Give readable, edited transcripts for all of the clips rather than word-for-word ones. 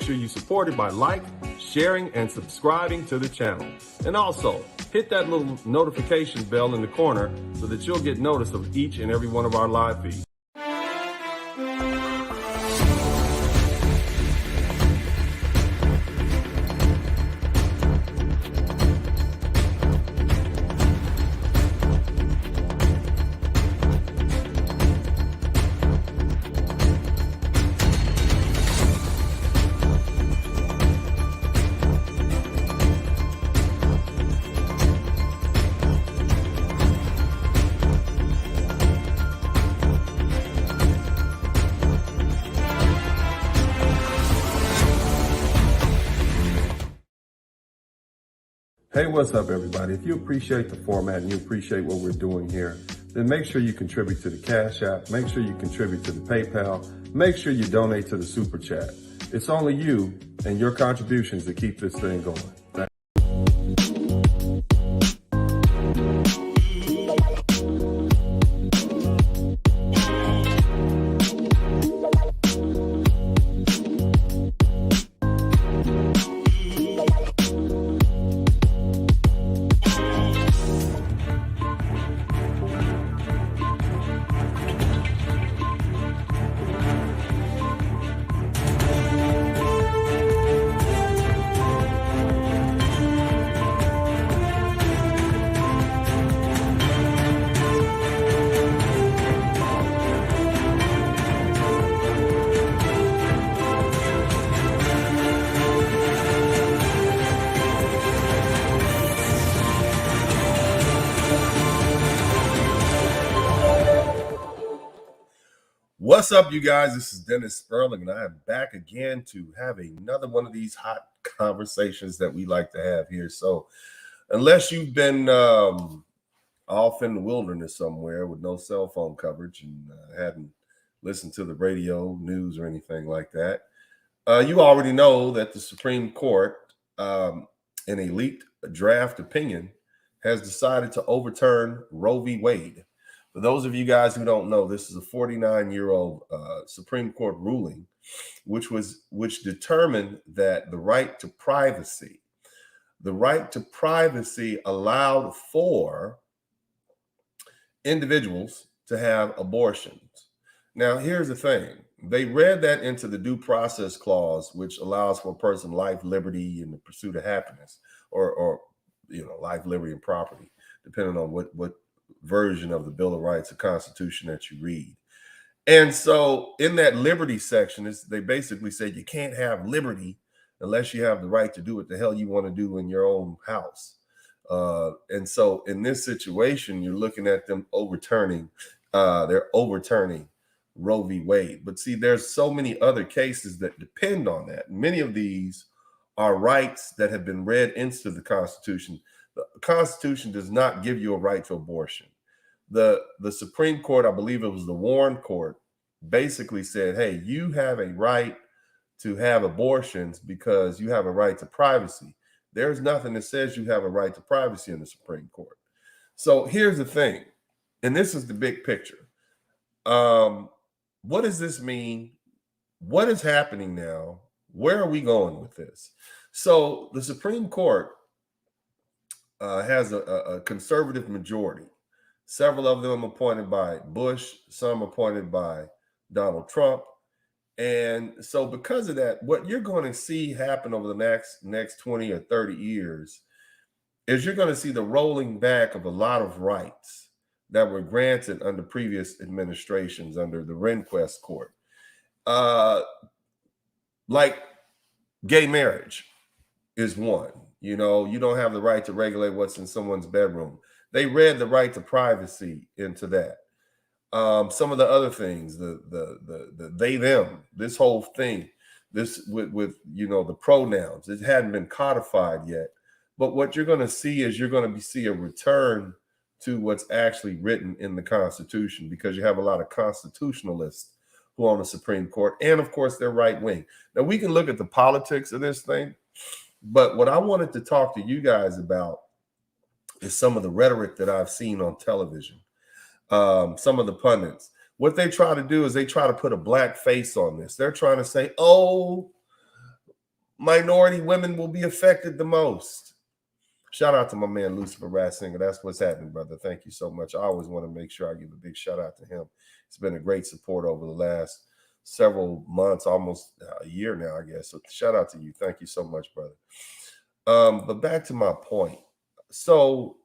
sure you support it by sharing, and subscribing to the channel. And also, hit that little notification bell in the corner so that you'll get notice of each and every one of our live feeds. Hey, what's up, everybody? If you appreciate the format and you appreciate what we're doing here, then make sure you contribute to the Cash App, make sure you contribute to the PayPal, make sure you donate to the Super Chat. It's only you and your contributions that keep this thing going. What's up, you guys? This is Dennis Sperling, and I am back again to have another one of these hot conversations that we like to have here. So unless you've been off in the wilderness somewhere with no cell phone coverage and hadn't listened to the radio, news, or anything like that, you already know that the Supreme Court, in a leaked draft opinion, has decided to overturn Roe v. Wade. For those of you guys who don't know, this is a 49-year-old Supreme Court ruling, which determined that the right to privacy allowed for individuals to have abortions. Now, here's the thing. They read that into the due process clause, which allows for a person life, liberty, and the pursuit of happiness, or life, liberty, and property, depending on what version of the Bill of Rights, the Constitution that you read. And so in that liberty section, they basically say you can't have liberty unless you have the right to do what the hell you want to do in your own house. And so in this situation, you're looking at them overturning Roe v. Wade. But see, there's so many other cases that depend on that. Many of these are rights that have been read into the Constitution. The Constitution does not give you a right to abortion. The Supreme Court, I believe it was the Warren Court, basically said, hey, you have a right to have abortions because you have a right to privacy. There's nothing that says you have a right to privacy in the Supreme Court. So here's the thing, and this is the big picture. What does this mean? What is happening now? Where are we going with this? So the Supreme Court has a conservative majority. Several of them appointed by Bush, some appointed by Donald Trump. And so because of that, what you're going to see happen over the next 20 or 30 years is you're going to see the rolling back of a lot of rights that were granted under previous administrations under the Rehnquist Court. Like gay marriage is one. You don't have the right to regulate what's in someone's bedroom. They read the right to privacy into that. Some of the other things, the they, them, this whole thing, this with the pronouns, it hadn't been codified yet. But what you're going to see is you're going to see a return to what's actually written in the Constitution, because you have a lot of constitutionalists who are on the Supreme Court, and of course they're right wing. Now we can look at the politics of this thing, but what I wanted to talk to you guys about is some of the rhetoric that I've seen on television. Some of the pundits, what they try to do is they try to put a black face on this. They're trying to say, oh, minority women will be affected the most. Shout out to my man Lucifer Ratzinger. That's what's happening, brother. Thank you so much. I always want to make sure I give a big shout out to him. It's been a great support over the last several months, almost a year now, I guess. So shout out to you. Thank you so much, brother. But back to my point. So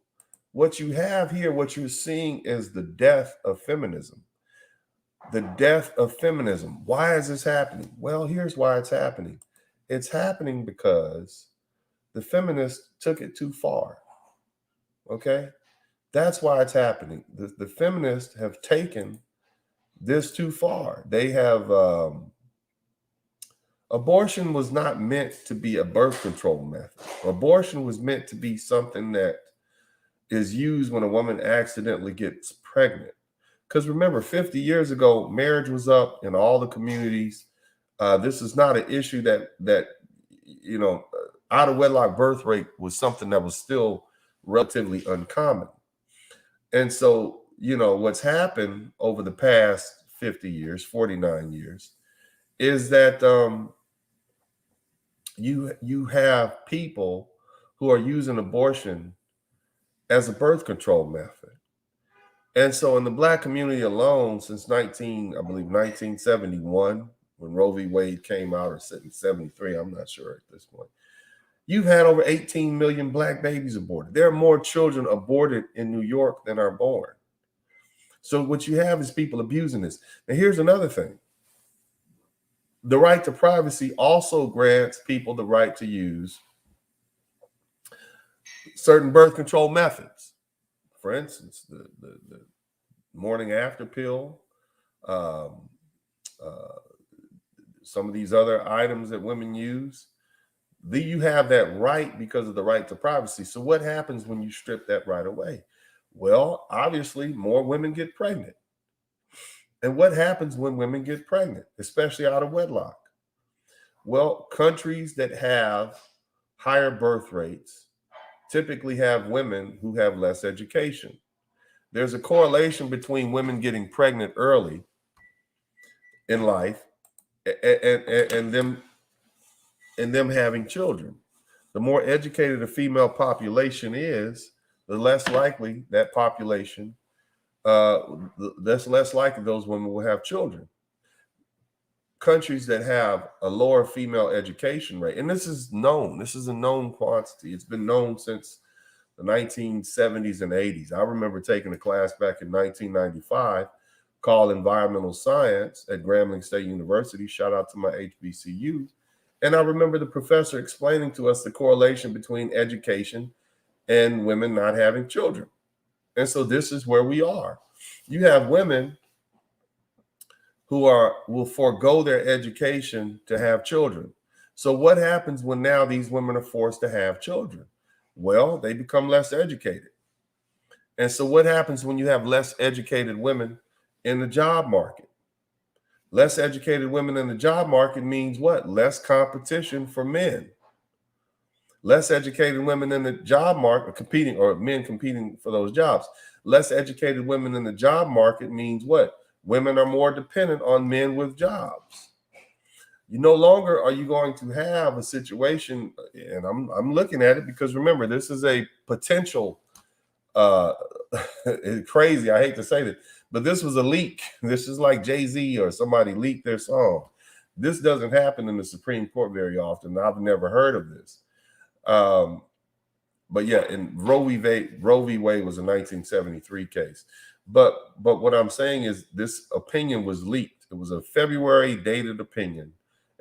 what you have here, what you're seeing is the death of feminism. The death of feminism. Why is this happening? Well, here's why it's happening. It's happening because the feminists took it too far. Okay? That's why it's happening. The feminists have taken this too far. They have abortion was not meant to be a birth control method. Abortion was meant to be something that is used when a woman accidentally gets pregnant. Because remember, 50 years ago, marriage was up in all the communities. This is not an issue that you know, out of wedlock birth rate was something that was still relatively uncommon. And so, you know, what's happened over the past 50 years, 49 years, is that you have people who are using abortion as a birth control method. And so in the Black community alone, since 1971, when Roe v. Wade came out, or 73, I'm not sure at this point, you've had over 18 million Black babies aborted. There are more children aborted in New York than are born. So what you have is people abusing this. Now, here's another thing. The right to privacy also grants people the right to use certain birth control methods. For instance, the morning after pill, some of these other items that women use, you have that right because of the right to privacy. So what happens when you strip that right away? Well, obviously, more women get pregnant. And what happens when women get pregnant, especially out of wedlock? Well, countries that have higher birth rates typically have women who have less education. There's a correlation between women getting pregnant early in life and them having children. The more educated a female population is, the less likely that population, that's less likely those women will have children. Countries that have a lower female education rate, and this is known, this is a known quantity. It's been known since the 1970s and 80s. I remember taking a class back in 1995 called Environmental Science at Grambling State University. Shout out to my HBCU. And I remember the professor explaining to us the correlation between education and women not having children. And so this is where we are. You have women who will forego their education to have children. So what happens when now these women are forced to have children? Well, they become less educated. And so what happens when you have less educated women in the job market? Less educated women in the job market means what? Less competition for men. Less educated women in the job market competing, or men competing for those jobs. Less educated women in the job market means what? Women are more dependent on men with jobs. You no longer are you going to have a situation, and I'm looking at it because remember, this is a potential, it's crazy, I hate to say that, but this was a leak. This is like Jay-Z or somebody leaked their song. This doesn't happen in the Supreme Court very often. I've never heard of this. But yeah, in Roe v. Wade was a 1973 case. But what I'm saying is this opinion was leaked. It was a February dated opinion,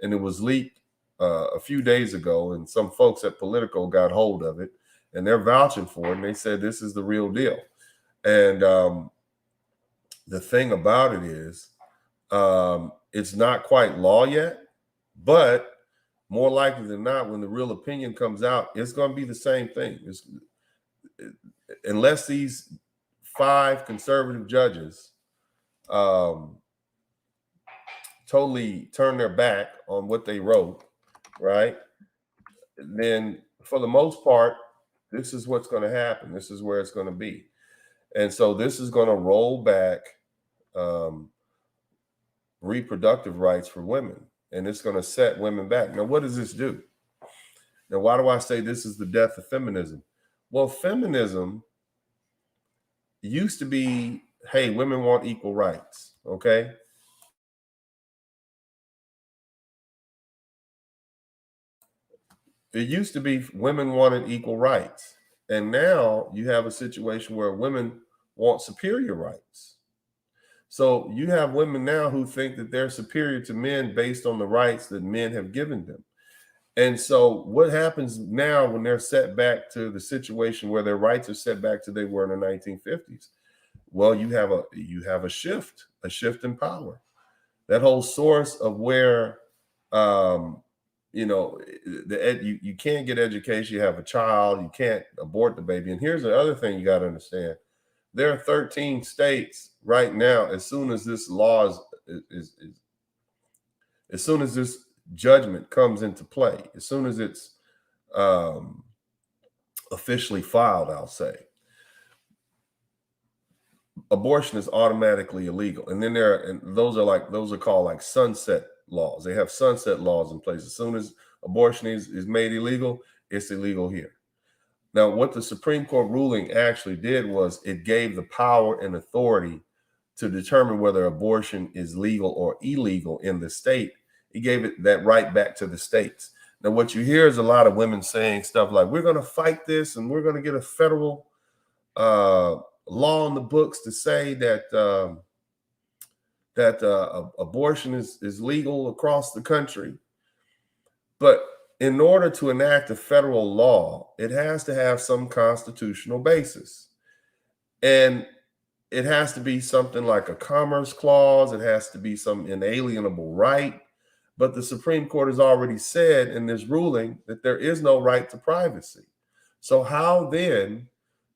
and it was leaked a few days ago, and some folks at Politico got hold of it, and they're vouching for it, and they said this is the real deal. And the thing about it is it's not quite law yet, but more likely than not, when the real opinion comes out, it's going to be the same thing. Unless these 5 conservative judges totally turn their back on what they wrote, right? Then for the most part, this is what's going to happen. This is where it's going to be. And so this is going to roll back reproductive rights for women, and it's going to set women back. Now, what does this do? Now, why do I say this is the death of feminism? Well, feminism used to be, hey, women want equal rights, okay? It used to be women wanted equal rights. And now you have a situation where women want superior rights. So you have women now who think that they're superior to men based on the rights that men have given them. And so what happens now when they're set back to the situation where their rights are set back to they were in the 1950s? Well, you have a shift in power. That whole source of where um you know you can't get education, you have a child, you can't abort the baby. And here's the other thing you got to understand. There are 13 states right now. As soon as this law is as soon as this judgment comes into play, as soon as it's um officially filed, I'll say, abortion is automatically illegal. And then those are called like sunset laws. They have sunset laws in place. As soon as abortion is made illegal, it's illegal here. Now, what the Supreme Court ruling actually did was it gave the power and authority to determine whether abortion is legal or illegal in the state. It gave it that right back to the states. Now, what you hear is a lot of women saying stuff like, we're going to fight this and we're going to get a federal uh, law in the books to say that abortion is legal across the country. But in order to enact a federal law, it has to have some constitutional basis. And it has to be something like a commerce clause. It has to be some inalienable right. But the Supreme Court has already said in this ruling that there is no right to privacy. So how then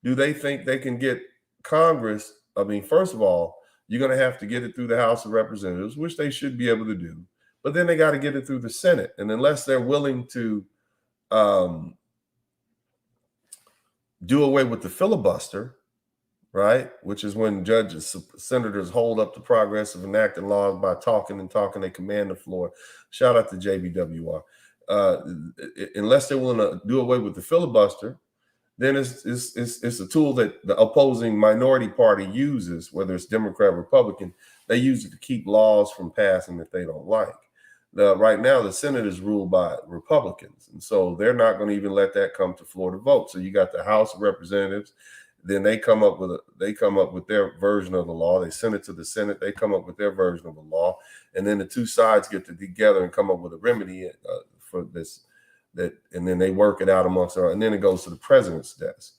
do they think they can get Congress? I mean, first of all, you're going to have to get it through the House of Representatives, which they should be able to do. But then they got to get it through the Senate. And unless they're willing to do away with the filibuster, right, which is when judges, senators hold up the progress of enacting laws by talking and talking, they command the floor. Shout out to JBWR. Unless they're willing to do away with the filibuster, then it's a tool that the opposing minority party uses, whether it's Democrat or Republican. They use it to keep laws from passing that they don't like. Right now, the Senate is ruled by Republicans, and so they're not going to even let that come to floor to vote. So you got the House of Representatives, then they come up with their version of the law. They send it to the Senate. They come up with their version of the law, and then the two sides get together and come up with a remedy for this. And then they work it out amongst them, and then it goes to the president's desk.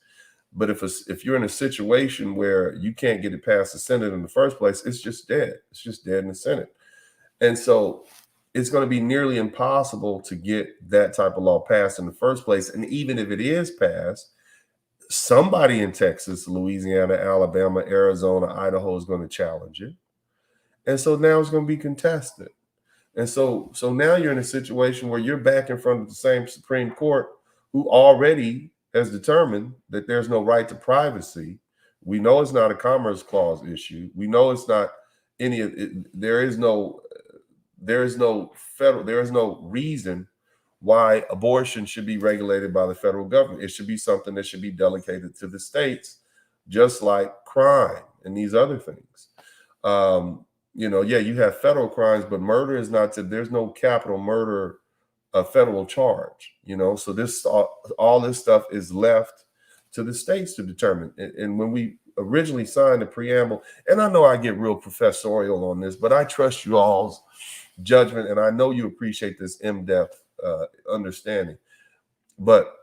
But if you're in a situation where you can't get it past the Senate in the first place, it's just dead. It's just dead in the Senate, and so it's going to be nearly impossible to get that type of law passed in the first place. And even if it is passed, somebody in Texas, Louisiana, Alabama, Arizona, Idaho is going to challenge it. And so now it's going to be contested. And so now you're in a situation where you're back in front of the same Supreme Court who already has determined that there's no right to privacy. We know it's not a Commerce Clause issue. We know it's not any of it. There is no reason why abortion should be regulated by the federal government. It should be something that should be delegated to the states, just like crime and these other things. You have federal crimes, but murder is not. There's no capital murder, a federal charge. So this all this stuff is left to the states to determine. And when we originally signed the preamble, and I know I get real professorial on this, but I trust you all's judgment, and I know you appreciate this in-depth understanding. But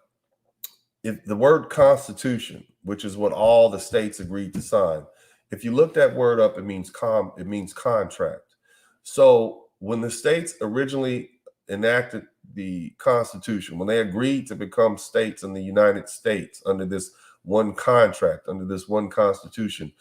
if the word Constitution, which is what all the states agreed to sign, if you look that word up, it means contract. So when the states originally enacted the Constitution, when they agreed to become states in the United States under this one contract, under this one Constitution,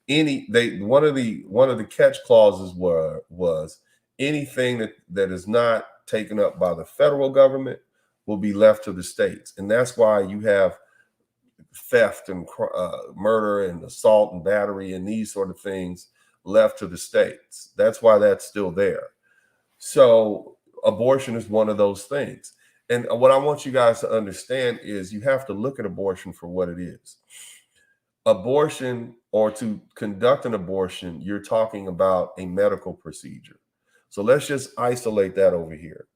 one of the catch clauses was anything that is not taken up by the federal government will be left to the states. And that's why you have theft and murder and assault and battery and these sort of things left to the states. That's why that's still there. So abortion is one of those things. And what I want you guys to understand is you have to look at abortion for what it is. Abortion, or to conduct an abortion, you're talking about a medical procedure. So let's just isolate that over here.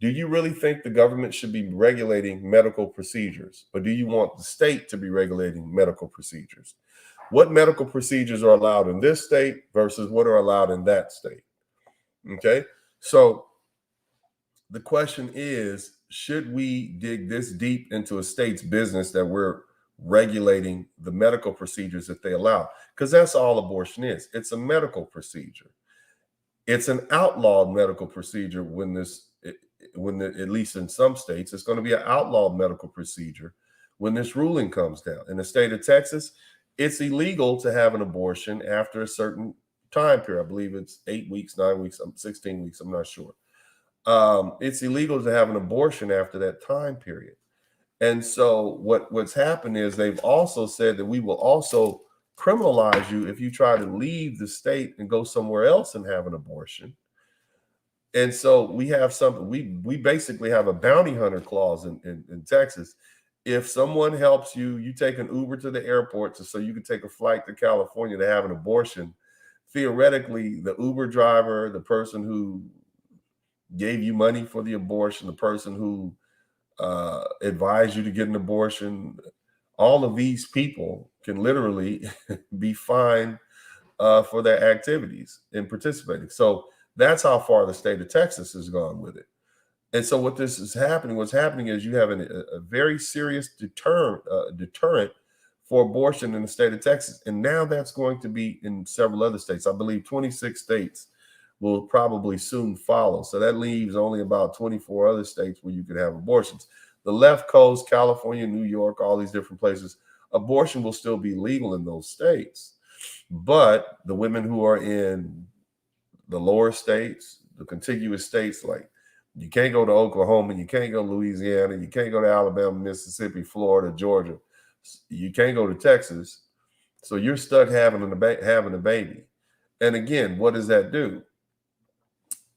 Do you really think the government should be regulating medical procedures, or do you want the state to be regulating medical procedures? What medical procedures are allowed in this state versus what are allowed in that state? Okay, so the question is, should we dig this deep into a state's business that we're regulating the medical procedures that they allow? Because that's all abortion is. It's a medical procedure. It's an outlawed medical procedure at least in some states, it's going to be an outlawed medical procedure when this ruling comes down. In the state of Texas, it's illegal to have an abortion after a certain time period. I believe it's 8 weeks, 9 weeks, 16 weeks. I'm not sure. It's illegal to have an abortion after that time period. And so what's happened is they've also said that we will also criminalize you if you try to leave the state and go somewhere else and have an abortion. And so we have something, we basically have a bounty hunter clause in Texas. If someone helps you, you take an Uber to the airport so you can take a flight to California to have an abortion, theoretically, the Uber driver, the person who gave you money for the abortion, the person who advised you to get an abortion, all of these people can literally be fined for their activities in participating. So that's how far the state of Texas has gone with it. And so what's happening is you have a very serious deterrent for abortion in the state of Texas. And now that's going to be in several other states. I believe 26 states will probably soon follow. So that leaves only about 24 other states where you could have abortions. The left coast, California, New York, all these different places, abortion will still be legal in those states. But the women who are in the lower states, the contiguous states, like you can't go to Oklahoma, you can't go to Louisiana, you can't go to Alabama, Mississippi, Florida, Georgia, you can't go to Texas. So you're stuck having a baby. And again, what does that do?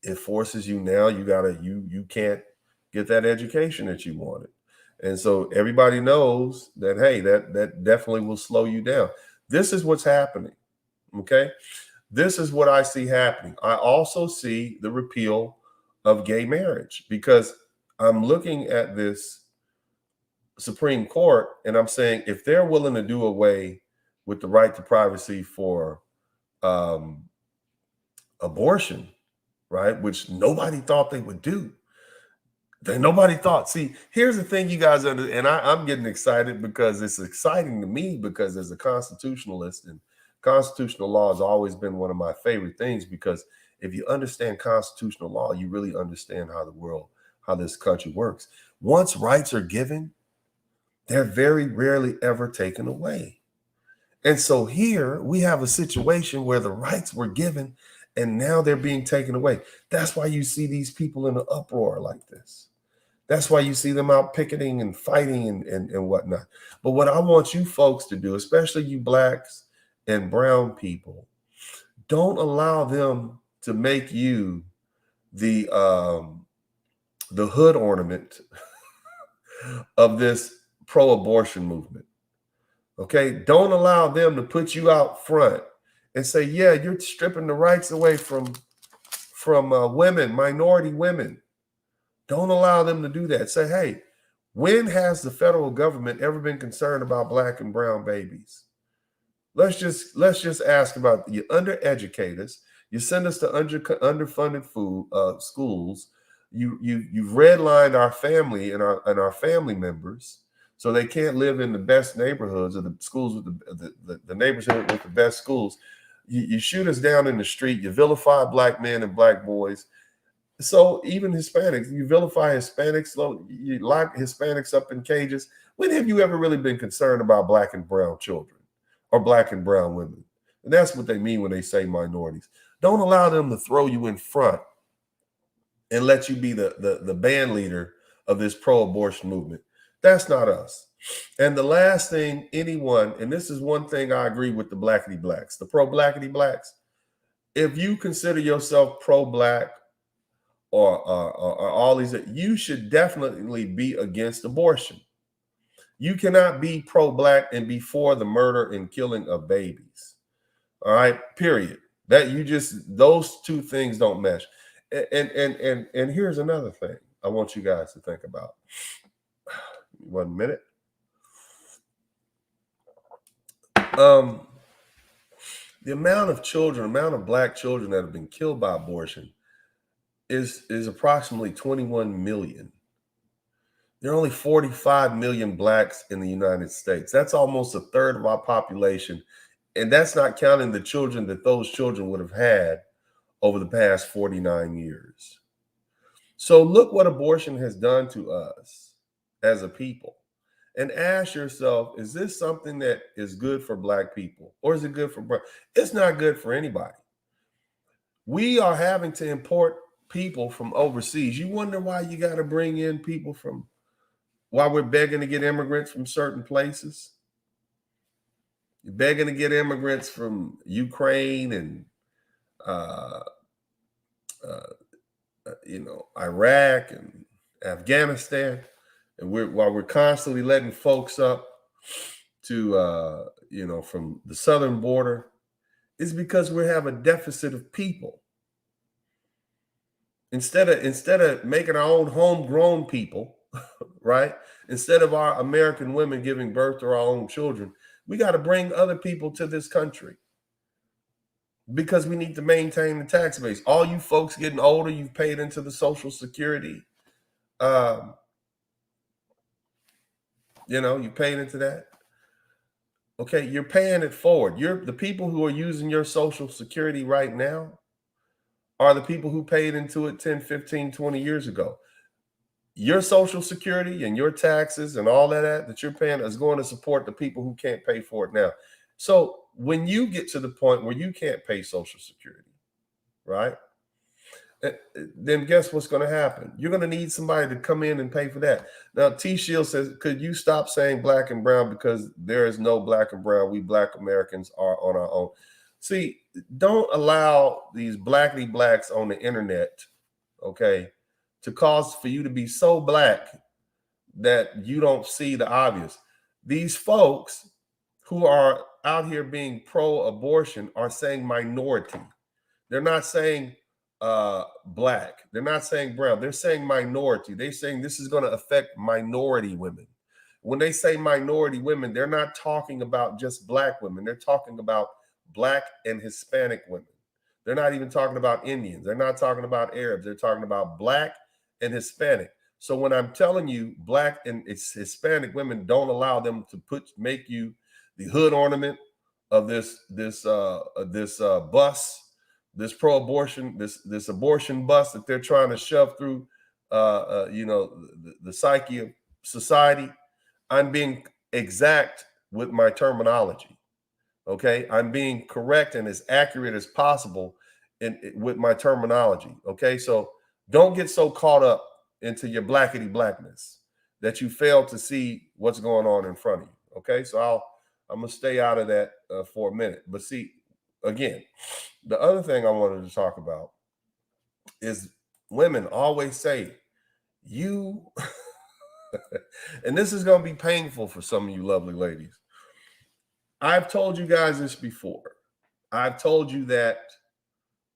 It forces you now, you can't get that education that you wanted. And so everybody knows that, hey, that definitely will slow you down. This is what's happening. Okay. This is what I see happening. I also see the repeal of gay marriage, because I'm looking at this Supreme Court and I'm saying, if they're willing to do away with the right to privacy for abortion, right, which nobody thought they would do. Nobody thought. See, here's the thing, you guys and I'm getting excited because it's exciting to me, because as a constitutionalist, and constitutional law has always been one of my favorite things, because if you understand constitutional law, you really understand how this country works. Once rights are given, they're very rarely ever taken away. And so here we have a situation where the rights were given and now they're being taken away. That's why you see these people in an uproar like this. That's why you see them out picketing and fighting and whatnot. But what I want you folks to do, especially you blacks and brown people, don't allow them to make you the hood ornament of this pro-abortion movement. Okay, don't allow them to put you out front and say, yeah, you're stripping the rights away from women, minority women. Don't allow them to do that. Say, hey, when has the federal government ever been concerned about black and brown babies? Let's just ask about, you undereducate us. You send us to underfunded schools. You've redlined our family and our family members, so they can't live in the best neighborhoods or the schools with the neighborhood with the best schools. You shoot us down in the street. You vilify black men and black boys. So even Hispanics, you vilify Hispanics. You lock Hispanics up in cages. When have you ever really been concerned about black and brown children or black and brown women? And that's what they mean when they say minorities. Don't allow them to throw you in front and let you be the band leader of this pro-abortion movement. That's not us. And the last thing, anyone, and this is one thing I agree with the blackity blacks, the pro-blackity blacks, if you consider yourself pro-black, or all these, you should definitely be against abortion. You cannot be pro-black and be for the murder and killing of babies. All right, period. That you just, those two things don't mesh. And here's another thing I want you guys to think about. 1 minute. The amount of children, amount of black children that have been killed by abortion is approximately 21 million. There are only 45 million blacks in the United States. That's almost a third of our population. And that's not counting the children that those children would have had over the past 49 years. So look what abortion has done to us as a people. And ask yourself, is this something that is good for black people? Or is it good for brown? It's not good for anybody. We are having to import people from overseas. You wonder why you got to bring in people from, why we're begging to get immigrants from certain places? You're begging to get immigrants from Ukraine and Iraq and Afghanistan, and while we're constantly letting folks up to from the southern border, is because we have a deficit of people. Instead of making our own homegrown people, right? Instead of our American women giving birth to our own children, we got to bring other people to this country because we need to maintain the tax base. All you folks getting older, you've paid into the Social Security. You paid into that. Okay, you're paying it forward. The people who are using your Social Security right now are the people who paid into it 10, 15, 20 years ago. Your Social Security and your taxes and all that you're paying is going to support the people who can't pay for it now. So when you get to the point where you can't pay Social Security, right? Then guess what's going to happen? You're going to need somebody to come in and pay for that. Now, T. Shield says, could you stop saying black and brown because there is no black and brown. We black Americans are on our own. See, don't allow these blackity blacks on the internet, okay, to cause for you to be so black that you don't see the obvious. These folks who are out here being pro-abortion are saying minority. They're not saying black. They're not saying brown. They're saying minority. They're saying this is going to affect minority women. When they say minority women, they're not talking about just black women. They're talking about black and Hispanic women. They're not even talking about Indians. They're not talking about Arabs. They're talking about black and Hispanic. So when I'm telling you black and Hispanic women, don't allow them to make you the hood ornament of this bus, this pro-abortion, this abortion bus that they're trying to shove through, the psyche of society. I'm being exact with my terminology. Okay, I'm being correct and as accurate as possible with my terminology. Okay, so don't get so caught up into your blackity blackness that you fail to see what's going on in front of you. Okay, so I'm gonna stay out of that for a minute. But see, again, the other thing I wanted to talk about is women always say, you, and this is going to be painful for some of you lovely ladies. I've told you guys this before. I've told you that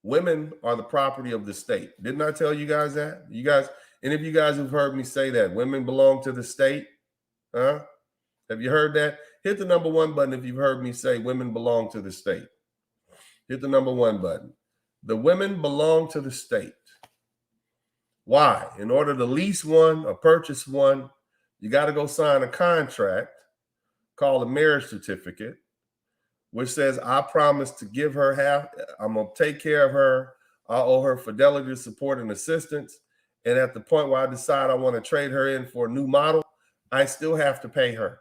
women are the property of the state. Didn't I tell you guys that? You guys, any of you guys who've heard me say that women belong to the state? Huh? Have you heard that? Hit the number 1 button if you've heard me say women belong to the state. Hit the number 1 button. The women belong to the state. Why? In order to lease one or purchase one, you got to go sign a contract called a marriage certificate, which says, I promise to give her half, I'm going to take care of her, I owe her fidelity, support, and assistance. And at the point where I decide I want to trade her in for a new model, I still have to pay her.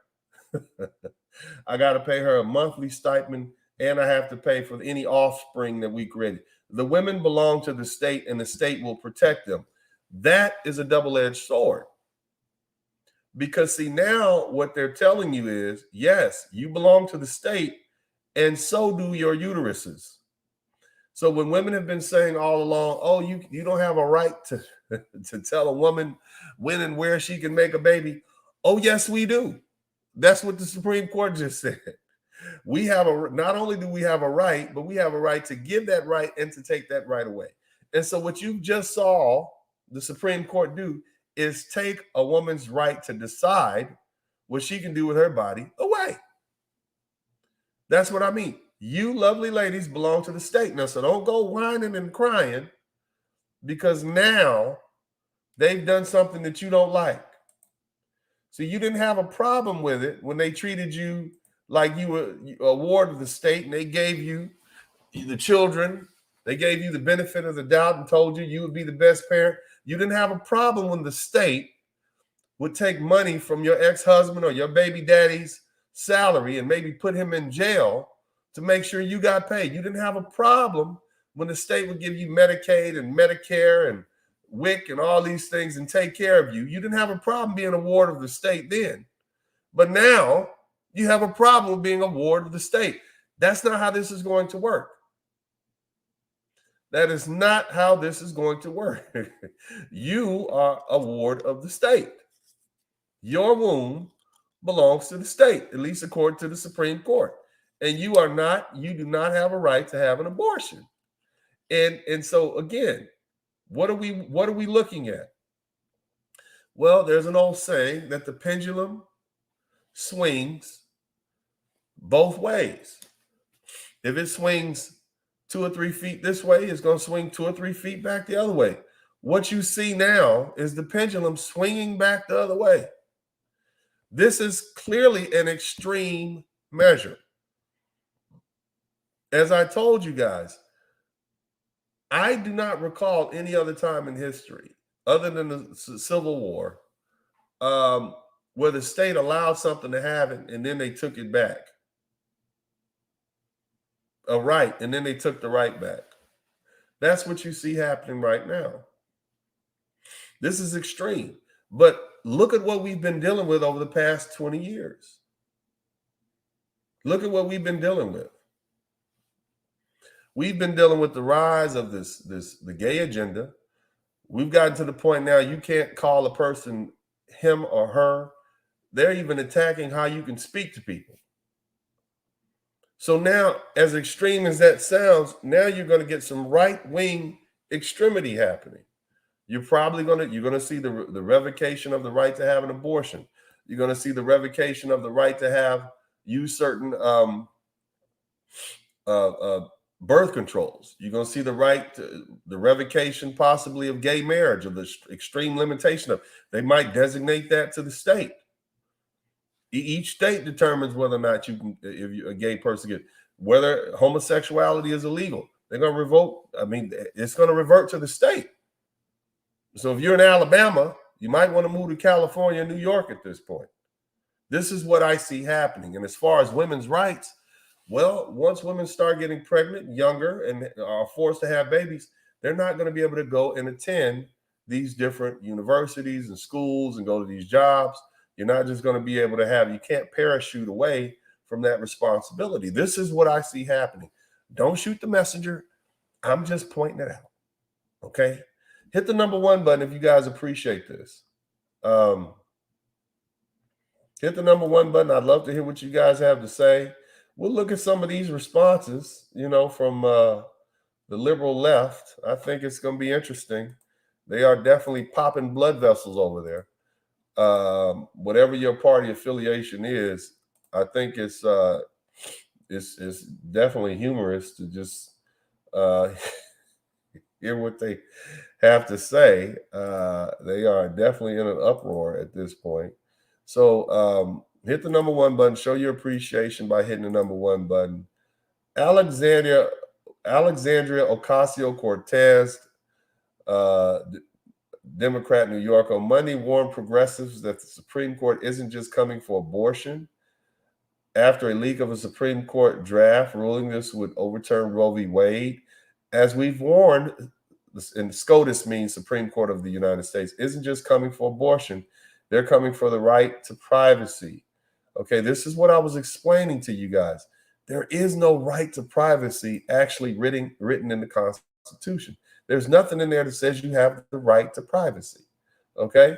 I got to pay her a monthly stipend, and I have to pay for any offspring that we created. The women belong to the state, and the state will protect them. That is a double-edged sword. Because see, now what they're telling you is, yes, you belong to the state, and so do your uteruses. So when women have been saying all along, oh, you don't have a right to, to tell a woman when and where she can make a baby. Oh, yes, we do. That's what the Supreme Court just said. We have not only do we have a right, but we have a right to give that right and to take that right away. And so what you just saw the Supreme Court do is take a woman's right to decide what she can do with her body away. That's what I mean. You lovely ladies belong to the state. Now, so don't go whining and crying because now they've done something that you don't like. So you didn't have a problem with it when they treated you like you were a ward of the state and they gave you the children. They gave you the benefit of the doubt and told you would be the best parent. You didn't have a problem when the state would take money from your ex-husband or your baby daddy's salary and maybe put him in jail to make sure you got paid. You didn't have a problem when the state would give you Medicaid and Medicare and WIC and all these things and take care of you. You didn't have a problem being a ward of the state then. But now you have a problem with being a ward of the state. That's not how this is going to work. That is not how this is going to work. You are a ward of the state. Your womb belongs to the state, at least according to the Supreme Court. And you do not have a right to have an abortion. And so again, what are we looking at? Well, there's an old saying that the pendulum swings both ways. If it swings 2 or 3 feet this way, it's going to swing 2 or 3 feet back the other way. What you see now is the pendulum swinging back the other way. This is clearly an extreme measure. As I told you guys, I do not recall any other time in history, other than the Civil War, where the state allowed something to happen and then they took it back. A right, and then they took the right back. That's what you see happening right now. This is extreme. But look at what we've been dealing with over the past 20 years. Look at what we've been dealing with. We've been dealing with the rise of the gay agenda. We've gotten to the point now you can't call a person him or her. They're even attacking how you can speak to people. So now, as extreme as that sounds, now you're going to get some right-wing extremity happening. You're going to see the revocation of the right to have an abortion. You're going to see the revocation of the right to use certain birth controls. You're going to see the revocation possibly of gay marriage, of the extreme limitation of. They might designate that to the state. Each state determines whether or not you can, if you're a gay person, whether homosexuality is illegal. They're going to revoke. I mean, it's going to revert to the state. So if you're in Alabama, you might want to move to California and New York at this point. This is what I see happening. And as far as women's rights, well, once women start getting pregnant younger and are forced to have babies, they're not going to be able to go and attend these different universities and schools and go to these jobs. You're not just going to be able to you can't parachute away from that responsibility. This is what I see happening. Don't shoot the messenger. I'm just pointing it out. Okay? Hit the number 1 button if you guys appreciate this. Hit the number 1 button. I'd love to hear what you guys have to say. We'll look at some of these responses, from the liberal left. I think it's going to be interesting. They are definitely popping blood vessels over there. Whatever your party affiliation is, I think it's definitely humorous to just hear what they have to say. They are definitely in an uproar at this point. So hit the number 1 button. Show your appreciation by hitting the number 1 button. Alexandria Ocasio-Cortez, Democrat, New York, on Monday warned progressives that the Supreme Court isn't just coming for abortion. After a leak of a Supreme Court draft ruling this would overturn Roe v. Wade, as we've warned, and SCOTUS means Supreme Court of the United States, isn't just coming for abortion. They're coming for the right to privacy. Okay, this is what I was explaining to you guys. There is no right to privacy actually written in the Constitution. There's nothing in there that says you have the right to privacy. Okay.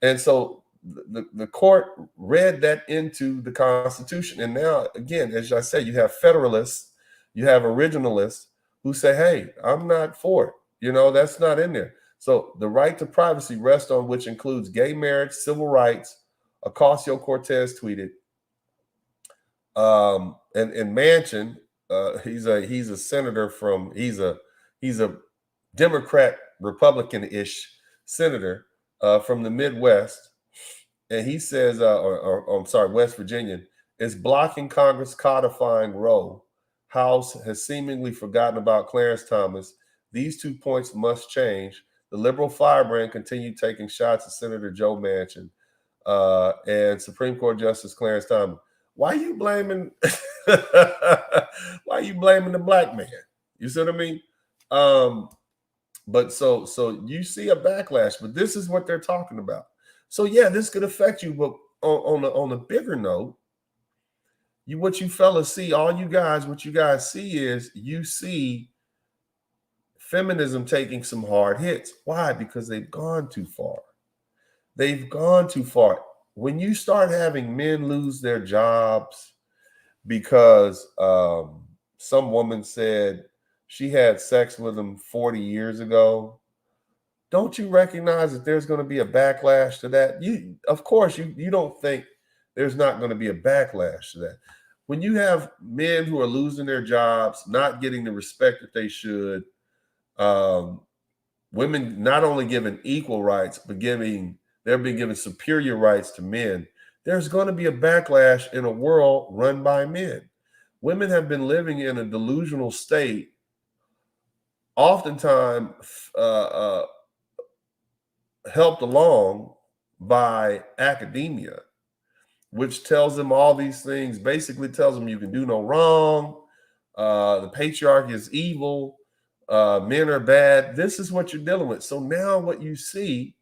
And so the court read that into the Constitution. And now, again, as I said, you have federalists, you have originalists who say, hey, I'm not for it. That's not in there. So the right to privacy rests on, which includes gay marriage, civil rights. Ocasio-Cortez tweeted, and Manchin, he's a senator he's a Democrat Republican-ish senator from the Midwest, and he says, I'm sorry, West Virginian, is blocking Congress codifying Roe. House has seemingly forgotten about Clarence Thomas. These 2 points must change. The liberal firebrand continued taking shots at Senator Joe Manchin and Supreme Court Justice Clarence Thomas. Why are you blaming? Why are you blaming the black man? You see what I mean? But so you see a backlash, but this is what they're talking about. So yeah, this could affect you, but on a bigger note, what you fellas see, what you guys see is you see feminism taking some hard hits. Why? Because they've gone too far. They've gone too far. When you start having men lose their jobs because some woman said she had sex with him 40 years ago, don't you recognize that there's going to be a backlash to that? Of course, you don't think there's not going to be a backlash to that. When you have men who are losing their jobs, not getting the respect that they should, women not only given equal rights, but they're being given superior rights to men, there's going to be a backlash in a world run by men. Women have been living in a delusional state, oftentimes helped along by academia, which tells them all these things, basically tells them you can do no wrong, the patriarchy is evil, men are bad. This is what you're dealing with. So now what you see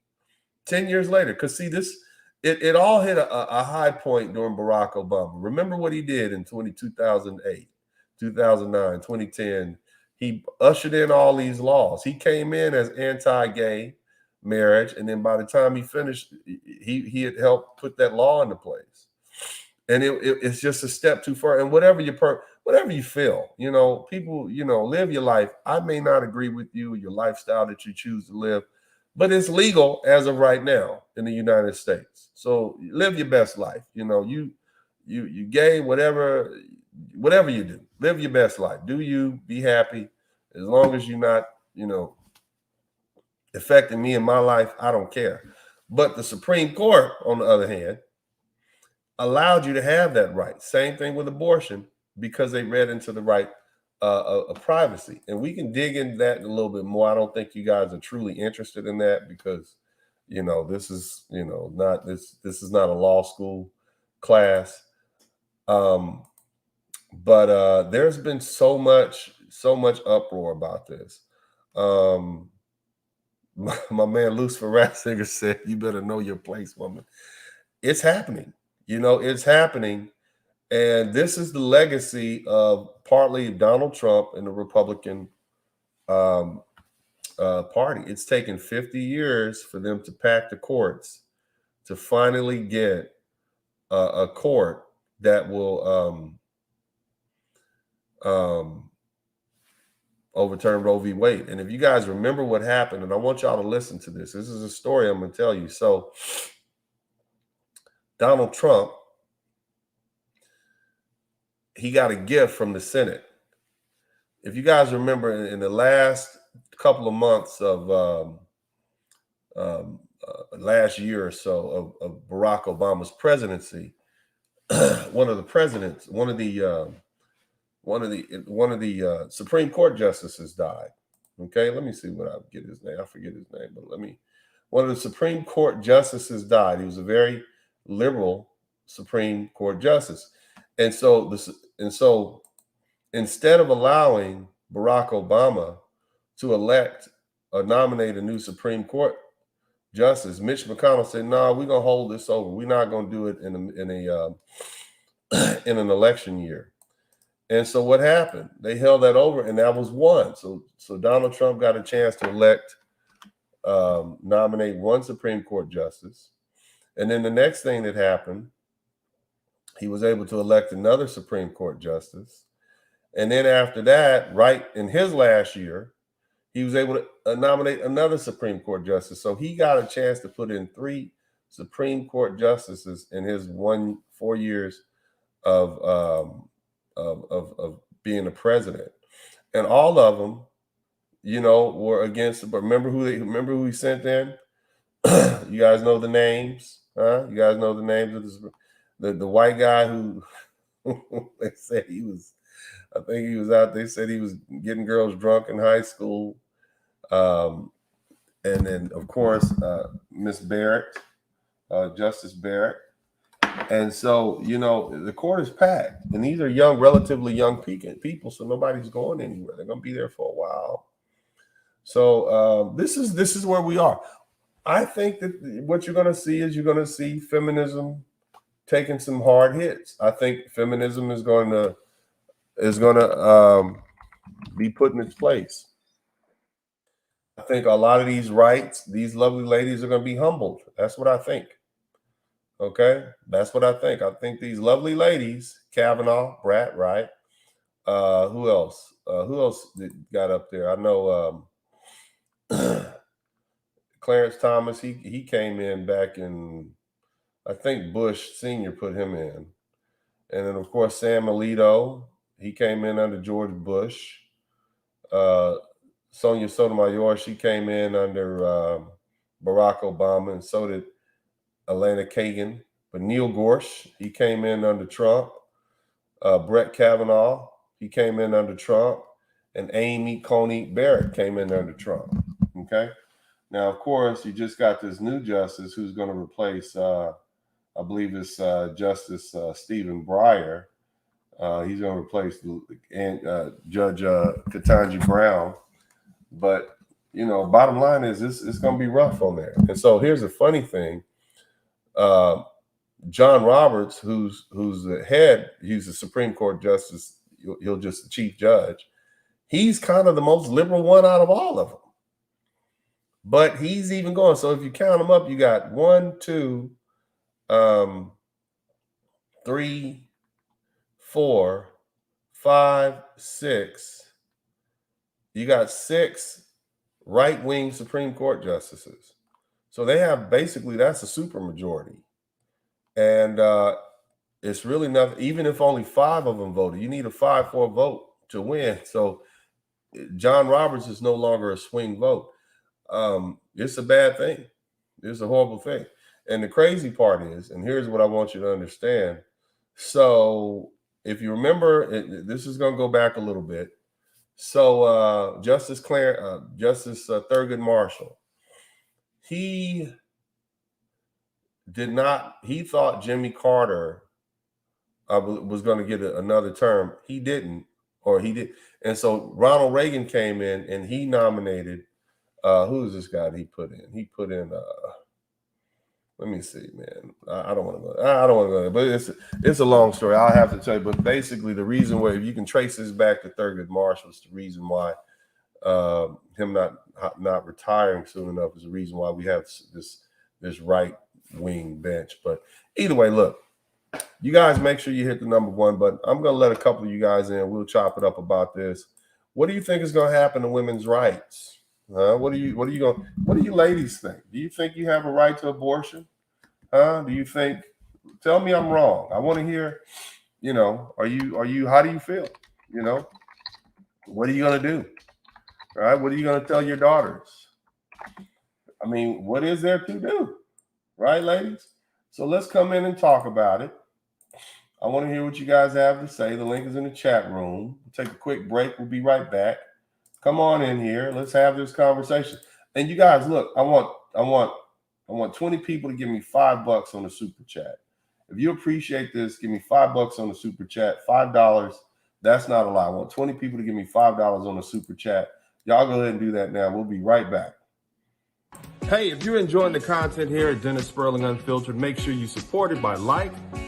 10 years later, because see this, it all hit a high point during Barack Obama. Remember what he did in 2008, 2009, 2010. He ushered in all these laws. He came in as anti-gay marriage, and then by the time he finished, he had helped put that law into place. And it's just a step too far. And whatever you feel, people, live your life. I may not agree with you, your lifestyle that you choose to live, but it's legal as of right now in the United States. So live your best life. You gay, whatever you do, live your best life. Do you be happy? As long as you're not, affecting me in my life, I don't care. But the Supreme Court, on the other hand, allowed you to have that right. Same thing with abortion, because they read into the right of privacy. And we can dig into that a little bit more. I don't think you guys are truly interested in that because, this is, not this is not a law school class. But there's been so much uproar about this. My man Lucifer Ratzinger said, "You better know your place, woman." It's happening. It's happening. And this is the legacy of partly Donald Trump and the Republican Party. It's taken 50 years for them to pack the courts to finally get a court that will overturn Roe v. Wade. And if you guys remember what happened, and I want y'all to listen to this. This is a story I'm going to tell you. So Donald Trump, he got a gift from the Senate. If you guys remember, in the last couple of months of last year or so of Barack Obama's presidency, one of the Supreme Court justices died. Okay, let me see what I get his name. I forget his name, but one of the Supreme Court justices died. He was a very liberal Supreme Court justice, and so instead of allowing Barack Obama to elect or nominate a new Supreme Court justice, Mitch McConnell said, "No, we're gonna hold this over. We're not gonna do it in an election year." And so what happened? They held that over, and that was one. So Donald Trump got a chance to nominate one Supreme Court justice. And then the next thing that happened, he was able to elect another Supreme Court justice. And then after that, right in his last year, he was able to nominate another Supreme Court justice. So he got a chance to put in 3 Supreme Court justices in his 4 years of being a president, and all of them, were against. But remember who he sent in? You guys know the names, huh? You guys know the names of the white guy who they said he was. I think he was out. They said he was getting girls drunk in high school. And then, of course, Miss Barrett, Justice Barrett. And so, the court is packed. And these are relatively young people, so nobody's going anywhere. They're going to be there for a while. So this is where we are. I think that what you're going to see feminism taking some hard hits. I think feminism is going to be put in its place. I think a lot of these rights, these lovely ladies are going to be humbled. That's what I think. Okay, that's what I think. I think these lovely ladies, Kavanaugh, Brat, right? Who else? Who else got up there? I know Clarence Thomas. He came in back in, I think Bush Sr. put him in, and then of course Sam Alito. He came in under George Bush. Sonia Sotomayor, she came in under Barack Obama, and so did Elena Kagan. But Neil Gorsuch, he came in under Trump. Brett Kavanaugh, he came in under Trump. And Amy Coney Barrett came in under Trump. Okay? Now, of course, you just got this new justice who's going to replace, I believe it's Justice Stephen Breyer. He's going to replace Judge Ketanji Brown. But, bottom line is it's going to be rough on there. And so here's the funny thing. John Roberts, who's the head, he's the Supreme Court justice, he'll just the chief judge. He's kind of the most liberal one out of all of them. But he's even going. So if you count them up, you got 1, 2, 3, 4, 5, 6. You got 6 right-wing Supreme Court justices. So they have basically, that's a super majority. And it's really nothing. Even if only 5 of them voted, you need a 5-4 vote to win. So John Roberts is no longer a swing vote. It's a bad thing. It's a horrible thing. And the crazy part is, and here's what I want you to understand. So if you remember, this is going to go back a little bit. So Justice Thurgood Marshall, he thought Jimmy Carter was going to get another term. He didn't, or he did. And so Ronald Reagan came in and he nominated, who is this guy that he put in? He put in, let me see, man. I don't want to go there, but it's a long story. I'll have to tell you. But basically, the reason why, if you can trace this back to Thurgood Marshall, is the reason why him not retiring soon enough is the reason why we have this right wing bench. But either way, look, you guys make sure you hit the number 1 button. I'm going to let a couple of you guys in. We'll chop it up about this. What do you think is going to happen to women's rights? What do you ladies think? Do you think you have a right to abortion? Do you think? Tell me I'm wrong. I want to hear. Are you? How do you feel? What are you gonna do? All right. What are you gonna tell your daughters? I mean, what is there to do? Right, ladies? So let's come in and talk about it. I want to hear what you guys have to say. The link is in the chat room. We'll take a quick break. We'll be right back. Come on in here. Let's have this conversation. And you guys, look, I want 20 people to give me $5 on the super chat. If you appreciate this, give me $5 on the super chat. $5. That's not a lot. I want 20 people to give me $5 on the super chat. Y'all go ahead and do that now. We'll be right back. Hey, if you're enjoying the content here at Dennis Sperling Unfiltered, make sure you support it by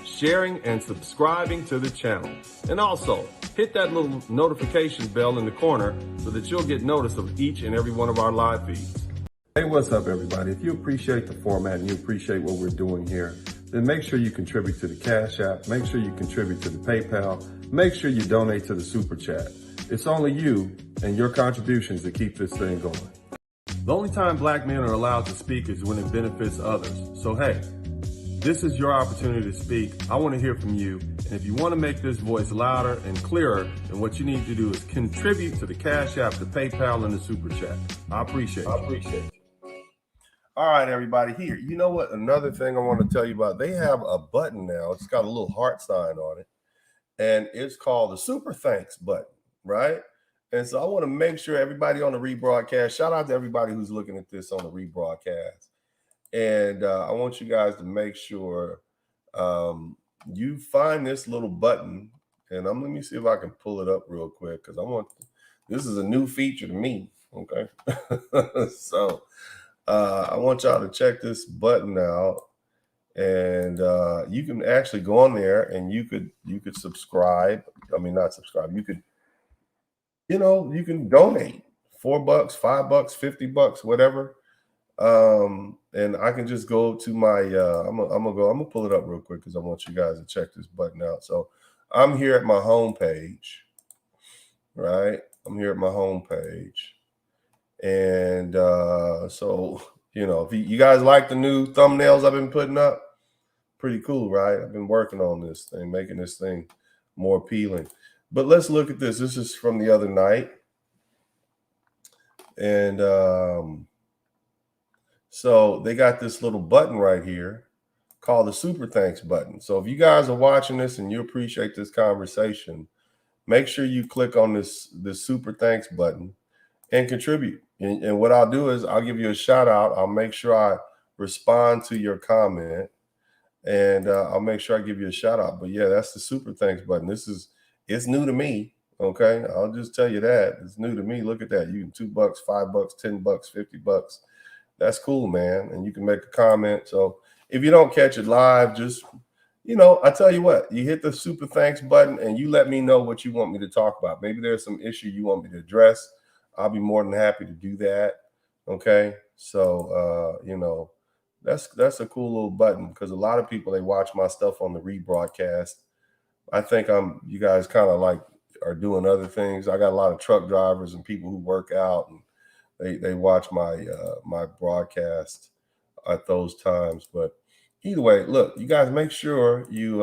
sharing, and subscribing to the channel. And also, hit that little notification bell in the corner so that you'll get notice of each and every one of our live feeds. Hey, what's up, everybody? If you appreciate the format and you appreciate what we're doing here, then make sure you contribute to the Cash App, make sure you contribute to the PayPal, make sure you donate to the Super Chat. It's only you and your contributions that keep this thing going. The only time black men are allowed to speak is when it benefits others. So hey, this is your opportunity to speak. I want to hear from you. And if you want to make this voice louder and clearer, then what you need to do is contribute to the Cash App, the PayPal, and the Super Chat. I appreciate you. All right, everybody, here. You know what? Another thing I want to tell you about, they have a button now. It's got a little heart sign on it. And it's called the Super Thanks button, right? And so I want to make sure everybody on the rebroadcast, shout out to everybody who's looking at this on the rebroadcast. And I want you guys to make sure you find this little button. And let me see if I can pull it up real quick because this is a new feature to me. Okay. So I want y'all to check this button out. And you can actually go on there and you could subscribe. I mean, not subscribe. You could, you can donate $4, $5, $50, whatever. And I can just go to my, I'm gonna pull it up real quick because I want you guys to check this button out. So I'm here at my home page, right? I'm here at my home page. And so, if you guys like the new thumbnails I've been putting up, pretty cool, right? I've been working on this thing, making this thing more appealing. But let's look at this. This is from the other night. And so they got this little button right here called the Super Thanks button. So if you guys are watching this and you appreciate this conversation, make sure you click on this Super Thanks button and contribute. And what I'll do is I'll give you a shout out. I'll make sure I respond to your comment and I'll make sure I give you a shout out. But yeah, that's the Super Thanks button. It's new to me. Okay. I'll just tell you that it's new to me. Look at that. You can $2, $5, $10, $50. That's cool, man. And you can make a comment. So if you don't catch it live, just, I tell you what, you hit the Super Thanks button and you let me know what you want me to talk about. Maybe there's some issue you want me to address. I'll be more than happy to do that. Okay. So, that's a cool little button because a lot of people, they watch my stuff on the rebroadcast. I think you guys kind of like are doing other things. I got a lot of truck drivers and people who work out and they watch my my broadcast at those times. But either way, look, you guys make sure you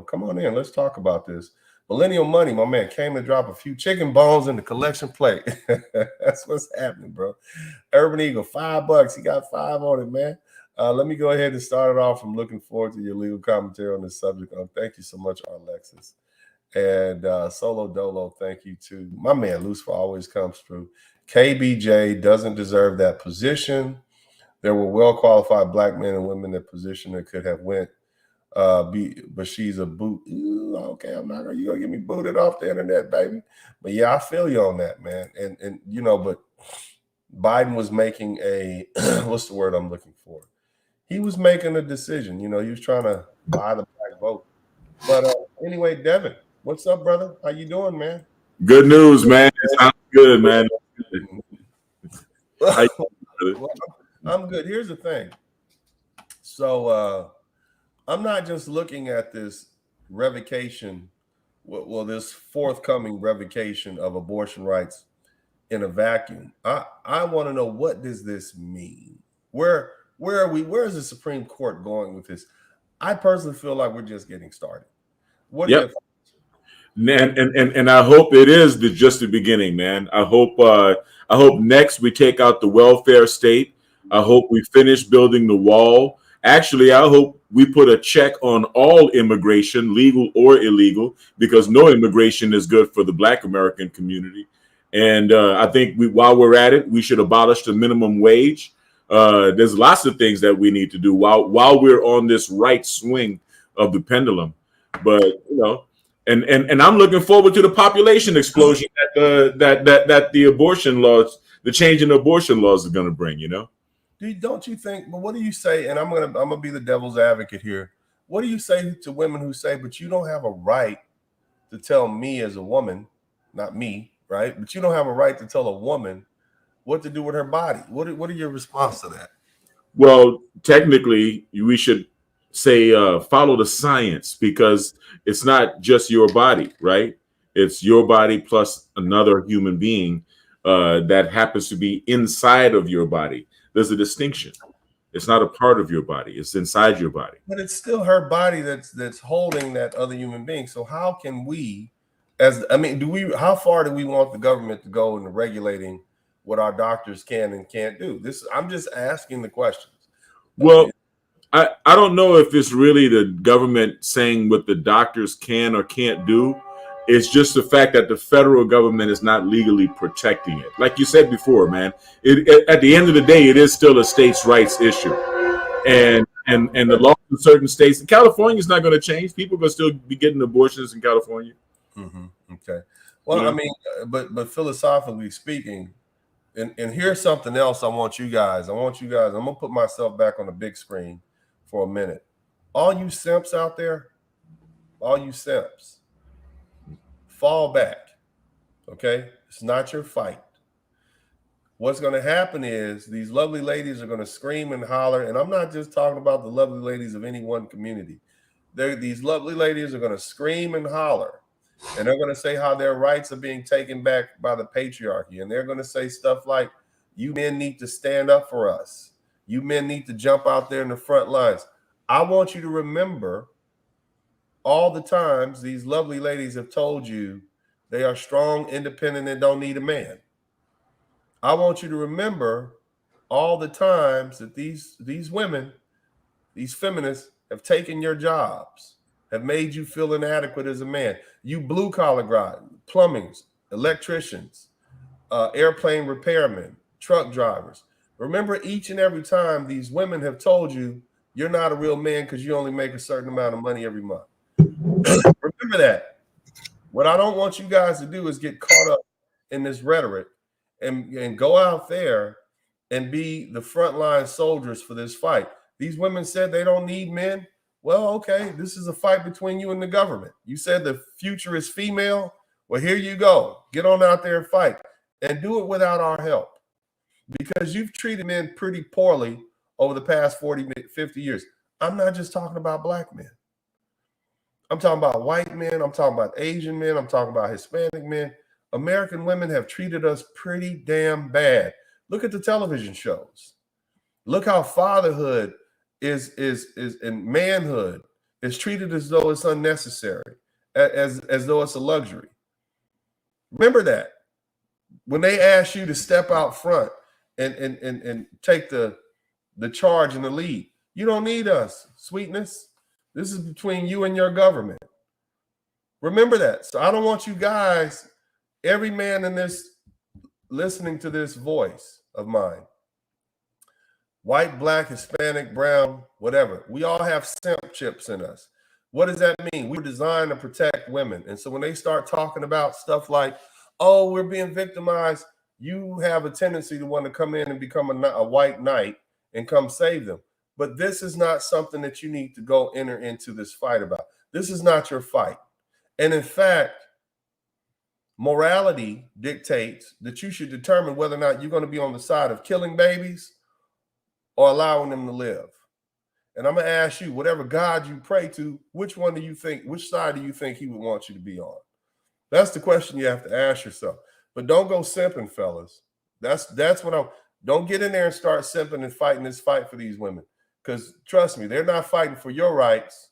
come on in. Let's talk about this. Millennial Money, my man, came to drop a few chicken bones in the collection plate. That's what's happening, bro. Urban Eagle, $5. He got 5 on it, man. Let me go ahead and start it off. I'm looking forward to your legal commentary on this subject. Thank you so much, Alexis. And Solo Dolo, thank you too. My man, Lucifer always comes through. KBJ doesn't deserve that position. There were well-qualified black men and women in that position that could have went. But she's a boot. Ooh, okay, you're gonna get me booted off the internet, baby. But yeah, I feel you on that, man. And but Biden was making a what's the word I'm looking for? He was making a decision. He was trying to buy the black vote. But anyway, Devin, what's up, brother? How you doing, man? Good news, man. It sounds good, man. Well, I'm good. Here's the thing. So I'm not just looking at this revocation, this forthcoming revocation of abortion rights in a vacuum. I want to know, what does this mean? Where are we? Where is the Supreme Court going with this? I personally feel like we're just getting started. What do you think? And I hope it is just the beginning, man. I hope next we take out the welfare state. I hope we finish building the wall. Actually, I hope we put a check on all immigration, legal or illegal, because no immigration is good for the Black American community. And I think while we're at it, we should abolish the minimum wage. There's lots of things that we need to do while we're on this right swing of the pendulum. But and I'm looking forward to the population explosion that the abortion laws, the change in abortion laws, is going to bring. Don't you think? But what do you say? And I'm gonna be the devil's advocate here. What do you say to women who say, "But you don't have a right to tell me as a woman, not me, right? But you don't have a right to tell a woman what to do with her body." What are your response to that? Well, technically, we should say follow the science, because it's not just your body, right? It's your body plus another human being that happens to be inside of your body. There's a distinction. It's not a part of your body. It's inside your body. But it's still her body that's holding that other human being. So how can we, as I mean, do we? How far do we want the government to go in regulating what our doctors can and can't do? This I'm just asking the questions. Well, I don't know if it's really the government saying what the doctors can or can't do. It's just the fact that the federal government is not legally protecting it. Like you said before, man, at the end of the day, it is still a states' rights issue. And the laws in certain states, California is not going to change. People are going to still be getting abortions in California. Okay. Well, I mean, but philosophically speaking, and here's something else I want you guys. I'm gonna put myself back on the big screen for a minute. All you simps out there, all you simps, fall back. Okay? It's not your fight. What's going to happen is these lovely ladies are going to scream and holler. And I'm not just talking about the lovely ladies of any one community. These lovely ladies are going to scream and holler. And they're going to say how their rights are being taken back by the patriarchy. And they're going to say stuff like, you men need to stand up for us. You men need to jump out there in the front lines. I want you to remember all the times these lovely ladies have told you they are strong, independent, and don't need a man. I want you to remember all the times that these women, these feminists, have taken your jobs, have made you feel inadequate as a man. You blue collar guys, plumbers, electricians, airplane repairmen, truck drivers. Remember each and every time these women have told you you're not a real man because you only make a certain amount of money every month. Remember that. What I don't want you guys to do is get caught up in this rhetoric and go out there and be the frontline soldiers for this fight. These women said they don't need men. Well, okay, this is a fight between you and the government. You said the future is female. Well, here you go. Get on out there and fight, and do it without our help, because you've treated men pretty poorly over the past 40, 50 years. I'm not just talking about black men. I'm talking about white men. I'm talking about Asian men. I'm talking about Hispanic men. American women have treated us pretty damn bad. Look at the television shows. Look how fatherhood is and manhood is treated as though it's unnecessary, as though it's a luxury. Remember that when they ask you to step out front and take the charge and the lead, you don't need us, sweetness. This is between you and your government. Remember that. So I don't want you guys, every man in this, listening to this voice of mine, white, black, Hispanic, brown, whatever, we all have simp chips in us. What does that mean? We were designed to protect women. And so when they start talking about stuff like, oh, we're being victimized, you have a tendency to want to come in and become a white knight and come save them. But this is not something that you need to go enter into this fight about. This is not your fight. And in fact, morality dictates that you should determine whether or not you're going to be on the side of killing babies or allowing them to live. And I'm going to ask you, whatever God you pray to, which side do you think he would want you to be on? That's the question you have to ask yourself. But don't go simping, fellas. That's what don't get in there and start simping and fighting this fight for these women. Because trust me, they're not fighting for your rights.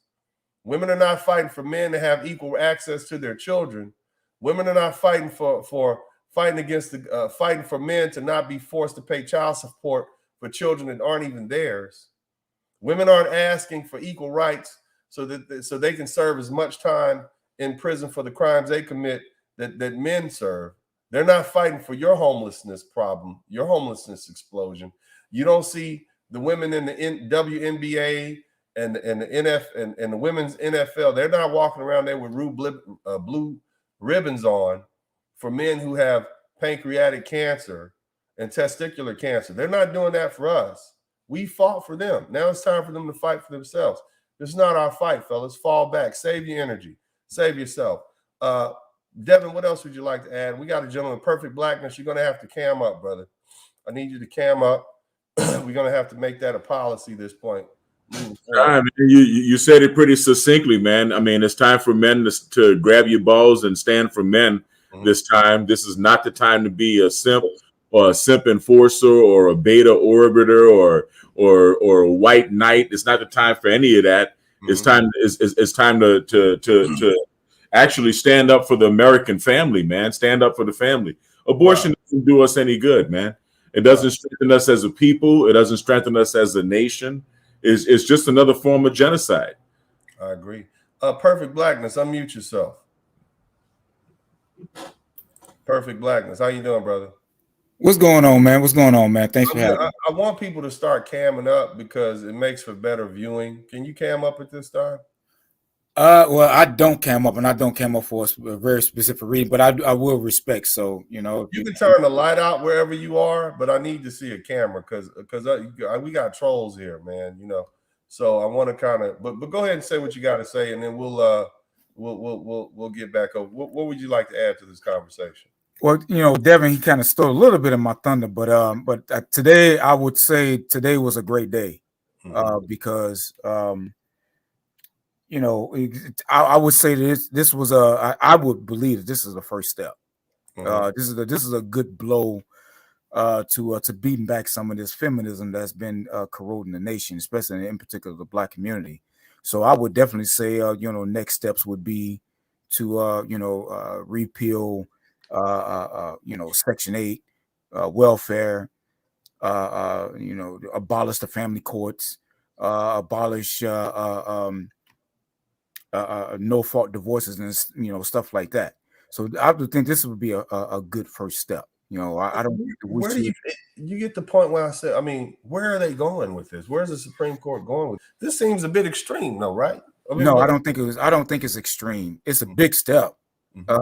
Women are not fighting for men to have equal access to their children. Women are not fighting for fighting for men to not be forced to pay child support for children that aren't even theirs. Women aren't asking for equal rights so they can serve as much time in prison for the crimes they commit that men serve. They're not fighting for your homelessness problem, your homelessness explosion. You don't see the women in the WNBA and the NFL and the women's NFL. They're not walking around there with blue ribbons on for men who have pancreatic cancer and testicular cancer. They're not doing that for us. We fought for them. Now it's time for them to fight for themselves. This is not our fight, fellas. Fall back. Save your energy. Save yourself. Devin, what else would you like to add? We got a gentleman, Perfect Blackness. You're going to have to cam up, brother. I need you to cam up. We're going to have to make that a policy this point. You said it pretty succinctly, man. I mean, it's time for men to grab your balls and stand for men this time. This is not the time to be a simp or a simp enforcer or a beta orbiter or a white knight. It's not the time for any of that. It's time. It's time to actually stand up for the American family, man. Stand up for the family. Abortion doesn't do us any good, man. It doesn't strengthen us as a people. It doesn't strengthen us as a nation. It's just another form of genocide. I agree. Perfect Blackness, unmute yourself. Perfect Blackness, how you doing, brother? What's going on, man? What's going on, man? Thanks for having me. I want people to start camming up because it makes for better viewing. Can you cam up at this time? Well, I don't cam up, and I don't cam up for a very specific reason, but I will respect. So, you know, you can turn the light out wherever you are, but I need to see a camera because we got trolls here, man. You know, so I want to kind of, but go ahead and say what you got to say, and then we'll get back over. What would you like to add to this conversation? Well, you know, Devin, he kind of stole a little bit of my thunder, but today I would say today was a great day because. You know, I would say this was I would believe that this is the first step. This is a good blow to beating back some of this feminism that's been corroding the nation, especially in particular the Black community. So I would definitely say you know, next steps would be to repeal you know, Section 8 welfare, you know, abolish the family courts, abolish no fault divorces and, you know, stuff like that. So I would think this would be a good first step. You know, I don't. Where do you get the point where I said? I mean, where are they going with this? Where's the Supreme Court going with this? Seems a bit extreme, though, right? I mean, no, I don't think it was. I don't think it's extreme. It's a big step.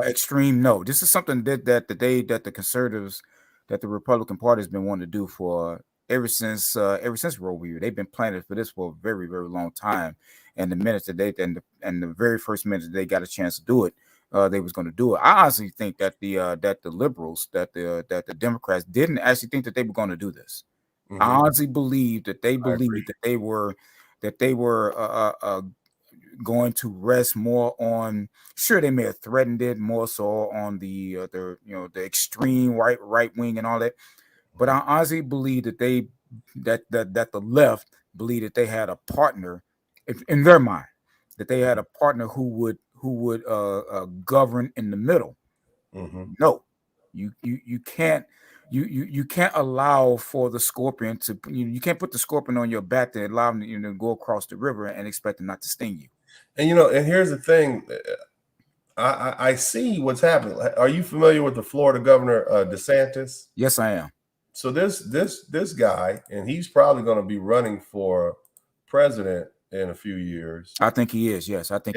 Extreme, no. This is something that the conservatives, that the Republican Party has been wanting to do for ever since Roe v. Wade. They've been planning for this for a very, very long time. And the minute that the very first minute they got a chance to do it, they was going to do it. I honestly think that the liberals, that the Democrats didn't actually think that they were going to do this. I honestly believe that they believed that they were going to rest more on. Sure, they may have threatened it more so on the the extreme right wing and all that. But I honestly believe that that the left believed that they had a partner in their mind, that they had a partner who would govern in the middle. No, you can't allow for the scorpion to you can't put the scorpion on your back to allow him to go across the river and expect him not to sting you. And and here's the thing, I see what's happening. Are you familiar with the Florida governor DeSantis? Yes, I am. So this guy, and he's probably going to be running for president in a few years. I think he is. Yes, I think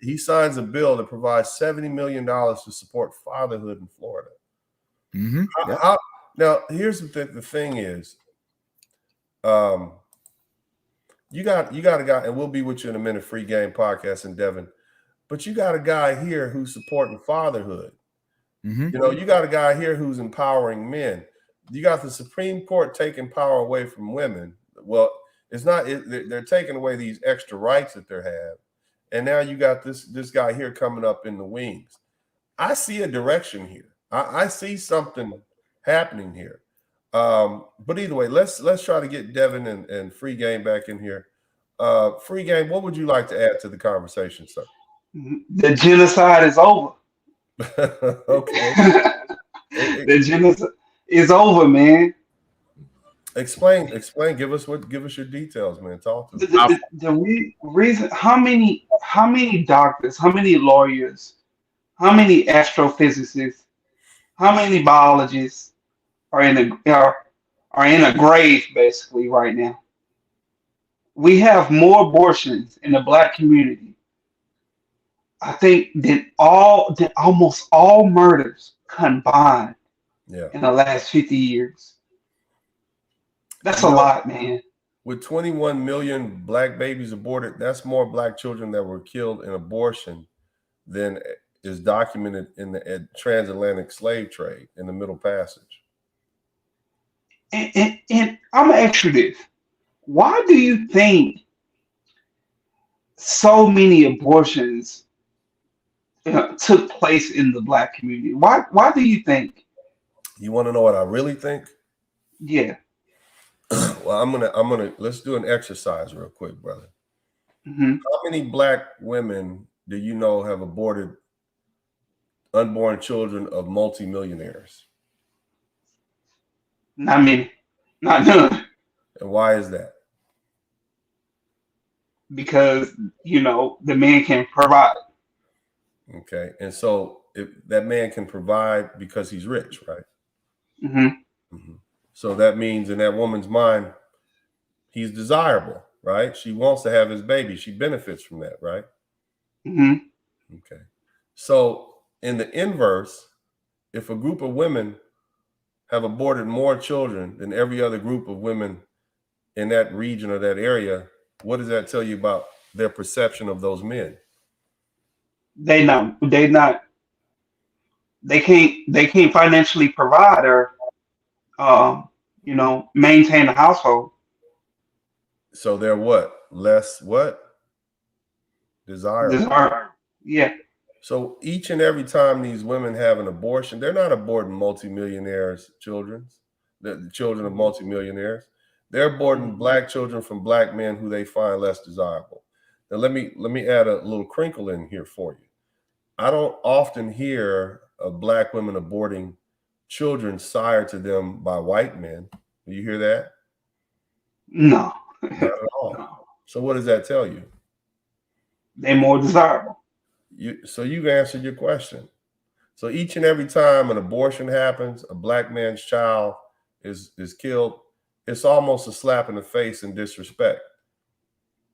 he signs a bill that provides $70 million to support fatherhood in Florida. Now, here's the thing is, you got a guy, and we'll be with you in a minute. Free Game Podcast in Devin, but you got a guy here who's supporting fatherhood. You know, you got a guy here who's empowering men. You got the Supreme Court taking power away from women. Well, it's not. They're taking away these extra rights that they have, and now you got this guy here coming up in the wings. I see a direction here. I see something happening here. But either way, let's try to get Devin and Free Game back in here. Free Game, what would you like to add to the conversation, sir? The genocide is over. Okay. The genocide is over, man. Explain. Give us your details, man. Talk to me. The reason, how many doctors, how many lawyers, how many astrophysicists, how many biologists are in a grave basically right now? We have more abortions in the Black community, I think, than almost all murders combined in the last 50 years. That's a lot, man. With 21 million black babies aborted, that's more black children that were killed in abortion than is documented in the transatlantic slave trade in the Middle Passage. And I'm gonna ask you this: why do you think so many abortions took place in the black community? Why do you think? You want to know what I really think? Yeah. Well, I'm gonna let's do an exercise real quick, brother. Hmm. How many black women do you know have aborted unborn children of multimillionaires? Not many. Not none. And why is that? Because the man can provide. Okay. And so if that man can provide because he's rich, right? Hmm. Mm-hmm. So that means in that woman's mind, he's desirable, right? She wants to have his baby. She benefits from that, right? Hmm. Okay. So in the inverse, if a group of women have aborted more children than every other group of women in that region or that area, what does that tell you about their perception of those men? They not. They not. They can't. They can't financially provide or maintain a household. So they're what? Less what? Desirable. Desire. Yeah. So each and every time these women have an abortion, they're not aborting multimillionaires' children, the children of multimillionaires. They're aborting black children from black men who they find less desirable. Now let me add a little crinkle in here for you. I don't often hear of black women aborting children sired to them by white men. Do you hear that? No. Not at all. No. So what does that tell you? They're more desirable. So you've answered your question. So each and every time an abortion happens, a black man's child is killed, it's almost a slap in the face and disrespect.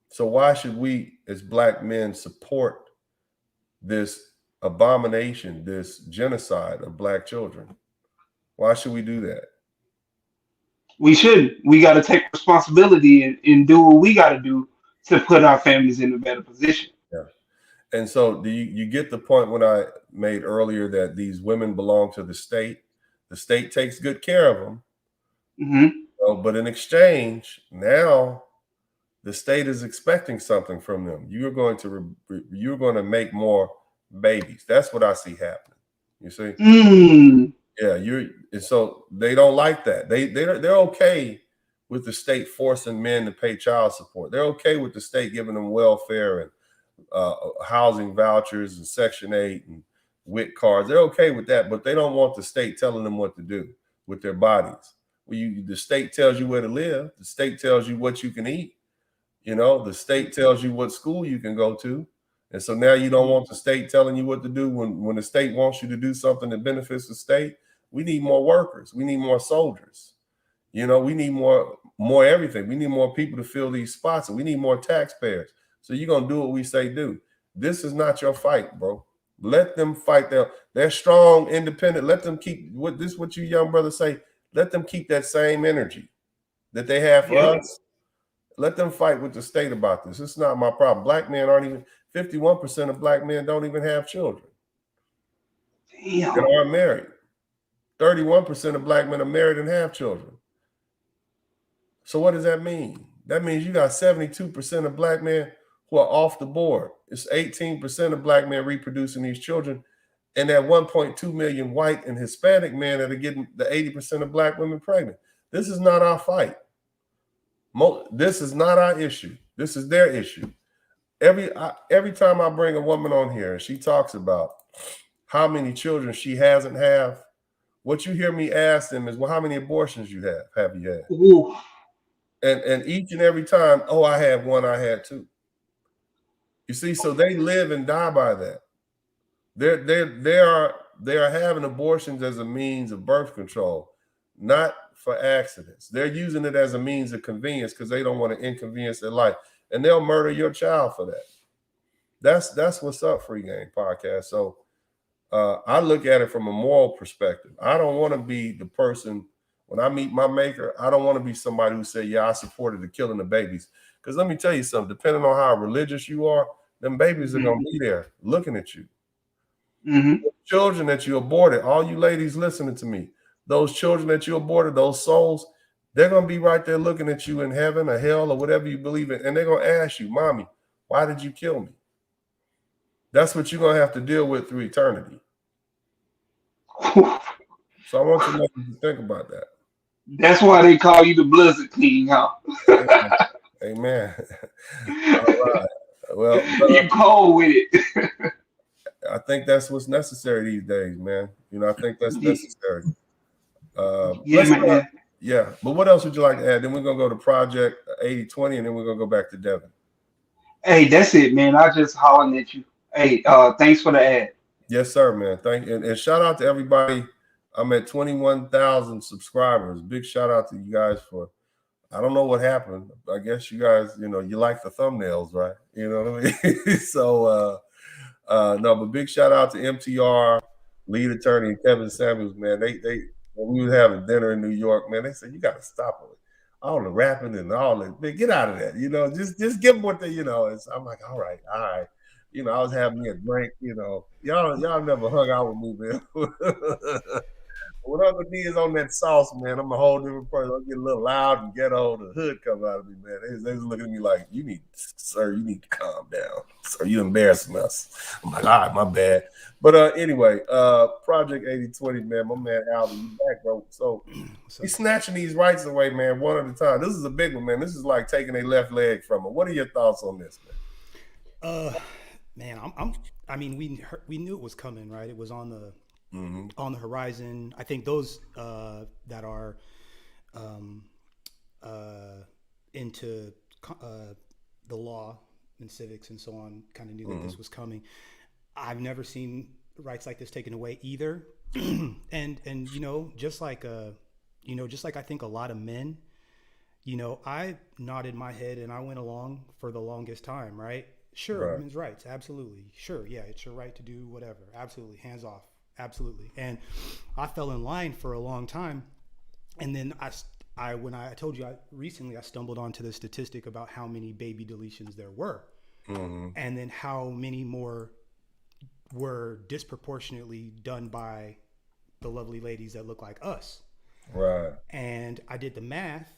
So why should we as black men support this abomination, this genocide of black children? Why should we do that? We shouldn't. We got to take responsibility and do what we got to do to put our families in a better position. Yeah. And so do you get the point when I made earlier that these women belong to the state? The state takes good care of them. Hmm. But in exchange, now the state is expecting something from them. You're going to make more babies. That's what I see happening. You see? Yeah, and so they don't like that. They're okay with the state forcing men to pay child support. They're okay with the state giving them welfare and housing vouchers and Section 8 and WIC cards. They're okay with that, but they don't want the state telling them what to do with their bodies. The state tells you where to live. The state tells you what you can eat. The state tells you what school you can go to. And so now you don't want the state telling you what to do when the state wants you to do something that benefits the state. We need more workers. We need more soldiers. We need more everything. We need more people to fill these spots, and we need more taxpayers. So you're going to do what we say do. This is not your fight, bro. Let them fight. They're strong, independent. Let them keep what you young brothers say. Let them keep that same energy that they have for us. Let them fight with the state about this. It's not my problem. Black men aren't even 51% of black men don't even have children. Damn. And aren't married. 31% of black men are married and have children. So what does that mean? That means you got 72% of black men who are off the board. It's 18% of black men reproducing these children, and that 1.2 million white and Hispanic men that are getting the 80% of black women pregnant. This is not our fight. This is not our issue. This is their issue. Every time I bring a woman on here and she talks about how many children she hasn't had, what you hear me ask them is, well, how many abortions you have you had? Ooh. And each and every time, oh, I had one, I had two. You see, so they live and die by that. They are having abortions as a means of birth control, not for accidents. They're using it as a means of convenience because they don't want to inconvenience their life, and they'll murder your child for that. That's what's up, Free Game Podcast. So I look at it from a moral perspective. I don't want to be the person When I meet my maker, I don't want to be somebody who say, yeah, I supported the killing of babies. Because let me tell you something, depending on how religious you are, them babies are going to be there looking at you. Children that you aborted, all you ladies listening to me, those children that you aborted, those souls, they're going to be right there looking at you in heaven or hell or whatever you believe in. And they're going to ask you, Mommy, why did you kill me? That's what you're going to have to deal with through eternity. So I want you to think about that. That's why they call you the Blizzard King, huh? Amen. All right. Well, you cold with it. I think that's what's necessary these days, man. You know, I think that's necessary. Yeah, man. Yeah. But what else would you like to add? Then we're going to go to Project 8020, and then we're going to go back to Devin. Hey, that's it, man. I just hollering at you. Hey, thanks for the ad. Yes, sir, man. Thank you. And shout out to everybody. I'm at 21,000 subscribers. Big shout out to you guys for, I don't know what happened. I guess you guys, you know, you like the thumbnails, right? You know what I mean? So, no, but big shout out to MTR, lead attorney, and Kevin Samuels, man. They when we was having dinner in New York, man, they said, you got to stop it. All the rapping and all that, man, get out of that. You know, just give them what they, you know. I'm like, all right. You know, I was having me a drink, you know. Y'all never hung out with me, man. When Uncle D is on that sauce, man, I'm a whole different person. I get a little loud and ghetto. The hood comes out of me, man. They was looking at me like, you need to calm down. Sir, you embarrassing us. I'm like, all right, my bad. But anyway, Project 8020, man, my man Alvin, you back, bro. So he's snatching these rights away, man, one at a time. This is a big one, man. This is like taking a left leg from him. What are your thoughts on this, man? Man, I mean, we knew it was coming, right? It was on the horizon. I think those that are into the law and civics and so on kind of knew that this was coming. I've never seen rights like this taken away either. and you know, just like I think a lot of men, you know, I nodded my head and I went along for the longest time, right? Sure, right. Women's rights, absolutely. Sure, yeah, it's your right to do whatever. Absolutely, hands off. Absolutely. And I fell in line for a long time. And then when I told you recently I stumbled onto the statistic about how many baby deletions there were. And then how many more were disproportionately done by the lovely ladies that look like us. Right. And I did the math,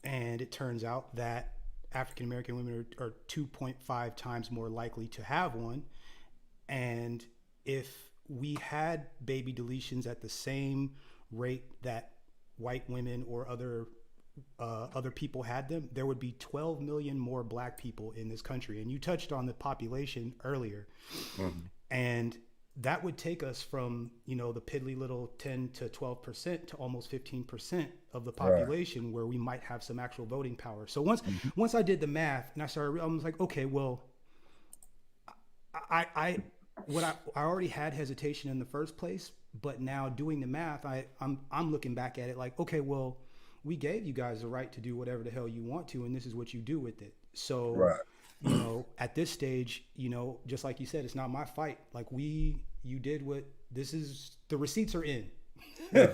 and it turns out that African American women are 2.5 times more likely to have one. And if we had baby deletions at the same rate that white women or other people had them, there would be 12 million more black people in this country. And you touched on the population earlier. And that would take us from, you know, the piddly little 10 to 12% to almost 15% of the population, right, where we might have some actual voting power. So once I did the math and I was like, okay, well, I already had hesitation in the first place, but now doing the math, I'm looking back at it like, okay, well, we gave you guys the right to do whatever the hell you want to, and this is what you do with it. So, right, you know, at this stage, you know, just like you said, it's not my fight. Like you did what this is. The receipts are in. Yeah.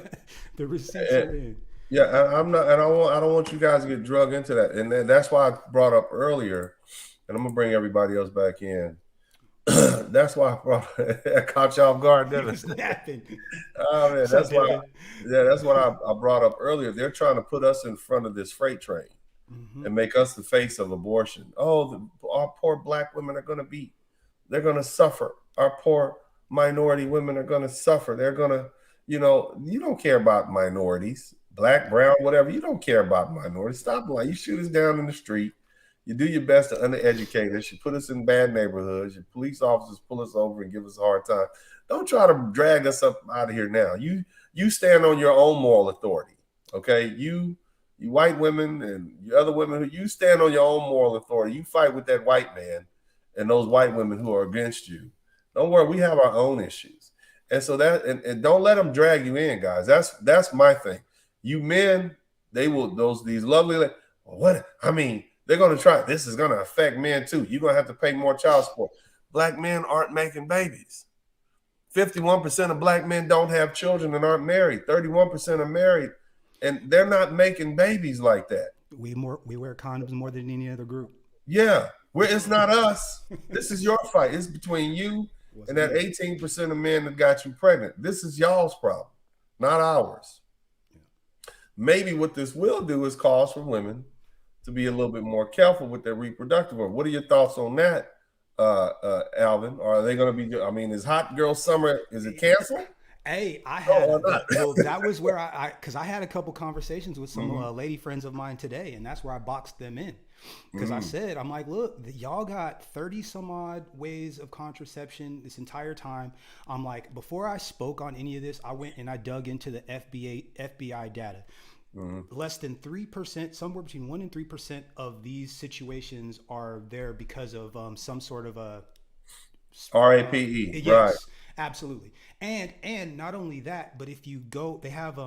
The receipts are in. Yeah, I'm not, and I don't want you guys to get drug into that, and that's why I brought up earlier, and I'm gonna bring everybody else back in. That's why I caught you off guard, Devin. Oh man, that's what I brought up earlier. They're trying to put us in front of this freight train and make us the face of abortion. Oh, our poor black women are they're going to suffer. Our poor minority women are going to suffer. They're going to, you know, you don't care about minorities, black, brown, whatever. You don't care about minorities. Stop lying. You shoot us down in the street. You do your best to undereducate us. You put us in bad neighborhoods. Your police officers pull us over and give us a hard time. Don't try to drag us up out of here now. You stand on your own moral authority, okay? You white women and you other women, you stand on your own moral authority. You fight with that white man and those white women who are against you. Don't worry, we have our own issues. And so and don't let them drag you in, guys. That's my thing. You men, these lovely, what I mean. They're going to try. This is going to affect men too. You're going to have to pay more child support. Black men aren't making babies. 51% of black men don't have children and aren't married. 31% are married and they're not making babies like that. We wear condoms more than any other group. Yeah, it's not us. This is your fight. It's between you and that 18% of men that got you pregnant. This is y'all's problem, not ours. Maybe what this will do is cause for women to be a little bit more careful with their reproductive organ. What are your thoughts on that, Alvin? Are they going to be? I mean, is Hot Girl Summer, is it canceled? Hey, I had not? well, that was where because I had a couple conversations with some lady friends of mine today, and that's where I boxed them in. Because I said, I'm like, look, y'all got 30 some odd ways of contraception this entire time. I'm like, before I spoke on any of this, I went and I dug into the FBI data. Less than 3%, somewhere between 1 and 3% of these situations are there because of some sort of a RAPE, yes, right? Absolutely. And not only that, but if you go, they have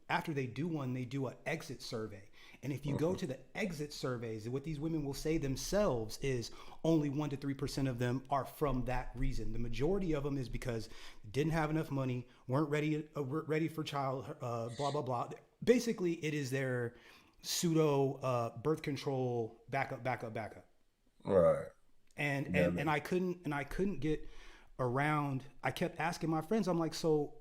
after they do one, they do an exit survey. And if you go to the exit surveys, what these women will say themselves is only 1 to 3% of them are from that reason. The majority of them is because didn't have enough money, weren't ready for child, blah blah blah. Basically, it is their pseudo birth control backup. Right. And I couldn't get around. I kept asking my friends. I'm like, so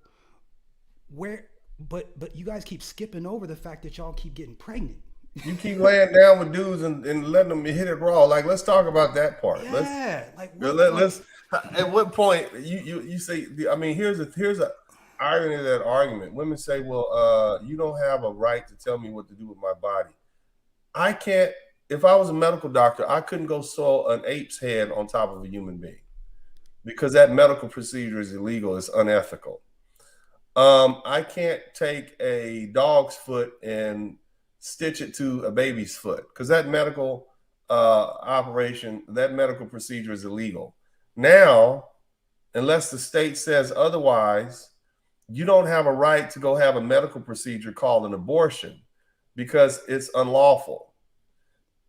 where? But you guys keep skipping over the fact that y'all keep getting pregnant. You keep laying down with dudes and letting them hit it raw. Like, let's talk about that part. Yeah. Let's. At what point you say? I mean, here's a irony of that argument. Women say, well, you don't have a right to tell me what to do with my body. I can't. If I was a medical doctor, I couldn't go sew an ape's head on top of a human being because that medical procedure is illegal. It's unethical. I can't take a dog's foot and stitch it to a baby's foot because that medical operation, that medical procedure is illegal. Now, unless the state says otherwise, you don't have a right to go have a medical procedure called an abortion because it's unlawful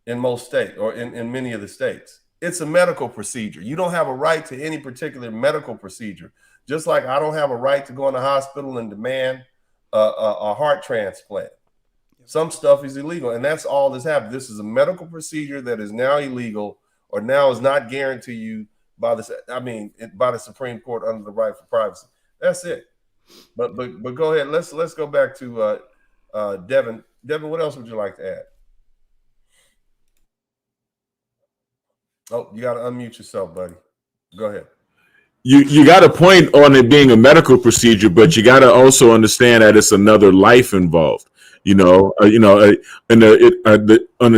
in most states or in many of the states. It's a medical procedure. You don't have a right to any particular medical procedure. Just like I don't have a right to go in the hospital and demand a heart transplant. Some stuff is illegal, and that's all that's happened. This is a medical procedure that is now illegal or now is not guaranteed you by the Supreme Court under the right for privacy. That's it. But go ahead. Let's go back to Devin. Devin, what else would you like to add? Oh, you got to unmute yourself, buddy. Go ahead. You got a point on it being a medical procedure, but you got to also understand that it's another life involved. In the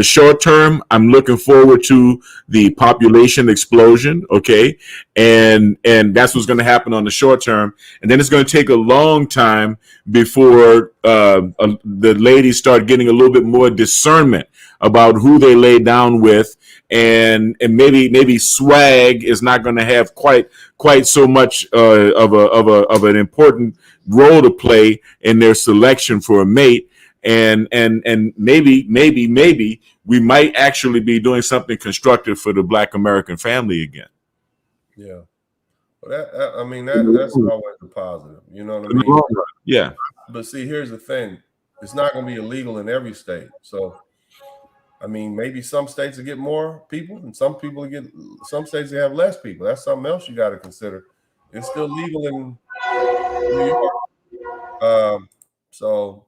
short term, I'm looking forward to the population explosion. Okay, and that's what's going to happen on the short term, and then it's going to take a long time before the ladies start getting a little bit more discernment about who they lay down with, and maybe swag is not going to have quite so much of an important role to play in their selection for a mate. And maybe we might actually be doing something constructive for the Black American family again. Yeah, well, that's always a positive. You know what I mean? Yeah. But see, here's the thing: it's not going to be illegal in every state. So, I mean, maybe some states will get more people, and some states will have less people. That's something else you got to consider. It's still legal in New York. So.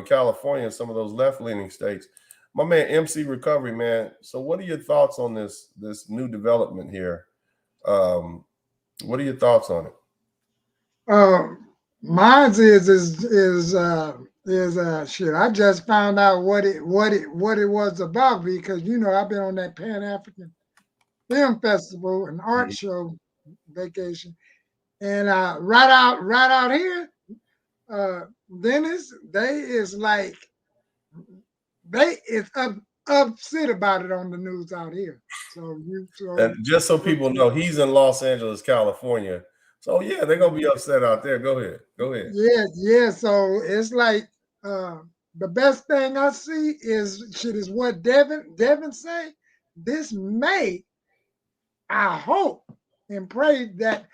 California and some of those left-leaning states. My man, MC Recovery, man. So what are your thoughts on this new development here? What are your thoughts on it? Mine is shit. I just found out what it was about because I've been on that Pan-African Film Festival and art show vacation, and right out here. Dennis, they is upset about it on the news out here. And just so people know, he's in Los Angeles, California. So yeah, they're gonna be upset out there. Go ahead. Yeah. So it's like the best thing I see is what Devin say. This may, I hope and pray that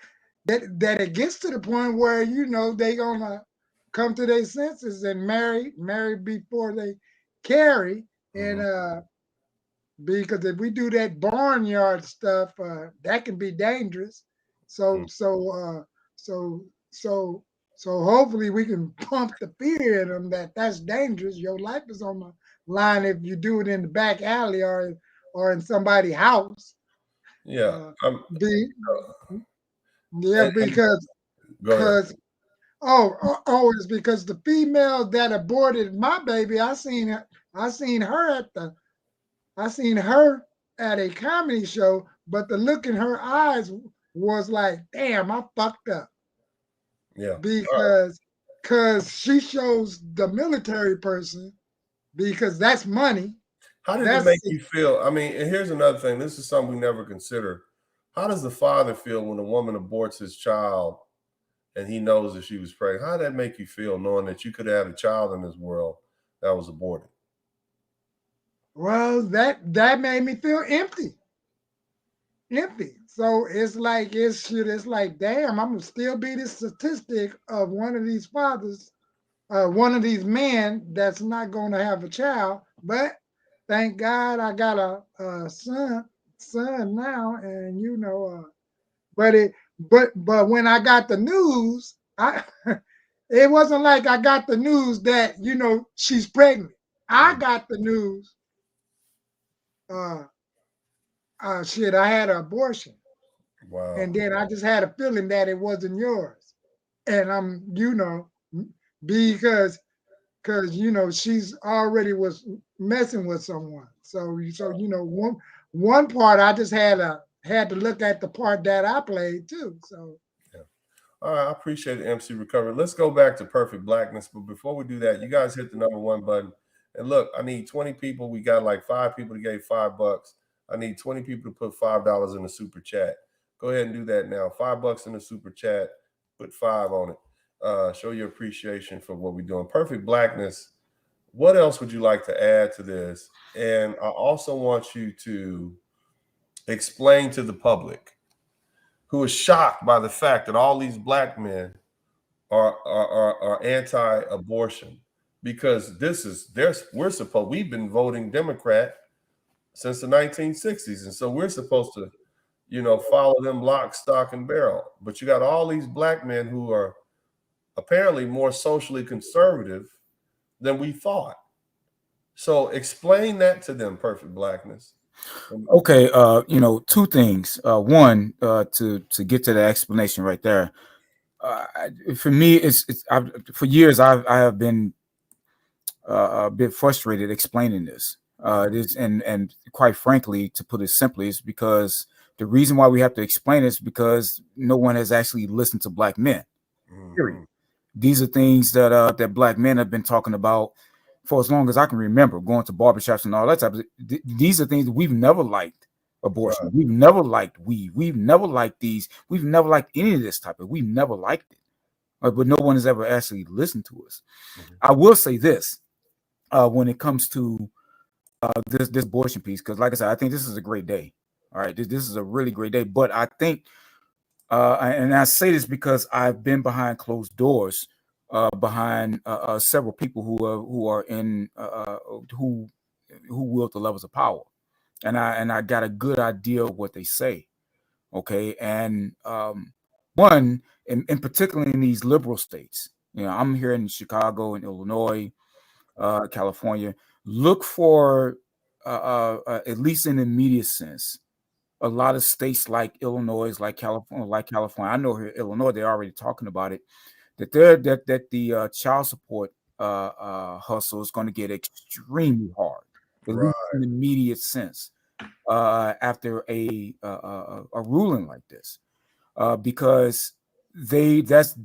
it gets to the point where they gonna come to their senses and marry before they carry. And because if we do that barnyard stuff, that can be dangerous. So hopefully we can pump the fear in them that that's dangerous. Your life is on the line if you do it in the back alley or in somebody's house. Yeah. Because Go ahead. it's because the female that aborted my baby, I seen her at a comedy show, but the look in her eyes was like, damn, I fucked up. Yeah. Because she shows the military person because that's money. How did it make you feel? I mean, and here's another thing. This is something we never consider. How does the father feel when a woman aborts his child and he knows that she was pregnant? How did that make you feel knowing that you could have had a child in this world that was aborted? Well, that made me feel empty. So it's like damn, I'm gonna still be the statistic of one of these fathers, one of these men that's not gonna have a child. But thank God I got a son now, and but when I got the news, it wasn't like I got the news that she's pregnant. I got the news. Shit, I had an abortion. Wow. And then I just had a feeling that it wasn't yours. And I'm, because she's already was messing with someone. So one part I just had to look at the part that I played too. So yeah. All right, I appreciate it, MC Recovery. Let's go back to Perfect Blackness. But before we do that, you guys hit the #1 button. And look, I need 20 people. We got like 5 people that gave $5. I need 20 people to put $5 in the super chat. Go ahead and do that now. $5 in the super chat. Put 5 on it. Show your appreciation for what we're doing. Perfect Blackness. What else would you like to add to this? And I also want you to explain to the public who is shocked by the fact that all these black men are anti-abortion, because we've been voting Democrat since the 1960s, and so we're supposed to follow them lock, stock, and barrel. But you got all these black men who are apparently more socially conservative than we thought. So explain that to them, Perfect Blackness. Okay, two things. One, to get to the explanation right there. For me, for years I have been a bit frustrated explaining this. And quite frankly, to put it simply, is because the reason why we have to explain it is because no one has actually listened to black men. Period. These are things that that black men have been talking about for as long as I can remember, going to barbershops and all that type of. These are things that we've never liked. Abortion. Right. We've never liked weed. We've never liked these. We've never liked any of this type of. We've never liked it. But no one has ever actually listened to us. I will say this when it comes to this abortion piece, because like I said, I think this is a great day. All right, this is a really great day. But I think, and I say this because I've been behind closed doors, behind several people who are in who wield the levels of power, and I got a good idea of what they say. Okay, and one in particular in these liberal states, I'm here in Chicago and Illinois, California. Look for at least in the immediate sense, a lot of states like Illinois, like California. I know here in Illinois they're already talking about it. That the child support hustle is going to get extremely hard, at least in the immediate sense, after a ruling like this, because that's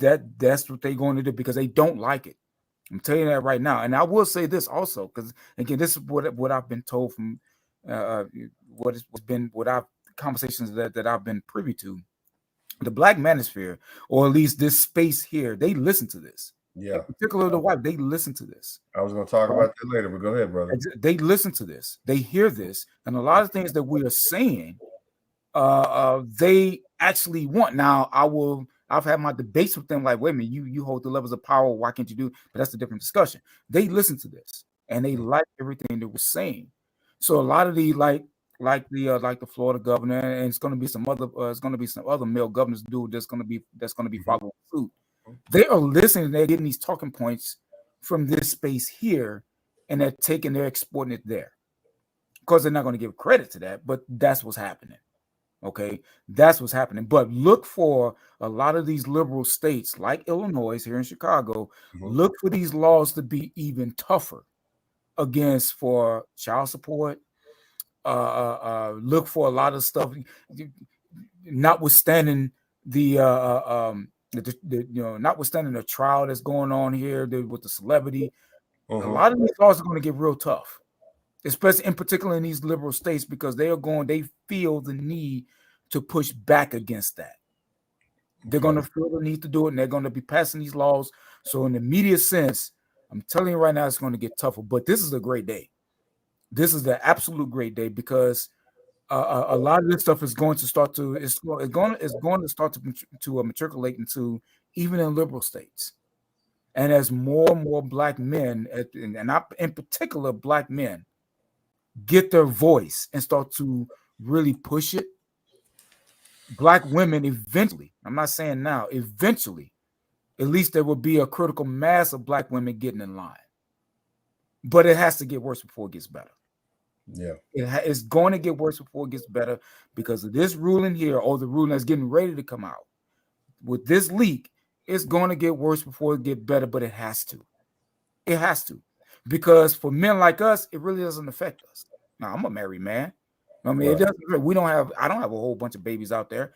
what they're going to do, because they don't like it. I'm telling you that right now. And I will say this also, because again, this is what I've been told from what I've conversations that I've been privy to. The black manosphere, or at least this space here, they listen to this. Yeah. Particularly the white, they listen to this. I was going to talk about that later, but go ahead, brother. They listen to this. They hear this. And a lot of things that we are saying, they actually want. Now, I've had my debates with them. Like, wait a minute, you hold the levels of power. Why can't you do? But that's a different discussion. They listen to this and they like everything that we're saying. So a lot of the like the Florida governor, and it's going to be some other male governors that's going to be following suit. They are listening. They're getting these talking points from this space here, and they're exporting it there. Of course, they're not going to give credit to that, but that's what's happening. Okay, that's what's happening. But look for a lot of these liberal states like Illinois here in Chicago, look for these laws to be even tougher for child support. Look for a lot of stuff, notwithstanding notwithstanding the trial that's going on here with the celebrity. A lot of these laws are going to get real tough, especially in particular in these liberal states, because they feel the need to push back against that. They're going to feel the need to do it, and they're going to be passing these laws. So in the immediate sense, I'm telling you right now, it's going to get tougher. But this is a great day. This is the absolute great day, because a lot of this stuff is going to start to matriculate into even in liberal states. And as more and more black men, and not in particular black men, get their voice and start to really push it, black women eventually, I'm not saying now, eventually, at least there will be a critical mass of black women getting in line. But it has to get worse before it gets better. Yeah, it's going to get worse before it gets better because of this ruling here, or the ruling that's getting ready to come out. With this leak, it's going to get worse before it gets better, but it has to. It has to. Because for men like us, it really doesn't affect us. Now, I'm a married man. I mean, right. I don't have a whole bunch of babies out there,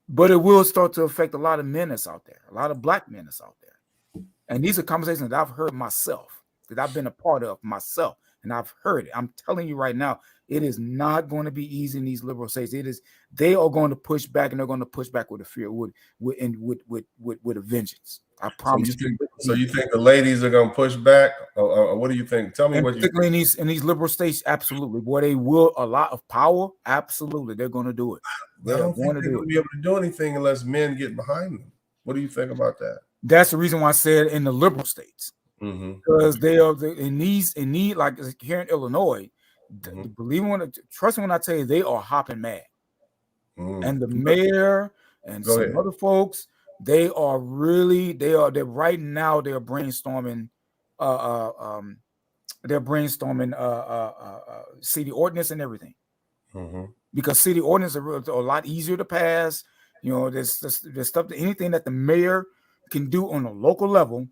but it will start to affect a lot of men that's out there, a lot of black men that's out there. And these are conversations that I've heard myself, that I've been a part of myself. And I've heard it. I'm telling you right now, it is not going to be easy in these liberal states. They are going to push back, and they're going to push back with a fear, with a vengeance. I promise. So you think the ladies are going to push back, or what do you think? Tell me what you think. Particularly in these liberal states, absolutely. Boy, they will a lot of power. Absolutely, they're going to do it. I don't think they're going to be able to do anything unless men get behind them. What do you think about that? That's the reason why I said in the liberal states. Because they are in need, like here in Illinois, trust me when I tell you, they are hopping mad. And the mayor and some other folks, they're right now they're brainstorming city ordinance and everything. Because city ordinance are a lot easier to pass. You know, there's stuff, anything that the mayor can do on a local level,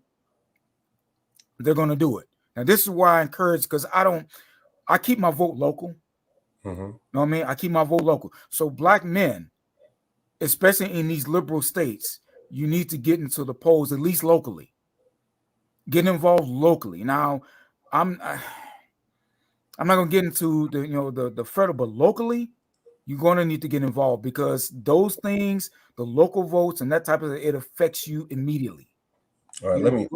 they're going to do it. Now, this is why I encourage, because I keep my vote local. You know what I mean? I keep my vote local. So black men, especially in these liberal states, you need to get into the polls, at least locally. Get involved locally. Now, I'm not going to get into the federal, but locally, you're going to need to get involved, because those things, the local votes and that type of, it affects you immediately. All right,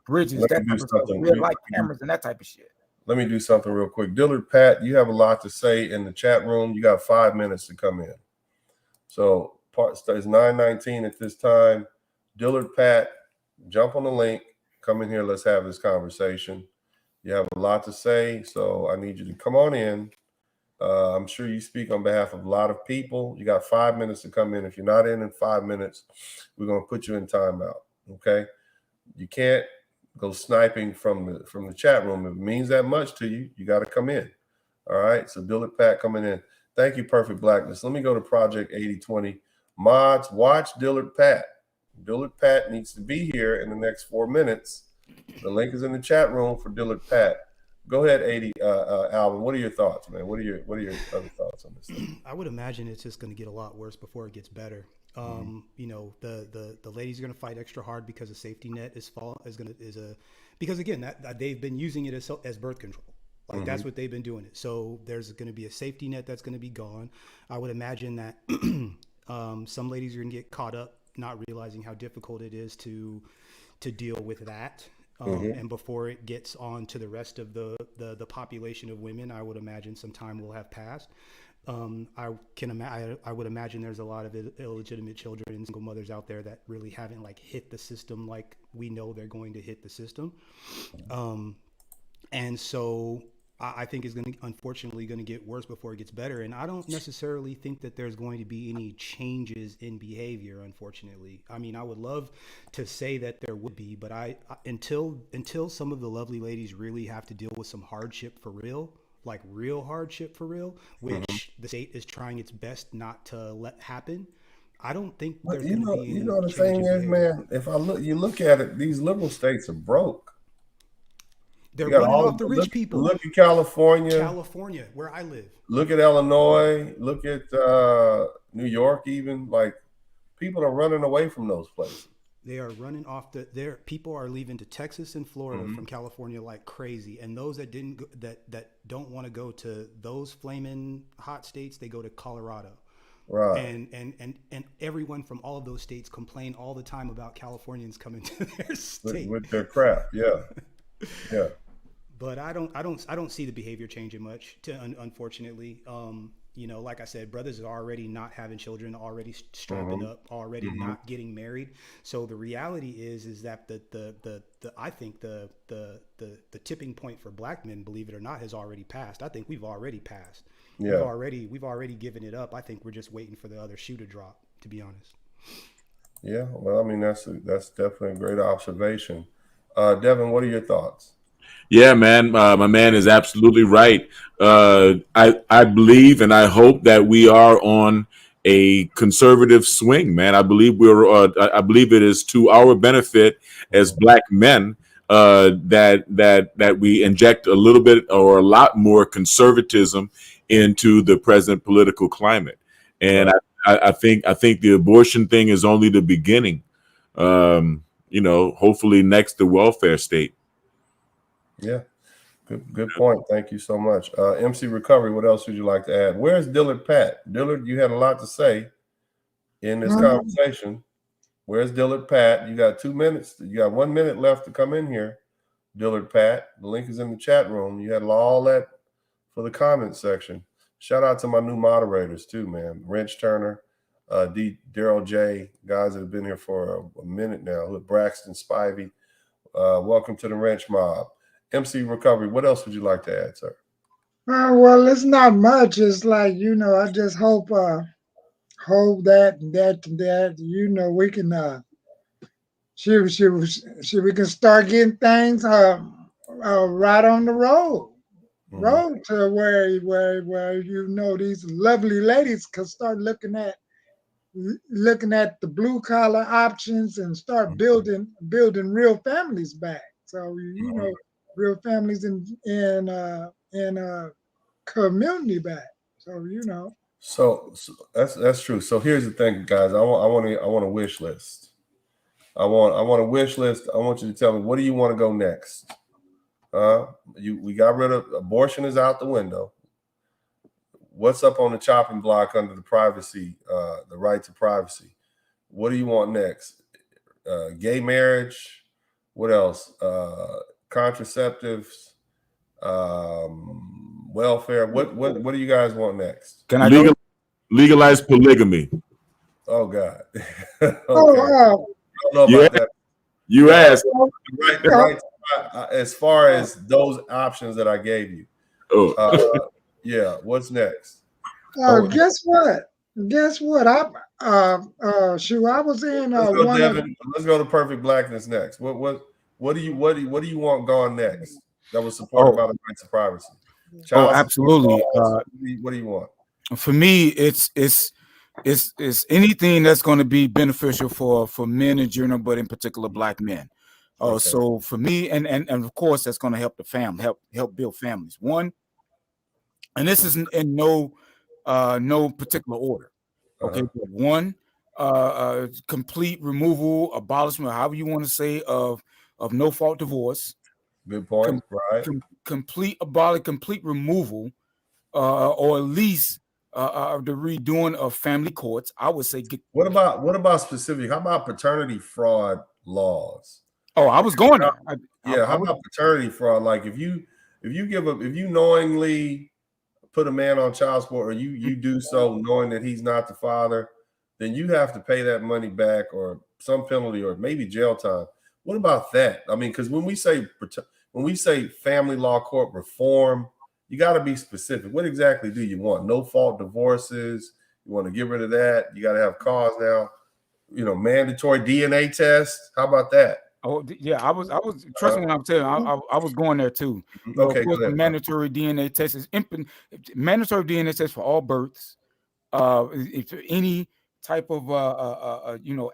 bridges, that type of stuff, red light cameras, and that type of shit. Let me do something real quick. Dillard Pat, you have a lot to say in the chat room. You got 5 minutes to come in. So it's 9:19 at this time. Dillard Pat, jump on the link. Come in here. Let's have this conversation. You have a lot to say, so I need you to come on in. I'm sure you speak on behalf of a lot of people. You got 5 minutes to come in. If you're not in 5 minutes, we're going to put you in timeout. Okay? You can't go sniping from the chat room. If it means that much to you, you got to come in. All right. So Dillard Pat coming in. Thank you, Perfect Blackness. Let me go to Project 8020. Mods, watch Dillard Pat. Dillard Pat needs to be here in the next 4 minutes. The link is in the chat room for Dillard Pat. Go ahead, Alvin. What are your thoughts, man? What are your other thoughts on this thing? I would imagine it's just going to get a lot worse before it gets better. You know, the ladies are going to fight extra hard because a safety net because again that they've been using it as birth control. Like that's what they've been doing it. So there's going to be a safety net that's going to be gone. I would imagine that some ladies are going to get caught up not realizing how difficult it is to deal with that. And before it gets on to the rest of the population of women, I would imagine some time will have passed. I would imagine there's a lot of illegitimate children and single mothers out there that really haven't like hit the system like we know they're going to hit the system. And so I think it's unfortunately going to get worse before it gets better. And I don't necessarily think that there's going to be any changes in behavior, unfortunately. I mean, I would love to say that there would be, but until some of the lovely ladies really have to deal with some hardship for real, like real hardship for real, which the state is trying its best not to let happen, I don't think there's going to be any the change thing in is, behavior. man, if you look at it, these liberal states are broke. They're You got running all off the rich people. Look at California. California, where I live. Look at Illinois. Look at New York. Even like people are running away from those places. They are running off people are leaving to Texas and Florida from California like crazy. And those that that don't want to go to those flaming hot states, they go to Colorado. Right. And everyone from all of those states complain all the time about Californians coming to their state with their crap. Yeah. Yeah. But I don't see the behavior changing much. Unfortunately, you know, like I said, brothers are already not having children, already strapping up, already not getting married. So the reality is that I think the tipping point for black men, believe it or not, has already passed. I think we've already passed. Yeah. We've already given it up. I think we're just waiting for the other shoe to drop, to be honest. Yeah. Well, I mean, that's definitely a great observation. Devin, what are your thoughts? Yeah, man, my man is absolutely right. I believe and I hope that we are on a conservative swing, man. I believe I believe it is to our benefit as black men that we inject a little bit or a lot more conservatism into the present political climate. And right. I think the abortion thing is only the beginning. You know, hopefully next the welfare state. Yeah, good point. Thank you so much. MC Recovery, what else would you like to add? Where's Dillard Pat? Dillard, you had a lot to say in this conversation. Where's Dillard Pat? You got 2 minutes. You got 1 minute left to come in here. Dillard Pat, the link is in the chat room. You had all that for the comment section. Shout out to my new moderators too, man. Wrench Turner, Daryl J, guys that have been here for a minute now. Braxton Spivey. Welcome to the Wrench Mob. MC Recovery, what else would you like to add, sir? Well, it's not much. It's like, you know, I just hope that you know, we can we can start getting things right on the road to where you know these lovely ladies can start looking at the blue collar options and start building real families back. So you know, real families in community back. So you know. So that's true. So here's the thing, guys. I want a wish list. I want a wish list. I want you to tell me, what do you want to go next? We got rid of abortion is out the window. What's up on the chopping block under the privacy, the right to privacy? What do you want next? Gay marriage. What else? Contraceptives. Welfare. What do you guys want next? Can I legalize polygamy? Oh God. Okay. I don't know about that. You asked. Right, as far as those options that I gave you. Yeah. What's next? Guess what? I was in. Let's go to Perfect Blackness next. What do you want gone next? That was supported by the right to privacy. Absolutely. What do you want? For me, it's anything that's going to be beneficial for men in general, but in particular black men. Okay. So for me, and of course, that's going to help the family, help build families. One, and this is in no particular order. Okay, but one, complete removal, abolishment, however you want to say, of no fault divorce. Good point. Right. Complete removal, or at least the redoing of family courts. I would say. What about specific? How about paternity fraud laws? Oh, I was going there. How about paternity fraud? Like if you knowingly put a man on child support, or you do so knowing that he's not the father, then you have to pay that money back, or some penalty, or maybe jail time. What about that? I mean, because when we say family law court reform, you got to be specific. What exactly do you want? No fault divorces? You want to get rid of that? You got to have cause now. Mandatory DNA tests. How about that? Oh yeah, I was trust me when I'm telling you, I was going there too. Okay, of course, go ahead, the mandatory DNA test is mandatory DNA test for all births. If any type of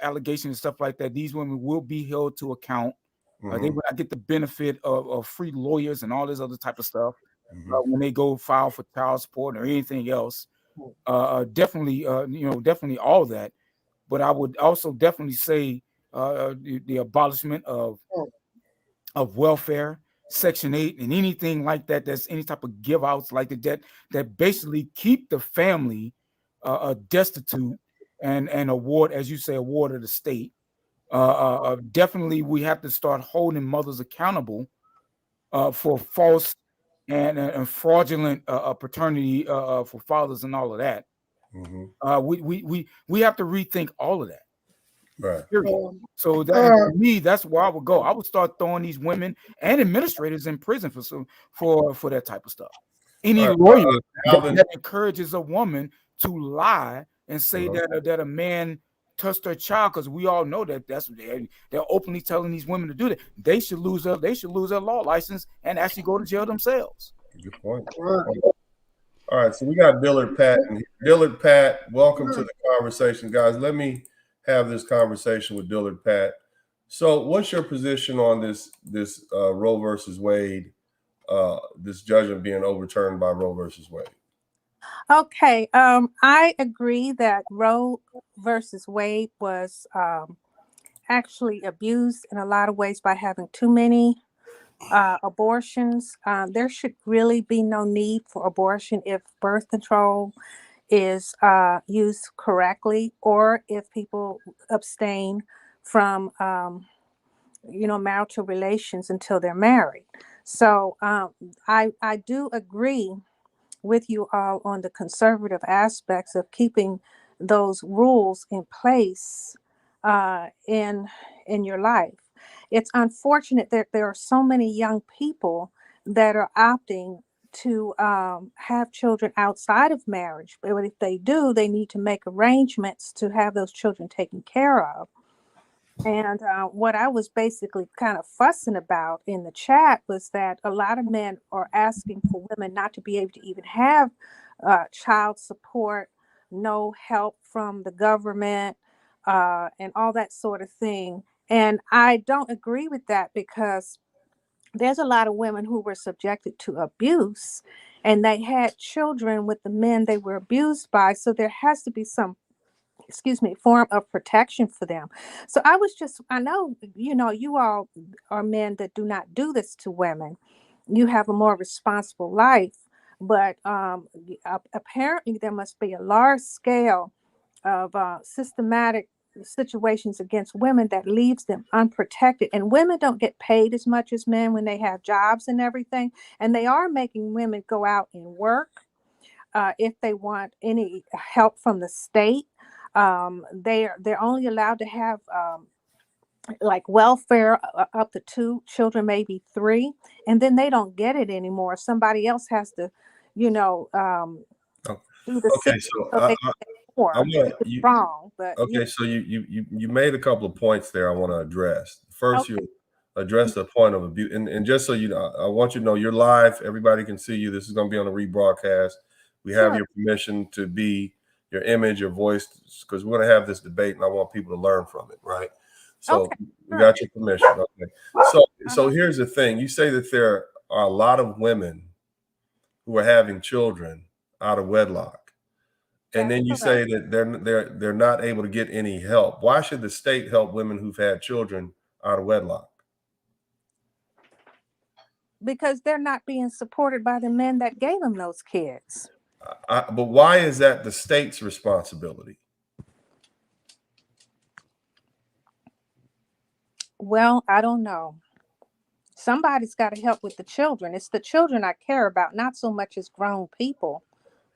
allegation and stuff like that, these women will be held to account. They will not get the benefit of free lawyers and all this other type of stuff when they go file for child support or anything else. Definitely all that. But I would also definitely say the abolishment of welfare, Section 8, and anything like that. That's any type of give outs like that basically keep the family destitute and award, as you say, award of the state. Definitely, we have to start holding mothers accountable for false and fraudulent paternity for fathers and all of that. We have to rethink all of that. Right. So to me, that's where I would go. I would start throwing these women and administrators in prison for that type of stuff. Any lawyer that encourages a woman to lie and say that a man touched her child, because we all know that that's what they're openly telling these women to do that. They should lose their law license and actually go to jail themselves. Good point. All right, so we got Dillard Pat in here. Dillard Pat, welcome to the conversation, guys. Let me have this conversation with Dillard Pat. So, what's your position on this Roe versus Wade, this judgment being overturned by Roe versus Wade? Okay, I agree that Roe versus Wade was actually abused in a lot of ways by having too many abortions. There should really be no need for abortion if birth control is used correctly, or if people abstain from marital relations until they're married. So I do agree with you all on the conservative aspects of keeping those rules in place in your life. It's unfortunate that there are so many young people that are opting to have children outside of marriage. But if they do, they need to make arrangements to have those children taken care of. And what I was basically kind of fussing about in the chat was that a lot of men are asking for women not to be able to even have child support, no help from the government, and all that sort of thing. And I don't agree with that, because there's a lot of women who were subjected to abuse and they had children with the men they were abused by. So there has to be some form of protection for them. So I know, you all are men that do not do this to women. You have a more responsible life, but apparently there must be a large scale of systematic situations against women that leaves them unprotected. And women don't get paid as much as men when they have jobs and everything. And they are making women go out and work if they want any help from the state. They're only allowed to have like welfare up to 2 children, maybe 3, and then they don't get it anymore. Somebody else has to, do the Okay, so so they get more. It's wrong, but okay, so you made a couple of points there I want to address. First, okay. you address the point of abuse, and just so you know, I want you to know you're live. Everybody can see you. This is going to be on a rebroadcast. We have your permission to be your image, your voice, because we're going to have this debate, and I want people to learn from it, right? So we got your permission. Okay. So here's the thing. You say that there are a lot of women who are having children out of wedlock. And then you say that they're not able to get any help. Why should the state help women who've had children out of wedlock? Because they're not being supported by the men that gave them those kids. But why is that the state's responsibility? Well, I don't know. Somebody's got to help with the children. It's the children I care about, not so much as grown people.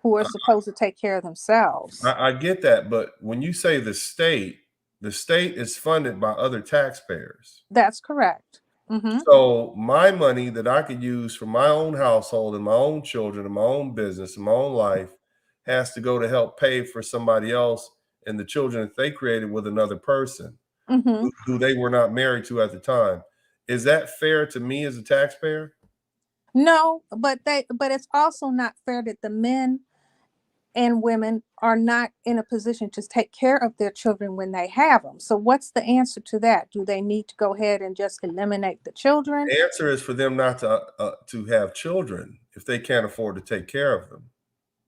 who are supposed to take care of themselves. I get that, but when you say the state is funded by other taxpayers. That's correct. Mm-hmm. So my money that I could use for my own household and my own children and my own business and my own life has to go to help pay for somebody else and the children that they created with another person Mm-hmm. who they were not married to at the time. Is that fair to me as a taxpayer? No, but it's also not fair that the men and women are not in a position to take care of their children when they have them. So what's the answer to that? Do they need to go ahead and just eliminate the children? The answer is for them not to have children if they can't afford to take care of them.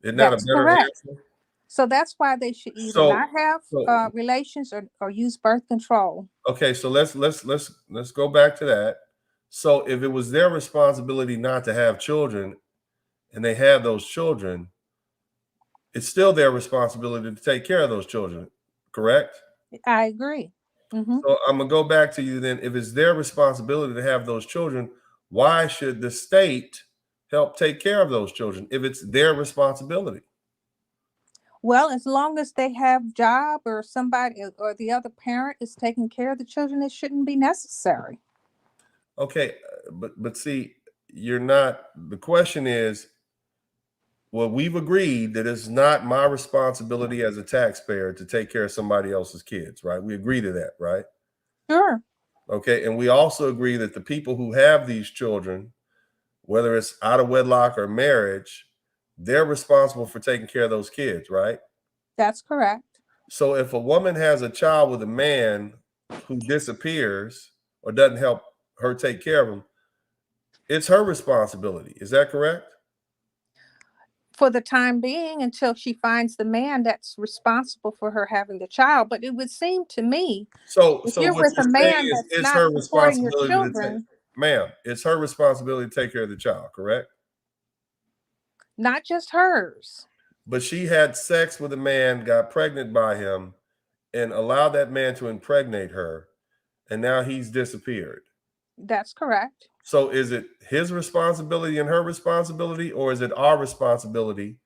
Isn't that a That's better correct. answer? So that's why they should either So- not have relations or use birth control. Okay, so let's go back to that. So if it was their responsibility not to have children and they had those children, it's still their responsibility to take care of those children, correct? I agree. Mm-hmm. So I'm gonna go back to you then. If it's their responsibility to have those children, why should the state help take care of those children if it's their responsibility? Well, as long as they have job or somebody or the other parent is taking care of the children, it shouldn't be necessary. Okay, but see, you're not. The question is, well, we've agreed that it's not my responsibility as a taxpayer to take care of somebody else's kids, right? We agree to that, right? Sure. Okay, and we also agree that the people who have these children, whether it's out of wedlock or marriage, they're responsible for taking care of those kids, right? That's correct. So if a woman has a child with a man who disappears or doesn't help her take care of him, it's her responsibility. Is that correct? For the time being, until she finds the man that's responsible for her having the child. But it would seem to me, So if what you're with a you're man saying is that's it's not her supporting your responsibility to take, children, ma'am, it's her responsibility to take care of the child, correct? not just hers. But she had sex with a man, got pregnant by him, and allowed that man to impregnate her, and now he's disappeared. That's correct. So is it his responsibility and her responsibility, or is it our responsibility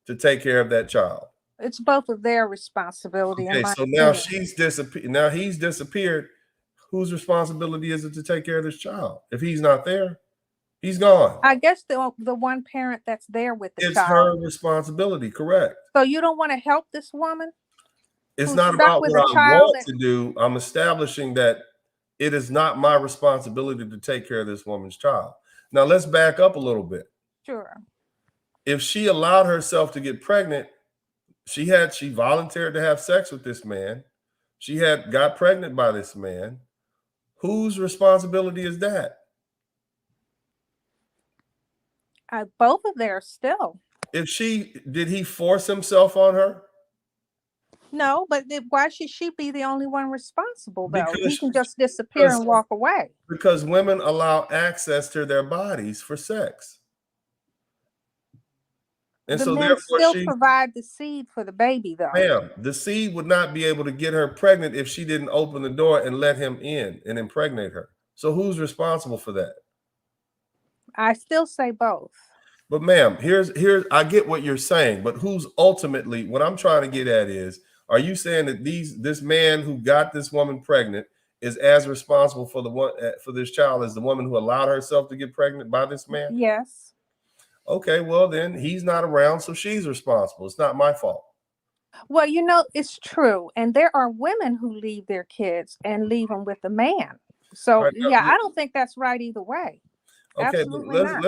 to take care of that child? It's both of their responsibility. Okay, in my so now opinion. she's disappeared. Now he's disappeared. Whose responsibility is it to take care of this child? If he's not there, he's gone. I guess the one parent that's there with the It's child. her responsibility, correct? So you don't want to help this woman? It's who's not stuck about with what a I child want to do. I'm establishing that it is not my responsibility to take care of this woman's child. Now let's back up a little bit. Sure. If she allowed herself to get pregnant, she volunteered to have sex with this man. She got pregnant by this man. Whose responsibility is that? Both of theirs still. Did he force himself on her? No, but why should she be the only one responsible, though? Because He can just disappear and walk away. Because women allow access to their bodies for sex. And The so men therefore still provide the seed for the baby, though. Ma'am, the seed would not be able to get her pregnant if she didn't open the door and let him in and impregnate her. So who's responsible for that? I still say both. But ma'am, here's I get what you're saying, but who's ultimately, what I'm trying to get at is, are you saying that this man who got this woman pregnant is as responsible for this child as the woman who allowed herself to get pregnant by this man? Yes. Okay, well then he's not around, so she's responsible. It's not my fault. Well, it's true. And there are women who leave their kids and leave them with a man. So Right, I don't think that's right either way. Okay, Absolutely not.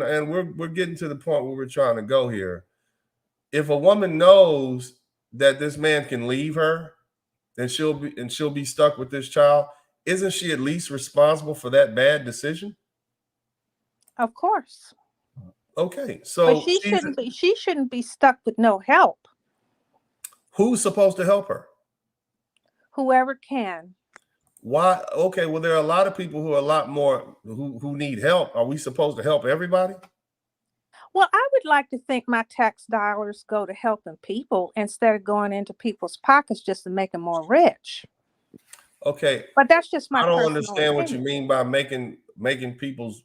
and we're getting to the point where we're trying to go here. If a woman knows that this man can leave her and she'll be stuck with this child, isn't she at least responsible for that bad decision? Of course. Okay, so but she shouldn't be stuck with no help. Who's supposed to help her? Whoever can. Why? Okay, well, there are a lot of people who are a lot more who need help. Are we supposed to help everybody? Well, I would like to think my tax dollars go to helping people instead of going into people's pockets just to make them more rich. Okay, but that's just my. I don't understand what you mean by making people's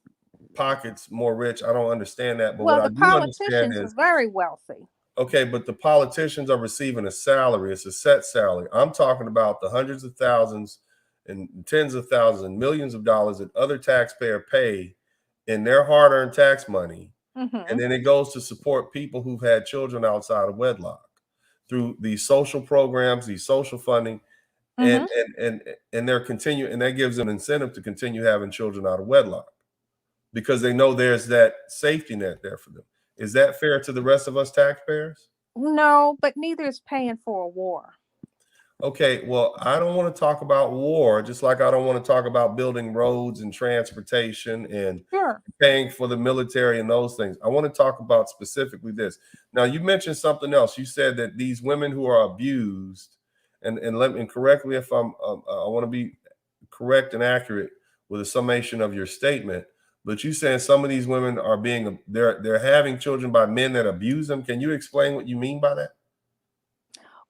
pockets more rich. I don't understand that. But well, what the I do politicians understand is are very wealthy. Okay, but the politicians are receiving a salary. It's a set salary. I'm talking about the hundreds of thousands and tens of thousands and millions of dollars that other taxpayers pay in their hard-earned tax money. And then it goes to support people who've had children outside of wedlock through these social programs, these social funding, and they're continuing, and that gives them incentive to continue having children out of wedlock because they know there's that safety net there for them. Is that fair to the rest of us taxpayers? No, but neither is paying for a war. Okay, well, I don't want to talk about war, just like I don't want to talk about building roads and transportation and Sure. paying for the military and those things. I want to talk about specifically this. Now, you mentioned something else. You said that these women who are abused, and let me correct me if I want to be correct and accurate with a summation of your statement. But you saying some of these women are they're having children by men that abuse them. Can you explain what you mean by that?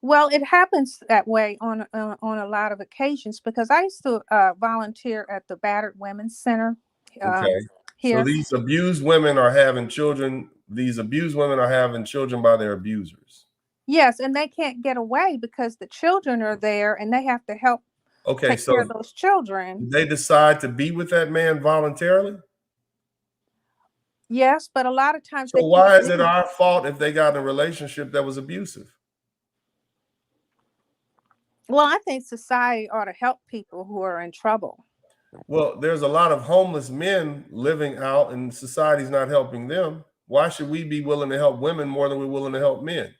Well, it happens that way on a lot of occasions because I used to volunteer at the Battered Women's Center Okay. So here. these abused women are having children. These abused women are having children by their abusers. Yes, and they can't get away because the children are there and they have to help take care of those children. They decide to be with that man voluntarily? Yes, but a lot of times So why is it our fault if they got in a relationship that was abusive? Well, I think society ought to help people who are in trouble. Well, there's a lot of homeless men living out and society's not helping them. Why should we be willing to help women more than we're willing to help men?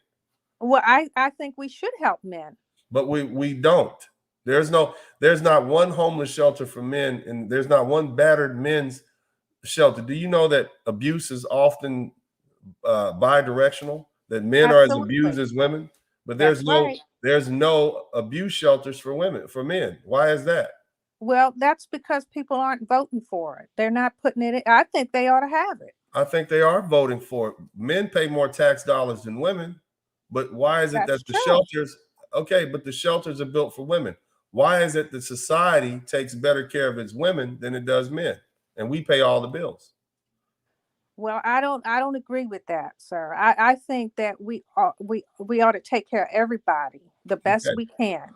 Well, I think we should help men. But we don't. There's not one homeless shelter for men, and there's not one battered men's shelter. Do you know that abuse is often bi-directional? That men are as abused as women, but there's no abuse shelters for women, for men. Why is that? Well, that's because people aren't voting for it. They're not putting it in. I think they ought to have it. I think they are voting for it. Men pay more tax dollars than women, but why is it that the shelters? Okay, but the shelters are built for women. Why is it that society takes better care of its women than it does men, and we pay all the bills? Well, I don't agree with that, sir. I think that we ought to take care of everybody the best we can.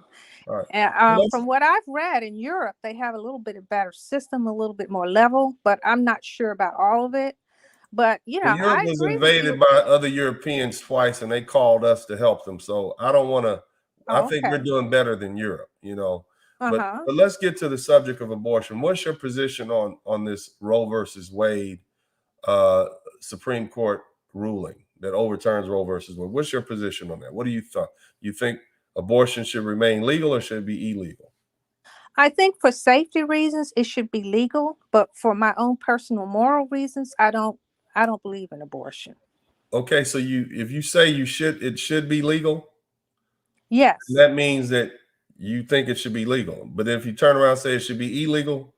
All right. And from what I've read in Europe, they have a little bit of better system, a little bit more level, but I'm not sure about all of it. But Europe was invaded by other Europeans twice, and they called us to help them. So I don't want to. I think we're doing better than Europe, But let's get to the subject of abortion. What's your position on this Roe versus Wade Supreme Court ruling that overturns Roe versus Wade? What's your position on that? What do you think? You think abortion should remain legal or should it be illegal? I think for safety reasons it should be legal, but for my own personal moral reasons, I don't believe in abortion. Okay, so if you say it should be legal? Yes. That means that you think it should be legal. But if you turn around and say it should be illegal,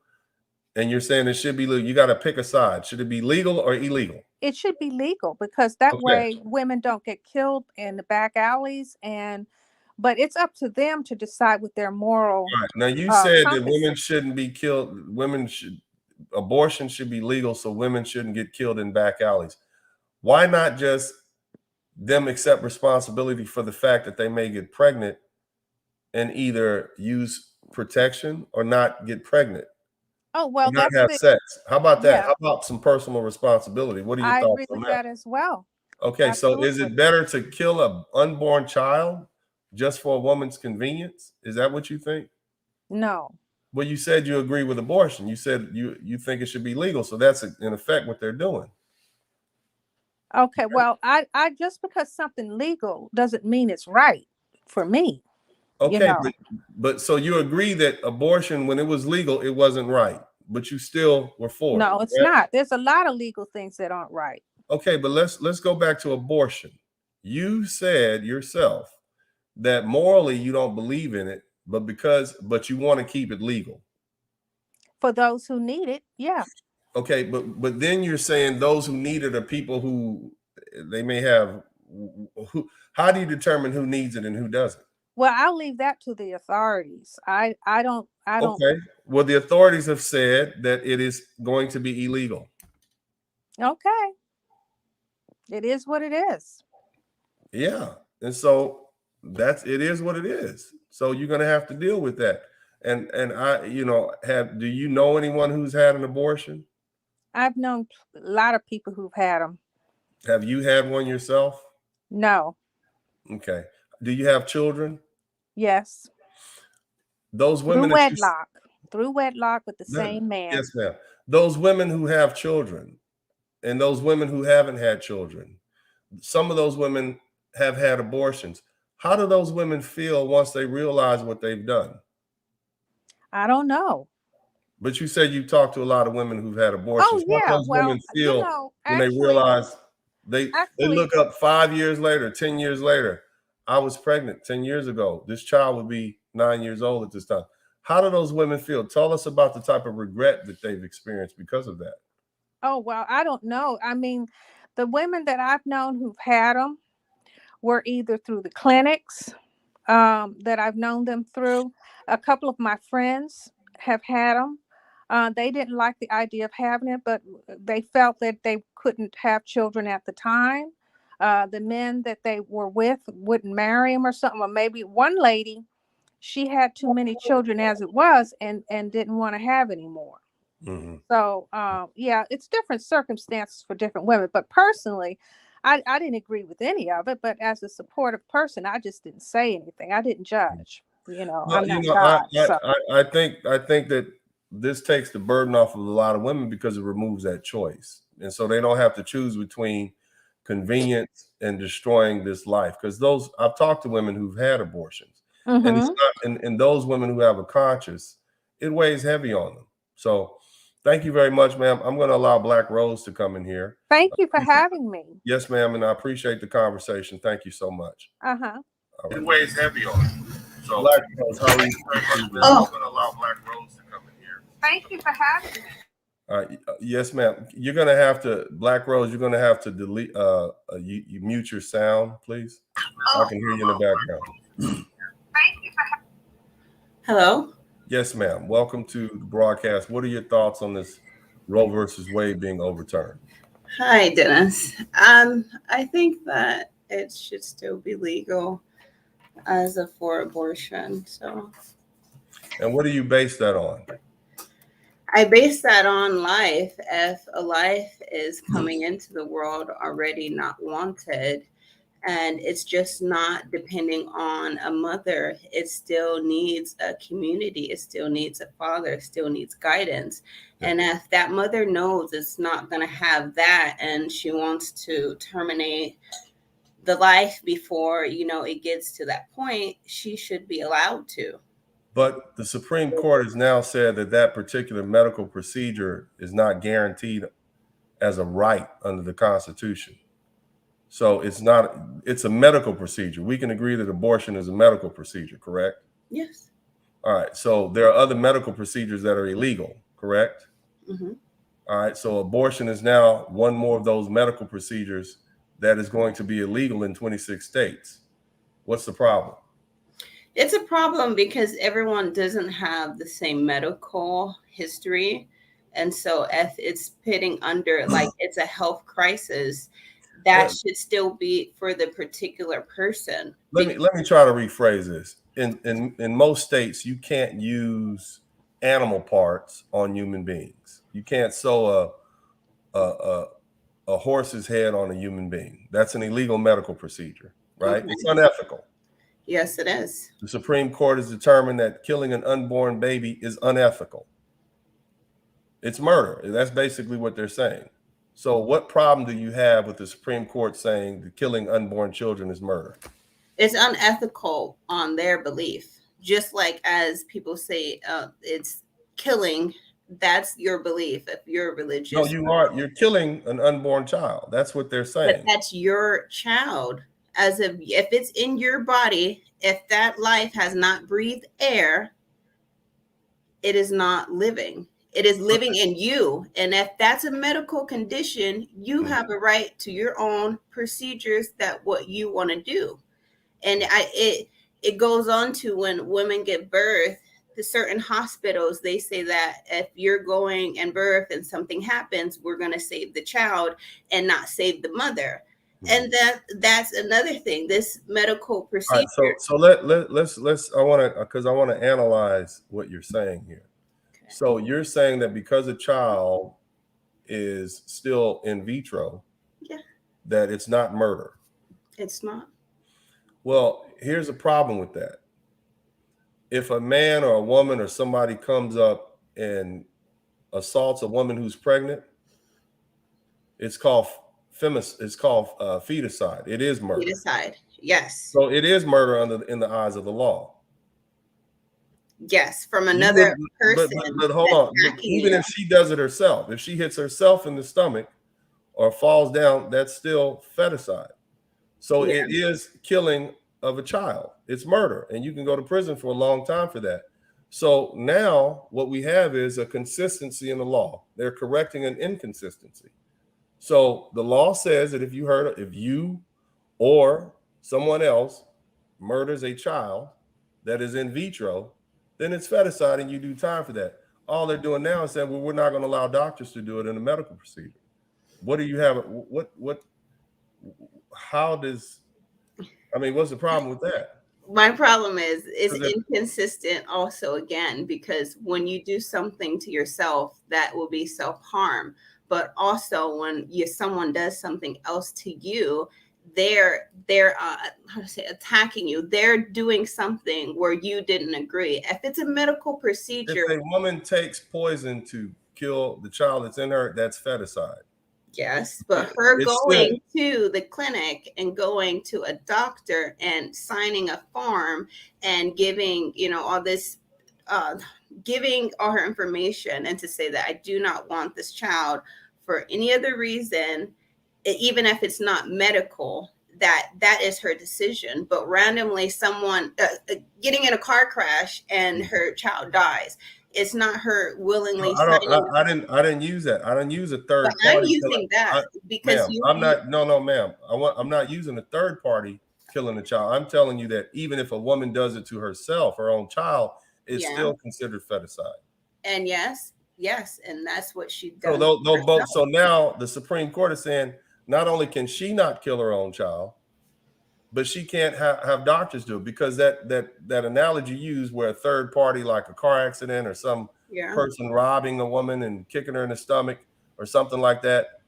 and you're saying it should be legal, you got to pick a side. Should it be legal or illegal? It should be legal because that way women don't get killed in the back alleys, but it's up to them to decide with their moral. Right. Now you said that women shouldn't be killed. Abortion should be legal, so women shouldn't get killed in back alleys. Why not just them accept responsibility for the fact that they may get pregnant and either use protection or not get pregnant? Oh, well, not have sex. How about that? How about some personal responsibility? What are your thoughts on that? I agree with that as well. Okay, so is it better to kill an unborn child just for a woman's convenience? Is that what you think? No. Well, you said you agree with abortion. You said you think it should be legal. So that's in effect what they're doing. Okay, well, I just because something legal doesn't mean it's right for me. Okay, but so you agree that abortion, when it was legal, it wasn't right, but you still were for it. No, it's not. There's a lot of legal things that aren't right. Okay, but let's go back to abortion. You said yourself that morally you don't believe in it, but you want to keep it legal. For those who need it, yeah. Okay, but then you're saying those who need it are people who they may have. How do you determine who needs it and who doesn't? Well, I'll leave that to the authorities. I don't. Okay. Well, the authorities have said that it is going to be illegal. Okay. It is what it is. Yeah. And so it is what it is. So you're going to have to deal with that. And I, do you know anyone who's had an abortion? I've known a lot of people who've had them. Have you had one yourself? No. Okay. Do you have children? Yes. Those Through women wedlock. Through wedlock with the same man. Yes, ma'am. Those women who have children and those women who haven't had children, some of those women have had abortions. How do those women feel once they realize what they've done? I don't know. But you said you talked to a lot of women who've had abortions. Oh, How do yeah. those Well, women feel when they realize they look up 5 years later, 10 years later, I was pregnant 10 years ago. This child would be 9 years old at this time. How do those women feel? Tell us about the type of regret that they've experienced because of that. Oh, well, I don't know. I mean, the women that I've known who've had them were either through the clinics that I've known them through. A couple of my friends have had them. They didn't like the idea of having it, but they felt that they couldn't have children at the time. The men that they were with wouldn't marry them or something. Or maybe one lady, she had too many children as it was and didn't want to have any more. Mm-hmm. So, yeah, it's different circumstances for different women. But personally, I didn't agree with any of it. But as a supportive person, I just didn't say anything. I didn't judge. Well, I'm not God. I think that this takes the burden off of a lot of women because it removes that choice, and so they don't have to choose between convenience and destroying this life. Because I've talked to women who've had abortions, and it's not, and those women who have a conscience, it weighs heavy on them. So, thank you very much, ma'am. I'm going to allow Black Rose to come in here. Thank you for having me. Yes, ma'am, and I appreciate the conversation. Thank you so much. Uh-huh. It weighs heavy on them. So, Black Rose, how are you? I'm going to allow Black Rose to come in here. Thank you for having me. All right. Yes, ma'am. You're going to have to, Black Rose, you're going to have to delete, you mute your sound, please. I can hear you in the background. Thank you for having me. Hello? Yes, ma'am. Welcome to the broadcast. What are your thoughts on this Roe versus Wade being overturned? Hi, Dennis. I think that it should still be legal for abortion. So, and what do you base that on? I base that on life. If a life is coming into the world already not wanted, and it's just not depending on a mother, it still needs a community, it still needs a father, it still needs guidance. And if that mother knows it's not going to have that and she wants to terminate the life before, it gets to that point, she should be allowed to. But the Supreme Court has now said that particular medical procedure is not guaranteed as a right under the Constitution. So it's a medical procedure. We can agree that abortion is a medical procedure, correct? Yes. All right. So there are other medical procedures that are illegal, correct? Mm-hmm. All right. So abortion is now one more of those medical procedures that is going to be illegal in 26 states. What's the problem? It's a problem because everyone doesn't have the same medical history. And so if it's pitting under, like it's a health crisis, that should still be for the particular person. Let me try to rephrase this. In most states, you can't use animal parts on human beings. You can't sew a horse's head on a human being. That's an illegal medical procedure, right? Okay. It's unethical. Yes, it is. The Supreme Court has determined that killing an unborn baby is unethical. It's murder. That's basically what they're saying. So what problem do you have with the Supreme Court saying that killing unborn children is murder? It's unethical on their belief. Just like as people say it's killing, that's your belief if you're religious. No, you're killing an unborn child. That's what they're saying. But that's your child. As if it's in your body, if that life has not breathed air, it is not living. It is living in you. And if that's a medical condition, you have a right to your own procedures that what you want to do. And it goes on to when women give birth, to certain hospitals, they say that if you're going and birth and something happens, we're going to save the child and not save the mother. And that's another thing. This medical procedure. All right, so let's I want to analyze what you're saying here. Okay. So you're saying that because a child is still in vitro, Yeah, that it's not murder. it's not. Well, here's a problem with that. If a man or a woman or somebody comes up and assaults a woman who's pregnant, it's called feticide. It is murder. Genocide. Yes. So it is murder in the eyes of the law. Yes, from another person. But hold on. Even you. if she does it herself, if she hits herself in the stomach or falls down, that's still feticide. So Yeah. it is killing of a child. It's murder, and you can go to prison for a long time for that. So now what we have is a consistency in the law. They're correcting an inconsistency. So the law says that if you or someone else murders a child that is in vitro, then it's feticide and you do time for that. All they're doing now is saying, well, we're not going to allow doctors to do it in a medical procedure. What do you have? What's the problem with that? My problem is it's inconsistent also, again, because when you do something to yourself, that will be self-harm. But also when someone does something else to you, they're attacking you. They're doing something where you didn't agree. If it's a medical procedure. If a woman takes poison to kill the child that's in her, that's feticide. Yes, but her going to the clinic and going to a doctor and signing a form and giving, all this, giving all her information, and to say that I do not want this child for any other reason, even if it's not medical, that is her decision. But randomly someone getting in a car crash and her child dies, it's not her willingly. I didn't use that. I didn't use a third party. I'm using that because I'm not using a third party killing a child. I'm telling you that even if a woman does it to herself, her own child, it's still considered feticide. And yes, and that's what she does. So now the Supreme Court is saying not only can she not kill her own child, but she can't have doctors do it, because that analogy used where a third party, like a car accident or some person robbing a woman and kicking her in the stomach or something like that,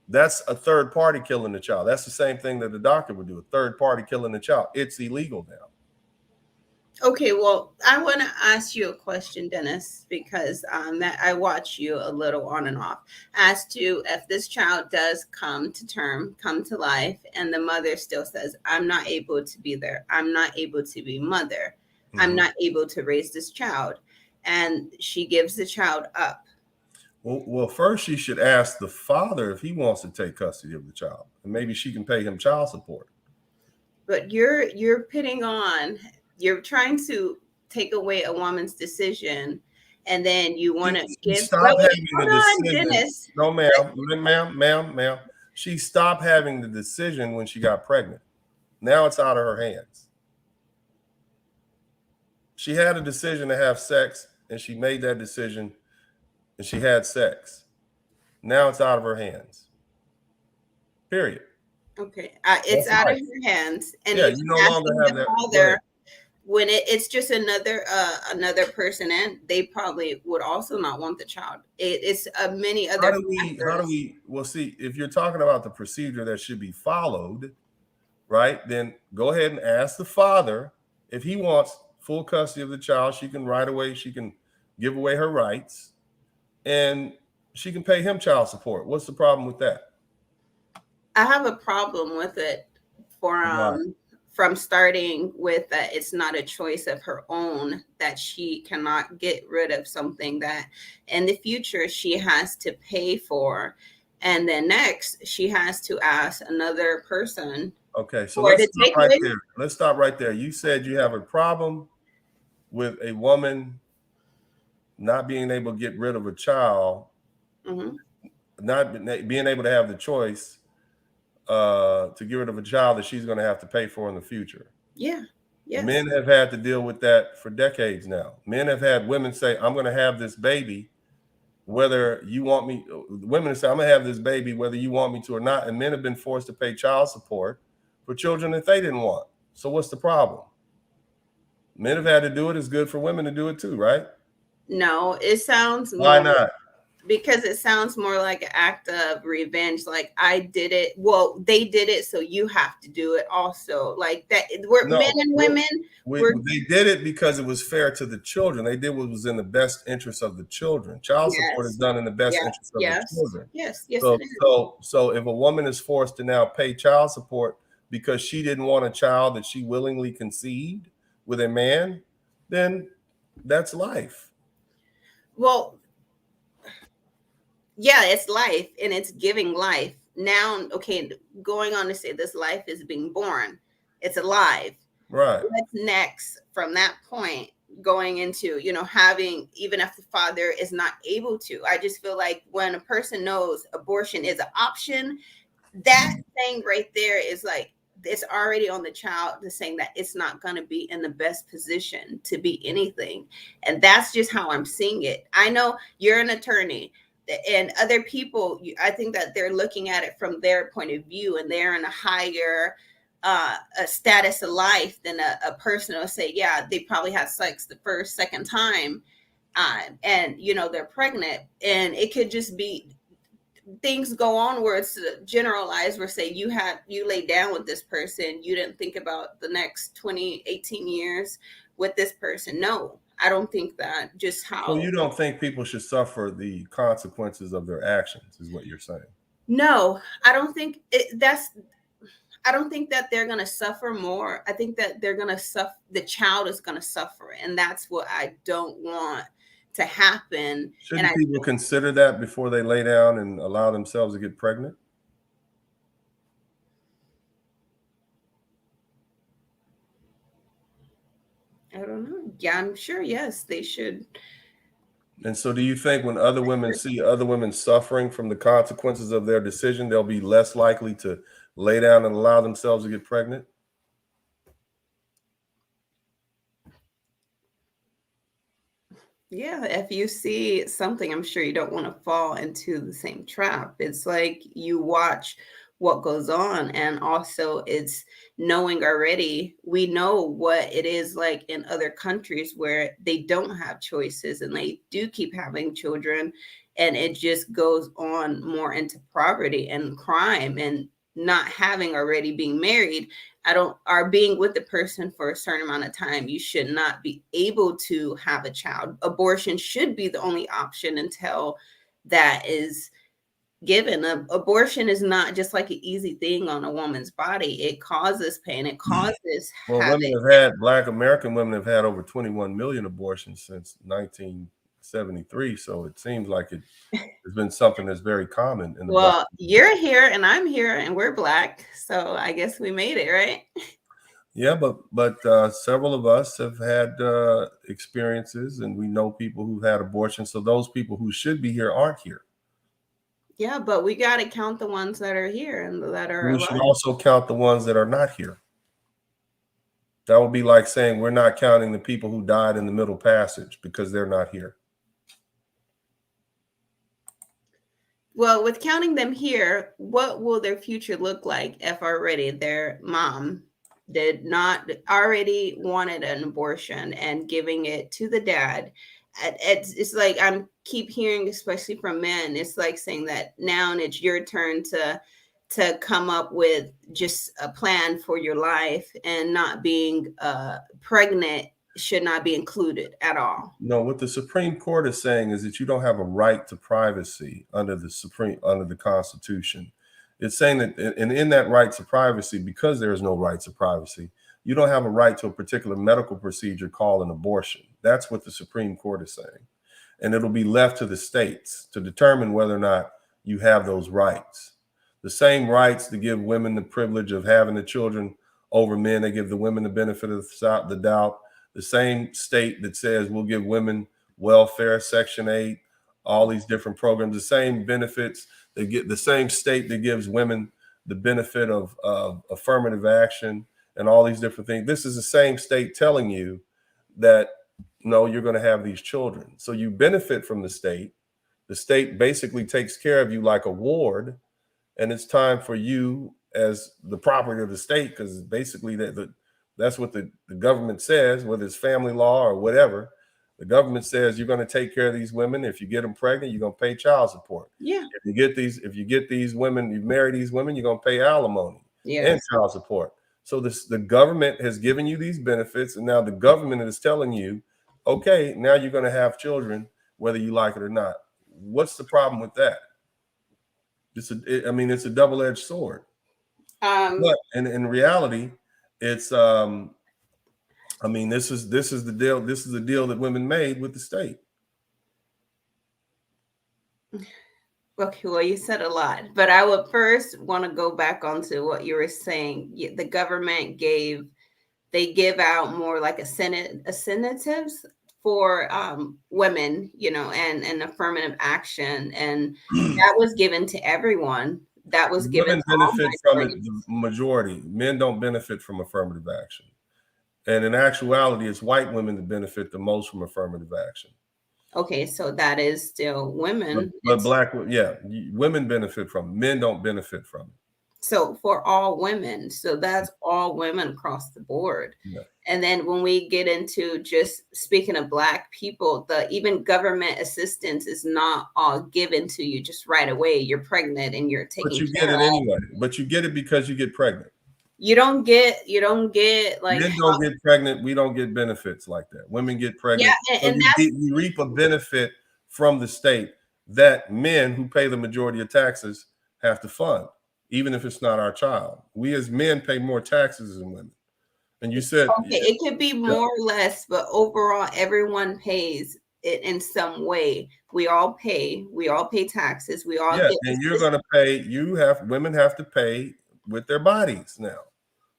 that's a third party killing the child. That's the same thing that the doctor would do, a third party killing the child. It's illegal now. Okay, well, I want to ask you a question, Dennis, because I watch you a little on and off, as to if this child does come to life, and the mother still says, I'm not able to be there. I'm not able to be mother. Mm-hmm. I'm not able to raise this child. And she gives the child up. Well, first she should ask the father if he wants to take custody of the child, and maybe she can pay him child support. But you're you're trying to take away a woman's decision, and then you want to give. Stop having the decision. Dennis. No, ma'am. She stopped having the decision when she got pregnant. Now it's out of her hands. She had a decision to have sex, and she made that decision, and she had sex. Now it's out of her hands. Period. Okay, it's out of her hands, and you no longer have that. Father, when it's just another person, and they probably would also not want the child. It's many other. How do we? Well, see, if you're talking about the procedure that should be followed, right? Then go ahead and ask the father if he wants full custody of the child. She can she can give away her rights, and she can pay him child support. What's the problem with that? I have a problem with it from starting with that it's not a choice of her own, that she cannot get rid of something that in the future she has to pay for. And then next she has to ask another person. Okay, so let's stop right there. Let's stop right there. You said you have a problem with a woman not being able to get rid of a child, not being able to have the choice to get rid of a child that she's going to have to pay for in the future. Yeah. Yes. Men have had to deal with that for decades now. Men have had women say, I'm going to have this baby, whether you want me, women say, I'm gonna have this baby whether you want me to or not. And men have been forced to pay child support for children that they didn't want. So what's the problem? Men have had to do it. It's good for women to do it too, right? No, it sounds Why more, not? because it sounds more like an act of revenge. Like, I did it, well, they did it, so you have to do it also. Like that, we're No, men and women. they did it because it was fair to the children. They did what was in the best interest of the children. Child support is Yes, done in the best yeah, interest of the yes, children. yes, yes, So, it is. so if a woman is forced to now pay child support because she didn't want a child that she willingly conceived with a man, then that's life. Well, yeah, it's life, and it's giving life. Now, okay, going on to say this life is being born. It's alive. Right. What's next from that point, going into, having, even if the father is not able to? I just feel like when a person knows abortion is an option, that thing right there is like, it's already on the child, to saying that it's not going to be in the best position to be anything. And that's just how I'm seeing it. I know you're an attorney, and other people, I think that they're looking at it from their point of view, and they're in a higher a status of life than a person will say, yeah, they probably had sex the first, second time, and they're pregnant. And it could just be things go on where it's generalized, where say you laid down with this person, you didn't think about the next 20, 18 years with this person. No, I don't think that. Just how. So you don't think people should suffer the consequences of their actions, is what you're saying? No, I don't think I don't think that they're going to suffer more. I think that they're going to suffer. The child is going to suffer. And that's what I don't want to happen. Shouldn't people consider that before they lay down and allow themselves to get pregnant? I don't know. Yeah, I'm sure. Yes, they should. And so do you think when other women see other women suffering from the consequences of their decision, they'll be less likely to lay down and allow themselves to get pregnant? Yeah, if you see something, I'm sure you don't want to fall into the same trap. It's like you watch what goes on, and also it's knowing already. We know what it is like in other countries where they don't have choices and they do keep having children, and it just goes on more into poverty and crime, and not having already being married. Are being with the person for a certain amount of time, you should not be able to have a child. Abortion should be the only option until that is given. Abortion is not just like an easy thing on a woman's body. It causes pain. It causes havoc. Black American women have had over 21 million abortions since 1973. So it seems like it's been something that's very common in the Well, you're here and I'm here and we're Black. So I guess we made it, right? Yeah, but several of us have had experiences, and we know people who've had abortions. So those people who should be here aren't here. Yeah, but we got to count the ones that are here and that are alive. We should also count the ones that are not here. That would be like saying we're not counting the people who died in the Middle Passage because they're not here. Well, with counting them here, what will their future look like if already their mom did not already wanted an abortion and giving it to the dad? It's like I'm keep hearing, especially from men, it's like saying that now it's your turn to come up with just a plan for your life, and not being pregnant should not be included at all. No, what the Supreme Court is saying is that you don't have a right to privacy under the Constitution. It's saying that, and in that right to privacy, because there is no right to privacy, you don't have a right to a particular medical procedure called an abortion. That's what the Supreme Court is saying. And it'll be left to the states to determine whether or not you have those rights. The same rights to give women the privilege of having the children over men, they give the women the benefit of the doubt. The same state that says we'll give women welfare, Section 8, all these different programs, the same benefits, they get the same state that gives women the benefit of affirmative action and all these different things. This is the same state telling you that, no, you're going to have these children. So you benefit from the state, The state basically takes care of you like a ward, and it's time for you as the property of the state, because basically that's what the government says, whether it's family law or whatever. The government says you're going to take care of these women. If you get them pregnant, you're going to pay child support. Yeah. If you get these women, you marry these women, you're going to pay alimony and child support. So the government has given you these benefits, and now the government is telling you, okay, now you're going to have children, whether you like it or not. What's the problem with that? It's a double-edged sword. But in reality, it's this is the deal. This is the deal that women made with the state. Okay, well, you said a lot, but I would first want to go back onto what you were saying. The government give out more like incentives for women, and affirmative action, and that was given to everyone. That was given Women to all benefit from it. minorities. The majority. Men don't benefit from affirmative action. And in actuality, it's white women that benefit the most from affirmative action. Okay, so that is still women. But women benefit from it. Men don't benefit from it. So for all women, so that's all women across the board. Yeah. And then when we get into just speaking of Black people, even government assistance is not all given to you just right away. You're pregnant and you're taking. But you get it anyway. But you get it because you get pregnant. You don't get like men don't get pregnant. We don't get benefits like that. Women get pregnant. Yeah, and you reap a benefit from the state that men who pay the majority of taxes have to fund, even if it's not our child. We as men pay more taxes than women. And you said it could be more or less, but overall, everyone pays it in some way. We all pay taxes. We all get and you're going to pay. Women have to pay with their bodies now.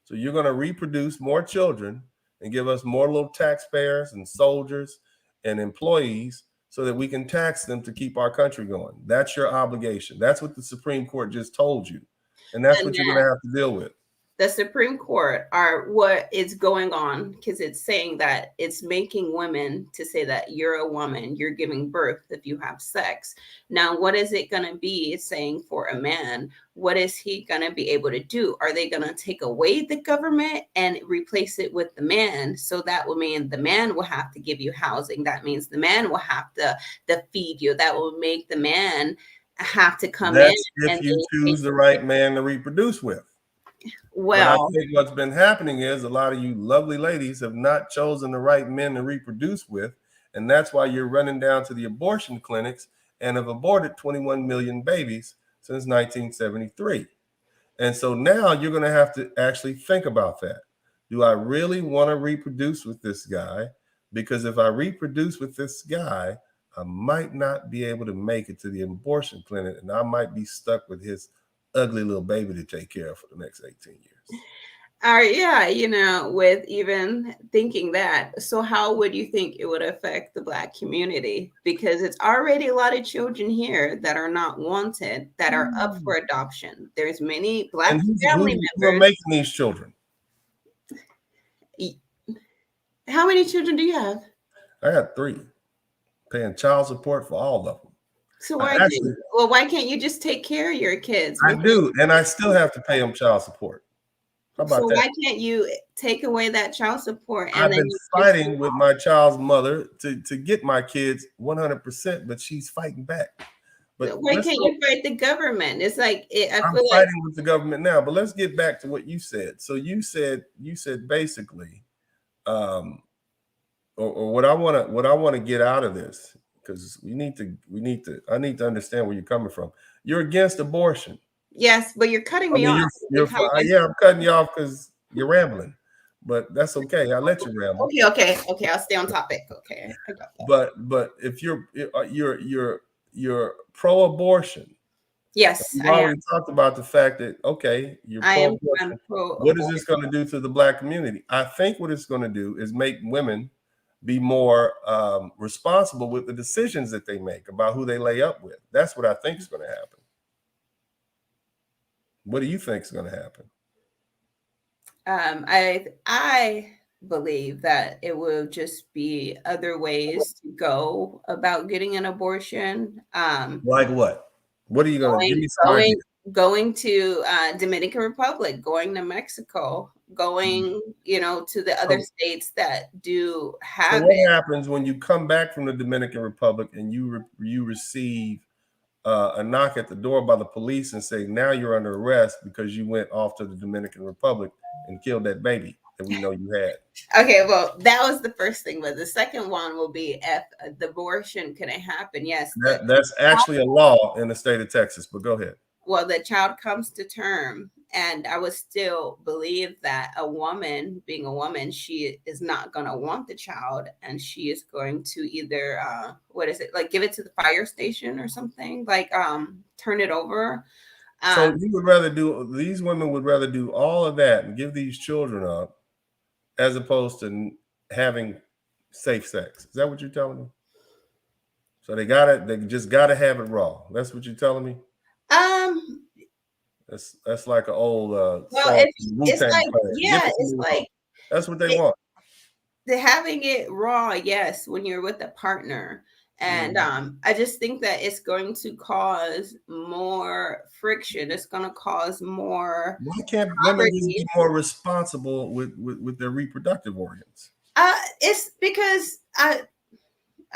So you're going to reproduce more children and give us more little taxpayers and soldiers and employees so that we can tax them to keep our country going. That's your obligation. That's what the Supreme Court just told you. And that's what you're going to have to deal with. The Supreme Court are what is going on, because it's saying that it's making women to say that you're a woman, you're giving birth if you have sex. Now, what is it going to be saying for a man? What is he going to be able to do? Are they going to take away the government and replace it with the man? So that will mean the man will have to give you housing. That means the man will have to feed you. That will make the man have to come in. If you choose the right man to reproduce with. Well, I think what's been happening is a lot of you lovely ladies have not chosen the right men to reproduce with. And that's why you're running down to the abortion clinics and have aborted 21 million babies since 1973. And so now you're going to have to actually think about that. Do I really want to reproduce with this guy? Because if I reproduce with this guy, I might not be able to make it to the abortion clinic, and I might be stuck with his ugly little baby to take care of for the next 18 years. With even thinking that, so how would you think it would affect the Black community? Because it's already a lot of children here that are not wanted, that are up for adoption. There's many Black family members. Who are making these children? How many children do you have? I got 3, paying child support for all of them. So why can't you just take care of your kids? I do, and I still have to pay them child support. How about that? Why can't you take away that child support? I've been fighting with my child's mother to get my kids 100%, but she's fighting back. But why can't you fight the government? It's like I'm fighting with the government now. But let's get back to what you said. So you said basically, or what I want to get out of this, because I need to understand where you're coming from. You're against abortion. Yes, but you're cutting me off. I'm cutting you off because you're rambling, but that's okay. I'll let you ramble. Okay. I'll stay on topic. Okay, I got that. But if you're pro-abortion, yes, we already talked about the fact that you're pro-abortion. What is this going to do to the Black community? I think what it's going to do is make women be more responsible with the decisions that they make about who they lay up with. That's what I think is going to happen. What do you think is going to happen? I believe that it will just be other ways to go about getting an abortion. Like what? What are you gonna give Going, me some going, ideas? going to Dominican Republic, going to Mexico, going, to the other So, states that do so have what it. happens when you come back from the Dominican Republic and you receive a knock at the door by the police and say, now you're under arrest because you went off to the Dominican Republic and killed that baby that we know you had? Okay, well, that was the first thing, but the second one will be if the abortion couldn't happen. Yes, That's actually a law in the state of Texas, but go ahead. well, the child comes to term, and I would still believe that a woman, being a woman, she is not going to want the child, and she is going to either what is it, like, give it to the fire station or something, like turn it over. So you would rather these women would rather do all of that and give these children up as opposed to having safe sex. Is that what you're telling me? So they just gotta have it raw. That's what you're telling me? um That's like an old well, song it's from Wu-Tang like, Clan. Give yeah, it to it's me raw. like That's what they it, want. having it raw, yes, when you're with a partner. And I just think that it's going to cause more friction. It's going to cause more Why can't women just be poverty. more responsible with their reproductive organs? It's because I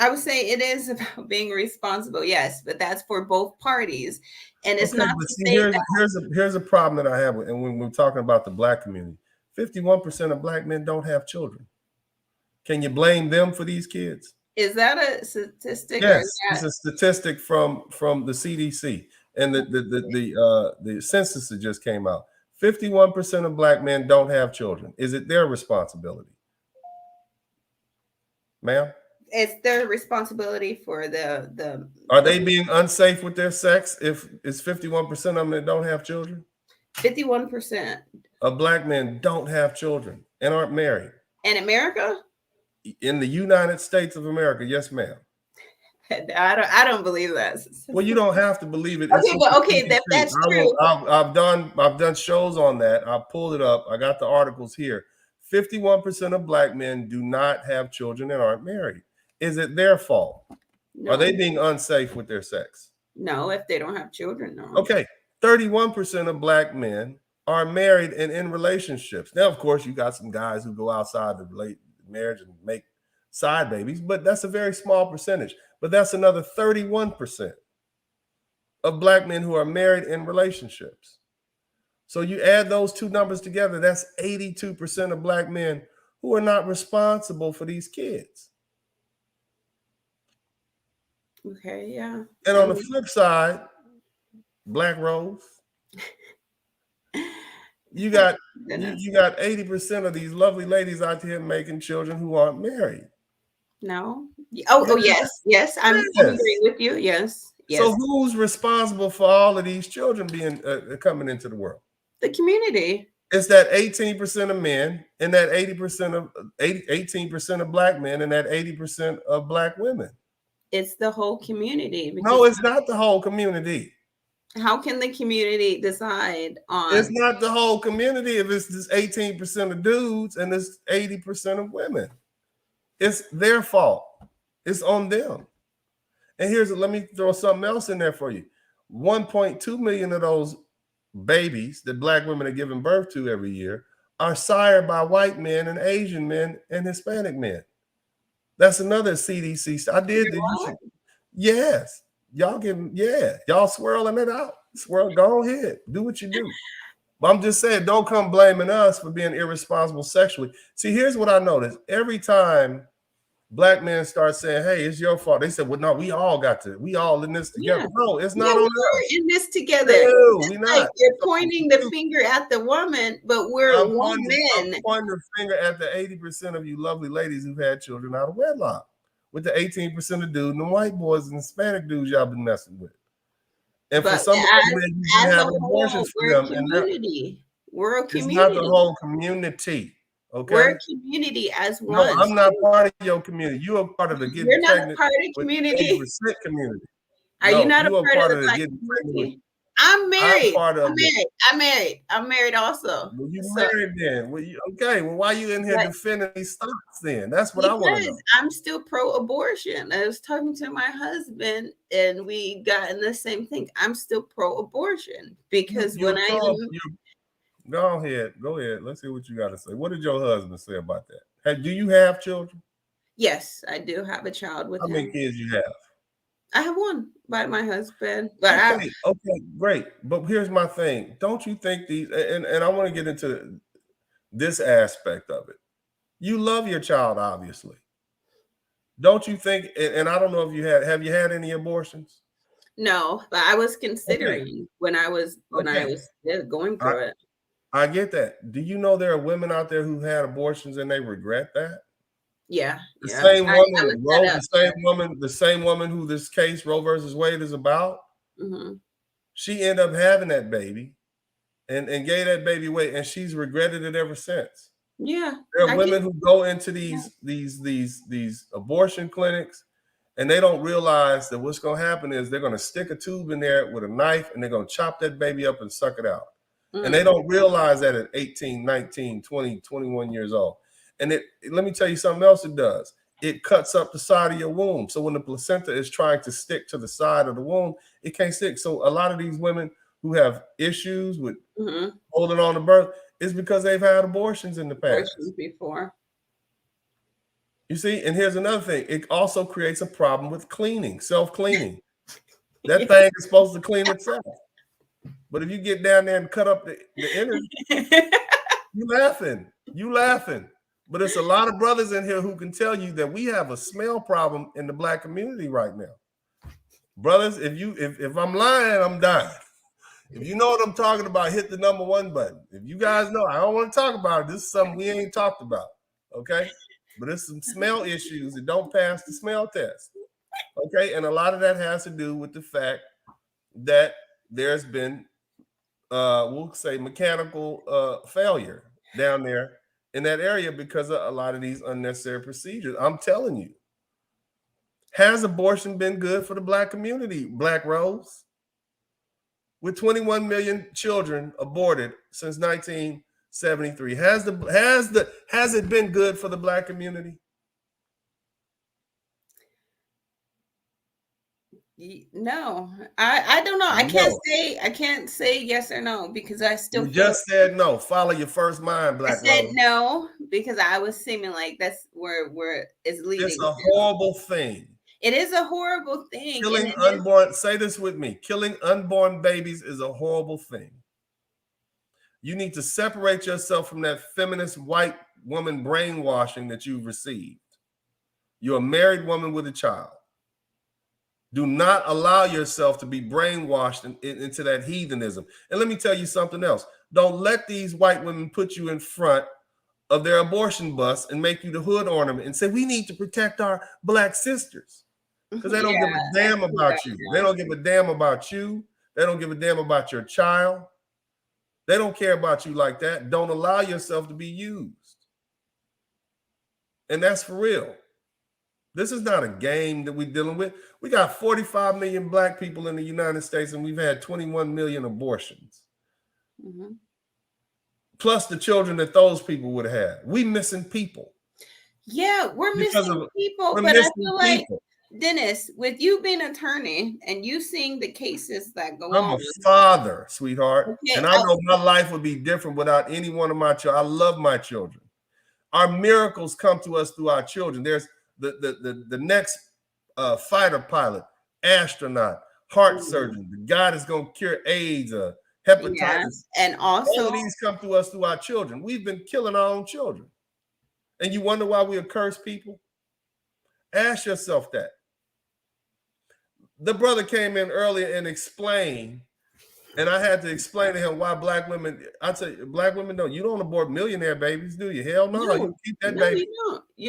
would say it is about being responsible, yes, but that's for both parties. And it's Okay, not but to see, say that here's a problem that I have and when we're talking about the Black community, 51% of Black men don't have children. Can you blame them for these kids? is that a statistic or Yes, is it's that a statistic from the CDC and the census that just came out. 51% of Black men don't have children. Is it their responsibility, ma'am? it's their responsibility for the Are they being unsafe with their sex if it's 51% of them that don't have children? 51% Of Black men don't have children and aren't married. in America? In the United States of America, yes, ma'am. I don't believe that. Well, you don't have to believe it. It's Okay, from but the okay, if CDC. that's true, I've done shows on that. I pulled it up. I got the articles here. 51% of Black men do not have children and aren't married. Is it their fault? no, Are they being unsafe with their sex? no, if they don't have children, no. Okay, 31% of Black men are married and in relationships. Now, of course, you got some guys who go outside the marriage and make side babies, but that's a very small percentage. But that's another 31% of Black men who are married in relationships. So you add those two numbers together, that's 82% of Black men who are not responsible for these kids. Okay, yeah. And on the flip side, Black Rose, you got 80% of these lovely ladies out here making children who aren't married. No. Oh, yes. I'm agreeing with you. Yes. So who's responsible for all of these children being coming into the world? The community. It's that 18% of men and that 18% of Black men and that 80% of Black women. It's the whole community. No, it's not the whole community. How can the community decide on? It's not the whole community if it's this 18% of dudes and this 80% of women. It's their fault. It's on them. And let me throw something else in there for you. 1.2 million of those babies that Black women are giving birth to every year are sired by white men and Asian men and Hispanic men. That's another CDC. I did. Yes. Y'all swirling it out. Go ahead. Do what you do. But I'm just saying, don't come blaming us for being irresponsible sexually. See, here's what I noticed. Every time Black men start saying, hey, it's your fault, they said, well, no, we all in this together. Yeah. No, it's not on us. We're in this together. No, we're not. Like you're pointing the finger at the woman, but we're one man. I'm pointing the finger at the 80% of you lovely ladies who've had children out of wedlock, with the 18% of dudes and the white boys and Hispanic dudes y'all been messing with. And but for some of them, you've been having abortions for them. We're a community. It's not the whole community. Okay. We're a community as one. No, I'm not part of your community. You are part of the getting You're not pregnant a part of the community. 80% community. Are you not a part of the Black community? I'm married. part of I'm married also. Well, you So, married then. Well, okay. Well, why you in here but defending these stocks then? That's what I want to know. because I'm still pro-abortion. I was talking to my husband, and we got in the same thing. I'm still pro-abortion because Go ahead. Go ahead. Let's hear what you got to say. What did your husband say about that? Do you have children? Yes, I do have a child with How him. many kids you have? I have one by my husband, but okay, great. But here's my thing. Don't you think these, and I want to get into this aspect of it. You love your child, obviously. Don't you think, and I don't know if have you had any abortions? No, but I was considering when I was going through it. I get that. Do you know there are women out there who had abortions and they regret that? Yeah. The same woman who this case, Roe versus Wade, is about. Mm-hmm. She ended up having that baby and gave that baby away, and she's regretted it ever since. Yeah. There are women who go into these abortion clinics, and they don't realize that what's going to happen is they're going to stick a tube in there with a knife, and they're going to chop that baby up and suck it out. Mm-hmm. And they don't realize that at 18, 19, 20, 21 years old. And let me tell you something else it does. It cuts up the side of your womb. So when the placenta is trying to stick to the side of the womb, it can't stick. So a lot of these women who have issues with holding on to birth is because they've had abortions in the past. Before. You see, and here's another thing. It also creates a problem with cleaning, self-cleaning. That thing is supposed to clean itself. But if you get down there and cut up the innards, you laughing. But it's a lot of brothers in here who can tell you that we have a smell problem in the Black community right now. Brothers, if I'm lying, I'm dying. If you know what I'm talking about, hit the #1 button. If you guys know, I don't want to talk about it. This is something we ain't talked about, okay? But it's some smell issues that don't pass the smell test, okay? And a lot of that has to do with the fact that there's been, we'll say, mechanical failure down there in that area because of a lot of these unnecessary procedures. I'm telling you. Has abortion been good for the Black community, Black Rose? With 21 million children aborted since 1973, has it been good for the Black community? No, I don't know. I can't say yes or no because I still just said no. Follow your first mind, Black Rose. I said no because I was seeming like that's where it's leading. It's a horrible thing. It is a horrible thing. Killing unborn, say this with me, killing unborn babies is a horrible thing. You need to separate yourself from that feminist white woman brainwashing that you've received. You're a married woman with a child. Do not allow yourself to be brainwashed into that heathenism. And let me tell you something else. Don't let these white women put you in front of their abortion bus and make you the hood ornament and say, we need to protect our Black sisters. Because they don't give a damn about you. They don't give a damn about you. They don't give a damn about your child. They don't care about you like that. Don't allow yourself to be used. And that's for real. This is not a game that we're dealing with. We got 45 million Black people in the United States, and we've had 21 million abortions. Mm-hmm. Plus the children that those people would have. We missing people. Yeah, we're missing people. But I feel like, Dennis, with you being an attorney and you seeing the cases that go on. I'm a father, sweetheart. Okay. And I know my life would be different without any one of my children. I love my children. Our miracles come to us through our children. There's the next fighter pilot, astronaut, heart surgeon, the guy that's going to cure AIDS, hepatitis. Yes. And also, all of these come to us through our children. We've been killing our own children. And you wonder why we curse people? Ask yourself that. The brother came in earlier and explained, and I had to explain to him why Black women, I tell you, Black women you don't abort millionaire babies, do you? Hell no, you keep that baby.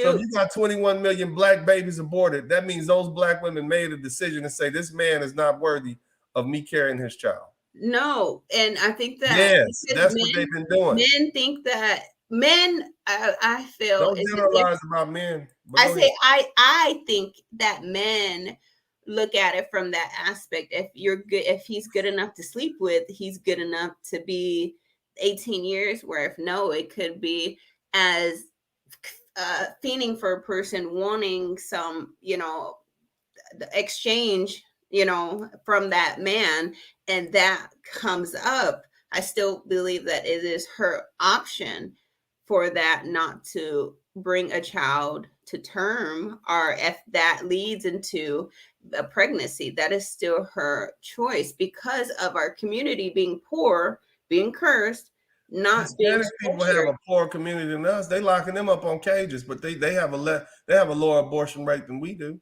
So if you got 21 million Black babies aborted, that means those Black women made a decision to say, this man is not worthy of me carrying his child. No, and I think that that's what they've been doing. Men think that I feel don't generalize about men. I think that men look at it from that aspect. If he's good enough to sleep with, he's good enough to be 18 years, where if no, it could be as fiending for a person wanting some, the exchange, from that man, and that comes up. I still believe that it is her option for that not to bring a child to term, or if that leads into a pregnancy, that is still her choice, because of our community being poor, being cursed, not being Hispanic people have a poorer community than us. They locking them up on cages, but they have a lower abortion rate than we do.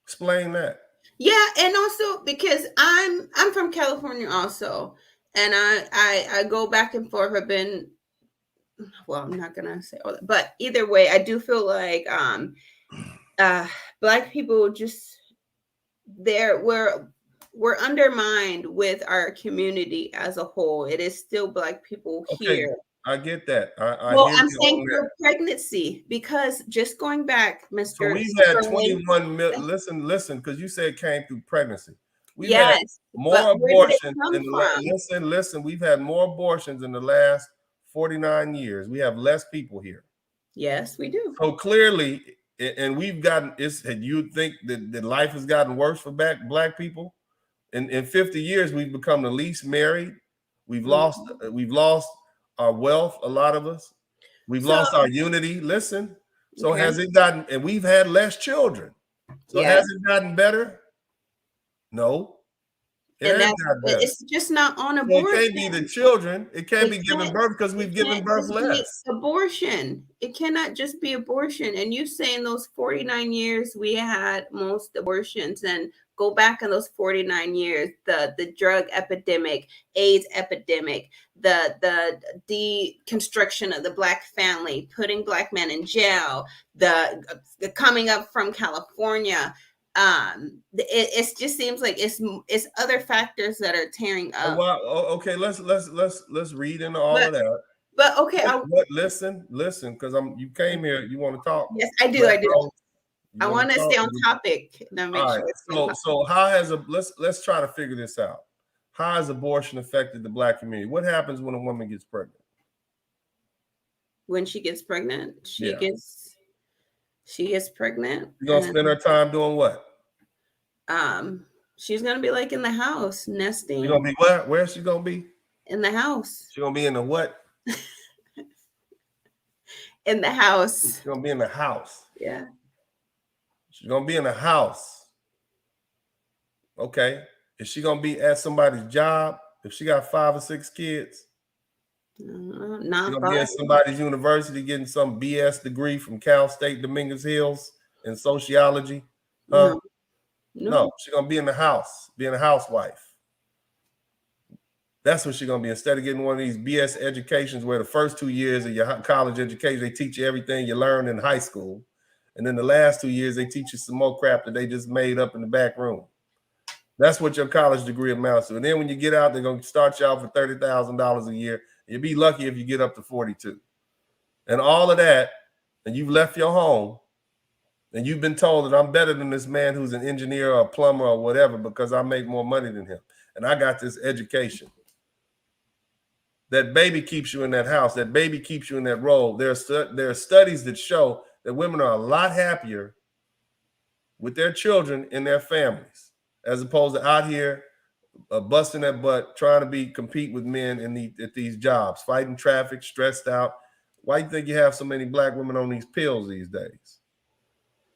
Explain that. Yeah, and also because I'm from California also, and I go back and forth. I've been, well, I'm not gonna say all that, but either way, I do feel like Black people just we're undermined with our community as a whole. It is still Black people Okay, here. I get that. I Well, hear I'm you saying on for that. pregnancy, because just going back, So Mr. we've had Sterling, 21 million. Listen, because you said it came through pregnancy. We've had yes, but more where did it abortions come in the from? listen. We've had more abortions in the last 49 years. We have less people here. Yes, we do. So clearly, and we've gotten. You think that life has gotten worse for Black people? In 50 years, we've become the least married. We've lost our wealth. A lot of us. We've So, lost our unity. Listen. So okay. has it gotten? And we've had less children. So Yes. has it gotten better? No, it And has gotten better. it's just not on So it abortion. can't be the children. It can't be It giving can't- birth because it we've given can't birth just be less. abortion. It cannot just be abortion. And you say in those 49 years we had most abortions, and go back in those 49 years, the drug epidemic, AIDS epidemic, the deconstruction of the Black family, putting Black men in jail, the coming up from California. It just seems like it's other factors that are tearing up. Okay, let's read into all of that. But okay, Listen, because you came here, you want to talk. Yes, I do. I want to stay on topic and make sure it's on topic. So how has let's try to figure this out. How has abortion affected the Black community? What happens when a woman gets pregnant? When she gets pregnant, she gets pregnant. She's gonna spend her time doing what? She's gonna be like in the house nesting. She's gonna be what? Where is she gonna be? In the house. She's gonna be in the what? In the house. She's gonna be in the house. Yeah. She's gonna be in the house. Okay. Is she gonna be at somebody's job if she got 5 or 6 kids? Not She's gonna be at somebody's university getting some BS degree from Cal State Dominguez Hills in sociology? Huh? No, she's gonna be in the house, being a housewife. That's what she's gonna be. Instead of getting one of these BS educations where the first 2 years of your college education, they teach you everything you learned in high school. And then the last 2 years, they teach you some more crap that they just made up in the back room. That's what your college degree amounts to. And then when you get out, they're going to start you out for $30,000 a year. You'll be lucky if you get up to 42. And all of that, and you've left your home, and you've been told that I'm better than this man who's an engineer or a plumber or whatever because I make more money than him. And I got this education. That baby keeps you in that house. That baby keeps you in that role. There are studies that show that women are a lot happier with their children and their families, as opposed to out here busting that butt, trying to compete with men at these jobs, fighting traffic, stressed out. Why do you think you have so many Black women on these pills these days?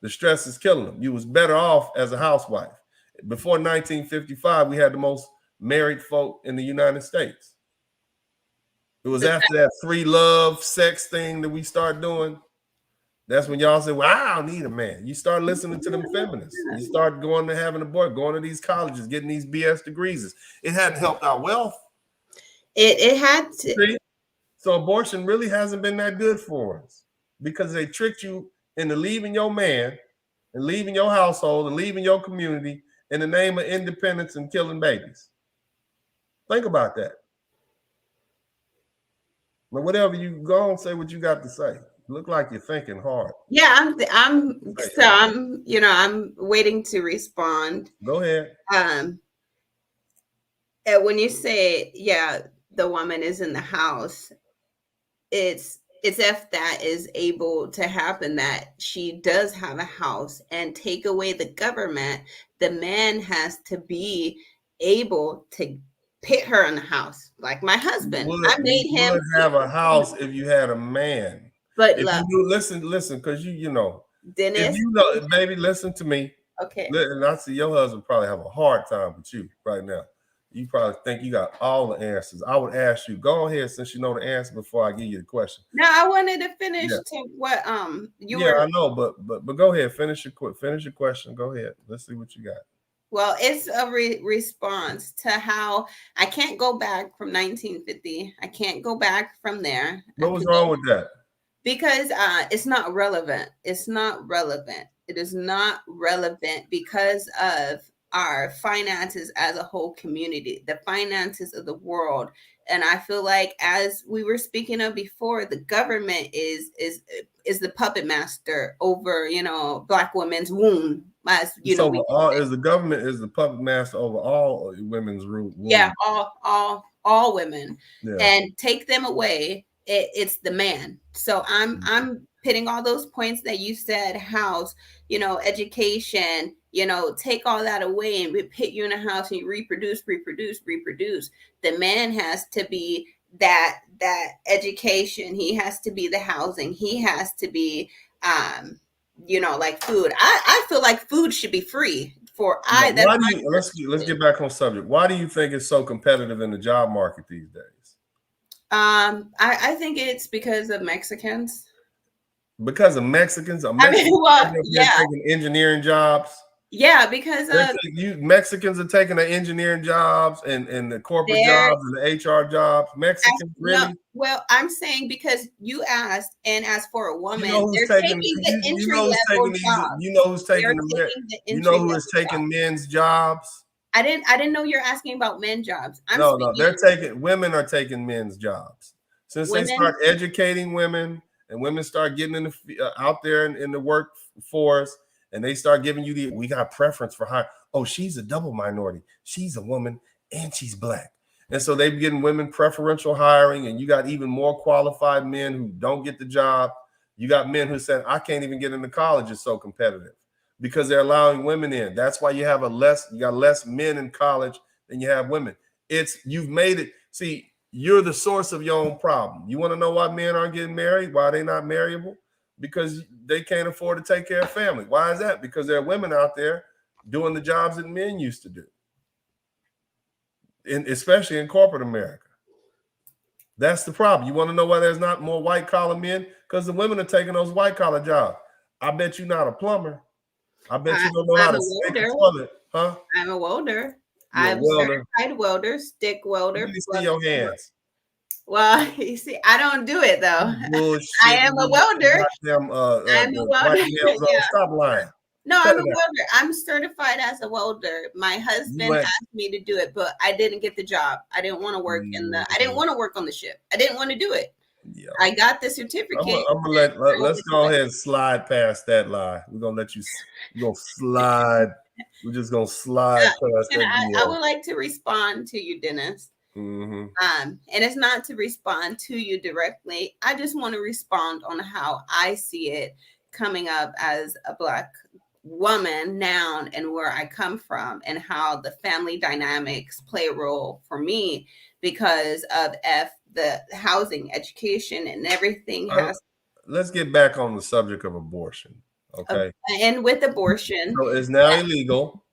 The stress is killing them. You was better off as a housewife. Before 1955, we had the most married folk in the United States. It was after that free love sex thing that we start doing. That's when y'all say, well, I don't need a man. You start listening to them feminists. You start going to having a boy, going to these colleges, getting these BS degrees. It hadn't helped our wealth. It had to. See? So abortion really hasn't been that good for us because they tricked you into leaving your man and leaving your household and leaving your community in the name of independence and killing babies. Think about that. But whatever, you go and say what you got to say. look like you're thinking hard. Yeah, I'm waiting to respond. Go ahead. And when you say, yeah, the woman is in the house, it's if that is able to happen, that she does have a house, and take away the government, the man has to be able to put her in the house. Like my husband, I made You him would have a house if you had a man. But If look, you do, listen, because you know, if Dennis, you know, baby, listen to me. okay. And I see your husband probably have a hard time with you right now. You probably think you got all the answers. I would ask you, go ahead, since you know the answer, before I give you the question. Now I wanted to finish to what you were. I know, but go ahead, finish your question. Go ahead. Let's see what you got. Well, it's a response to how I can't go back from 1950. I can't go back from there. What was wrong with that? Because it's not relevant. It's not relevant. It is not relevant because of our finances as a whole community, the finances of the world. And I feel like, as we were speaking of before, the government is the puppet master over, Black women's womb. As you know, is the government is the puppet master over all women's womb. Yeah, all women. Yeah. And take them away, it's the man. So I'm pitting all those points that you said, house, education, take all that away, and we put you in a house and you reproduce. The man has to be that education. He has to be the housing. He has to be like food. I feel like food should be free for let's get back on subject. Why do you think it's so competitive in the job market these days? I think it's because of Mexicans. Because of Mexicans? Taking engineering jobs. Yeah, because Mexicans are taking the engineering jobs and the corporate jobs and the HR jobs. Mexicans, really? No, well, I'm saying because you asked, and as for a woman, they're taking the entry level jobs. You know who is taking men's jobs? I didn't know you're asking about men's jobs. Women are taking men's jobs. Since they start educating women, and women start getting out there in the workforce, and they start giving you we got preference for hire. Oh, she's a double minority. She's a woman and she's Black. And so they're getting women preferential hiring, and you got even more qualified men who don't get the job. You got men who said, I can't even get into college. It's so competitive because they're allowing women in. That's why you got less men in college than you have women. You've made it. See, you're the source of your own problem. You want to know why men aren't getting married? Why they're not marriable? Because they can't afford to take care of family. Why is that? Because there are women out there doing the jobs that men used to do, especially in corporate America. That's the problem. You want to know why there's not more white collar men? Because the women are taking those white collar jobs. I bet you're not a plumber. I bet you don't know how to stick a toilet, huh? I'm a welder. I'm a certified welder, stick welder. Let me see your hands. Well, you see, I don't do it though. Bullshit. I am a welder. I'm a welder. Stop lying. No, I'm a welder. I'm certified as a welder. My husband asked me to do it, but I didn't get the job. I didn't want to work I didn't want to work on the ship. I didn't want to do it. Yeah. I got the certificate. Let's go ahead and slide past that lie. We're gonna let you. We're gonna slide. We're just gonna slide past that. I would like to respond to you, Dennis. Mm-hmm. And it's not to respond to you directly. I just want to respond on how I see it coming up as a Black woman now, and where I come from, and how the family dynamics play a role for me because of the housing, education, and everything has. Let's get back on the subject of abortion. Okay. And with abortion, so it's now illegal.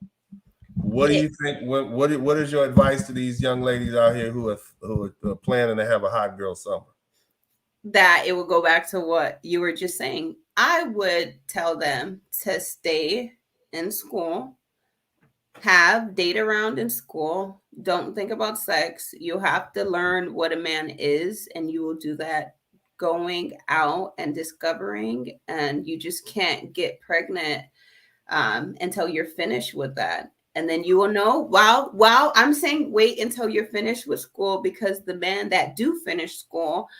What do you think? What is your advice to these young ladies out here who are planning to have a hot girl summer? That it will go back to what you were just saying. I would tell them to stay in school, date around in school. Don't think about sex. You have to learn what a man is, and you will do that going out and discovering. And you just can't get pregnant until you're finished with that. And then you will know. While I'm saying wait until you're finished with school, because the men that do finish school,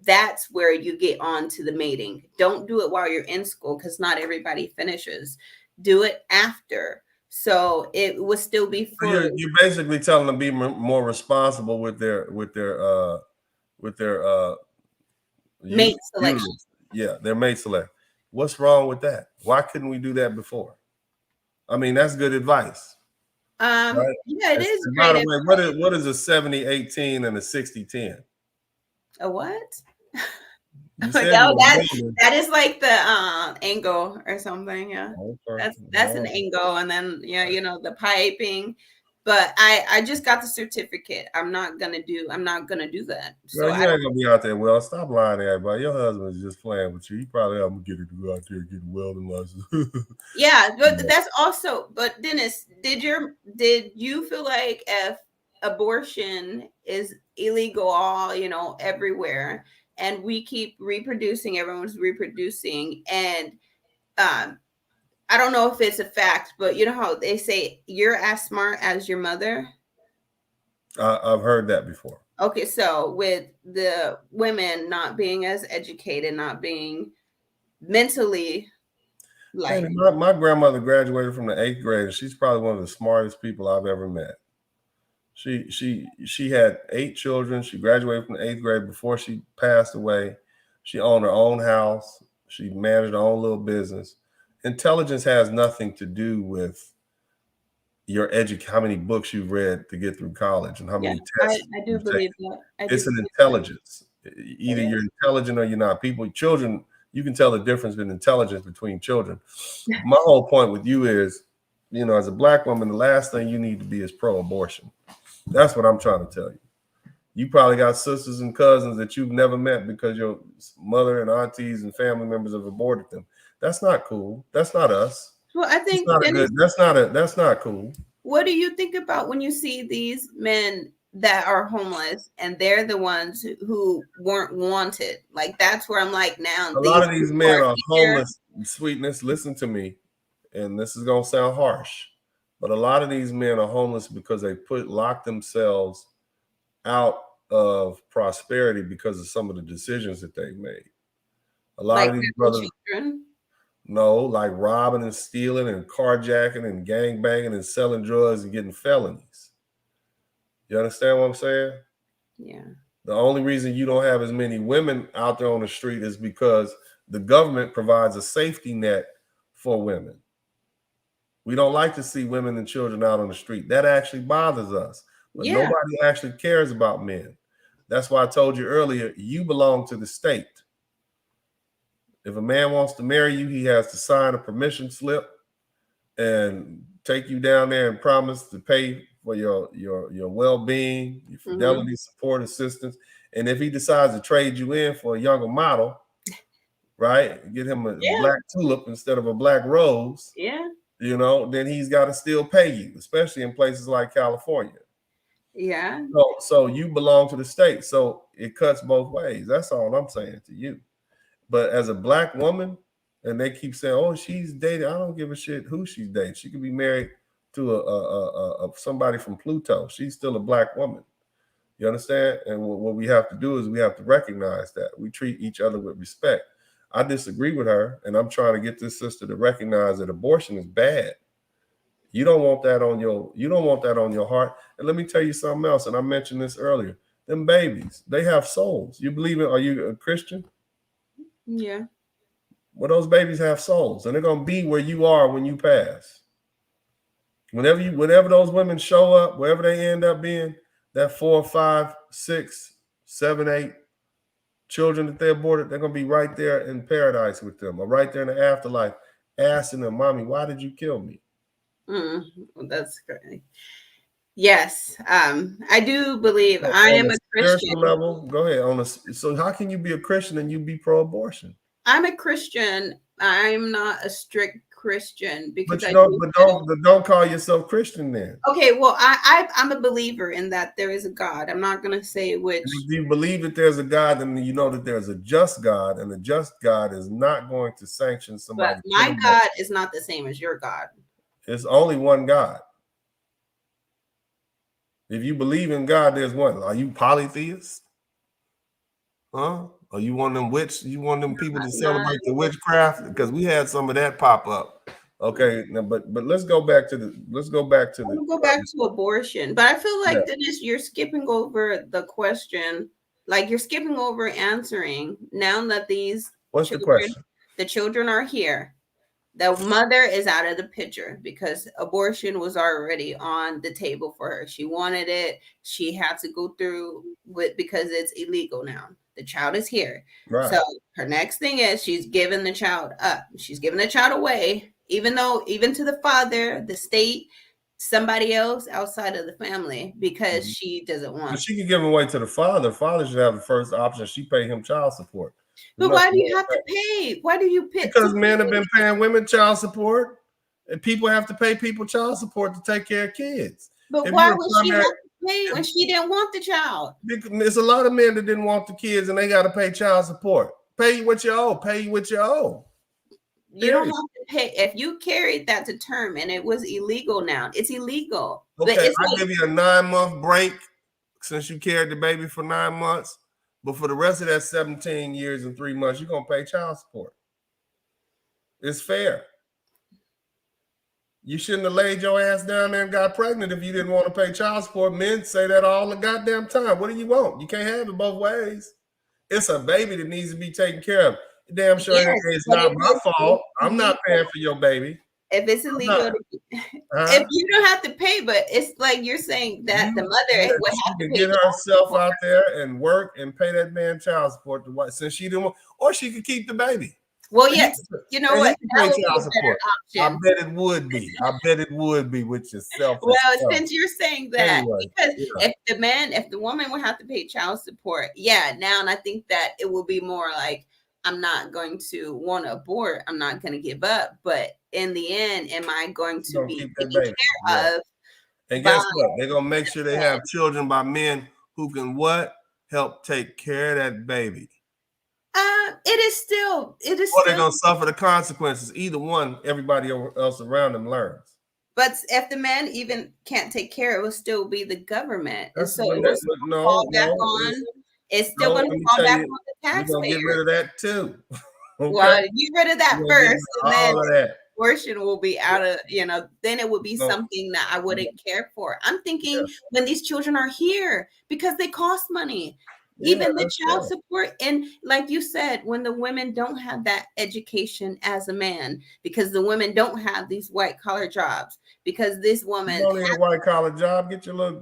that's where you get on to the mating. Don't do it while you're in school, because not everybody finishes. Do it after, so it would still be for. You're basically telling them to be more responsible with their Mate selection. Yeah, their mate select. What's wrong with that? Why couldn't we do that before? I mean, that's good advice. Right? Yeah, it is. By the way, what is a 70-18 and a 60-10? A what? That is like the angle or something. Yeah, that's an angle, and then the piping. But I just got the certificate. I'm not gonna do that. So you ain't gonna be out there. Well, stop lying to everybody. Your husband is just playing with you. He probably helped me get it to go out there and get a welding license. Yeah, but that's also. But Dennis, did you feel like if abortion is illegal all everywhere, and we keep reproducing, everyone's reproducing, and I don't know if it's a fact, but you know how they say you're as smart as your mother? I've heard that before. Okay, so with the women not being as educated, not being mentally like, my grandmother graduated from the 8th grade, and she's probably one of the smartest people I've ever met. She had 8 children. She graduated from the 8th grade before she passed away. She owned her own house. She managed her own little business. Intelligence has nothing to do with your how many books you've read to get through college and how many tests. I do believe that. It's an intelligence. Either you're intelligent or you're not. Children, you can tell the difference in intelligence between children. My whole point with you is, as a Black woman, the last thing you need to be is pro-abortion. That's what I'm trying to tell you. You probably got sisters and cousins that you've never met because your mother and aunties and family members have aborted them. That's not cool. That's not us. Well, I think that's not cool. What do you think about when you see these men that are homeless and they're the ones who weren't wanted? Like, that's where I'm like, now a lot of these men are homeless. Sweetness, listen to me, and this is gonna sound harsh, but a lot of these men are homeless because they locked themselves out of prosperity because of some of the decisions that they've made. A lot of these brothers, no, like robbing and stealing and carjacking and gangbanging and selling drugs and getting felonies. You understand what I'm saying? Yeah. The only reason you don't have as many women out there on the street is because the government provides a safety net for women. We don't like to see women and children out on the street. That actually bothers us. But nobody actually cares about men. That's why I told you earlier, you belong to the state. If a man wants to marry you, he has to sign a permission slip and take you down there and promise to pay for your well-being, your fidelity, support, assistance. And if he decides to trade you in for a younger model, right, get him a black tulip instead of a black rose, then he's got to still pay you, especially in places like California. Yeah. So you belong to the state. So it cuts both ways. That's all I'm saying to you. But as a Black woman, and they keep saying, "Oh, she's dating," I don't give a shit who she's dating. She could be married to a somebody from Pluto. She's still a Black woman. You understand? And what we have to do is we have to recognize that we treat each other with respect. I disagree with her, and I'm trying to get this sister to recognize that abortion is bad. You don't want that on your heart. And let me tell you something else. And I mentioned this earlier. Them babies, they have souls. You believe it? Are you a Christian? Yeah. Well, those babies have souls, and they're gonna be where you are when you pass. Whenever those women show up, wherever they end up being, that 4, 5, 6, 7, 8 children that they aborted, they're gonna be right there in paradise with them, or right there in the afterlife, asking them, "Mommy, why did you kill me?" Well, that's great. Yes, I do believe I am a Christian. Level, go ahead. So how can you be a Christian and you be pro-abortion? I'm a Christian. I'm not a strict Christian because don't call yourself Christian then. Okay, well, I'm a believer in that there is a God. I'm not going to say which. If you believe that there's a God, then you know that there's a just God, and the just God is not going to sanction somebody. But my God is not the same as your God. It's only one God. If you believe in God, there's one. Are you polytheist? Huh? Or you want them people to Not- celebrate the witchcraft? Because we had some of that pop up. Okay, now, but let's go back to the We'll go back to abortion, but I feel like Yeah. Dennis, you're skipping over the question. Like you're skipping over answering now that these What's the children, question? the children are here. The mother is out of the picture because abortion was already on the table for her. She wanted it. She had to go through with because it's illegal now. The child is here. Right. So her next thing is she's giving the child up. She's giving the child away, even to the father, the state, somebody else outside of the family, because she doesn't But want. she can give away to the father. Father should have the first option. She pay him child support. But why do you have to pay? Why do you pick? Because men have been paying women child support, and people have to pay people child support to take care of kids. But If why you're a would she have to pay when she didn't want the child? There's a lot of men that didn't want the kids, and they got to pay child support. Pay you what you owe. Pay you what you owe. You don't have to pay if you carried that to term, and it was illegal. Now it's illegal. Okay, But it's I give you a 9-month break since you carried the baby for 9 months, but for the rest of that 17 years and 3 months, you're gonna pay child support. It's fair. You shouldn't have laid your ass down there and got pregnant if you didn't want to pay child support. Men say that all the goddamn time. What do you want? You can't have it both ways. It's a baby that needs to be taken care of. Damn sure it's not my fault. I'm not paying for your baby. If it's illegal, if you don't have to pay, but it's like you're saying that the mother would have to get herself out there and work and pay that man child support to what, since she didn't want, or she could keep the baby. Well, yes, you know what? That would be a better option. I bet it would be. I bet it would be with yourself. Well, since you're saying that, because if the woman would have to pay child support, now and I think that it will be more like, I'm not going to want to abort. I'm not going to give up. But in the end, am I going to be taken care of? And guess what? They're going to make sure they have children by men who can help take care of that baby. It is still. Or they're going to suffer the consequences. Either one, everybody else around them learns. But if the man even can't take care, it will still be the government. It's still going to fall back on the taxpayer. You're going to get rid of that too. Okay? Well, get rid of that first, and then of that. Abortion will be out of, then it would be something that I wouldn't care for. I'm thinking when these children are here, because they cost money. Even the child support, and like you said, when the women don't have that education as a man, because the women don't have these white collar jobs, because this woman you don't need a white collar job. Get your little.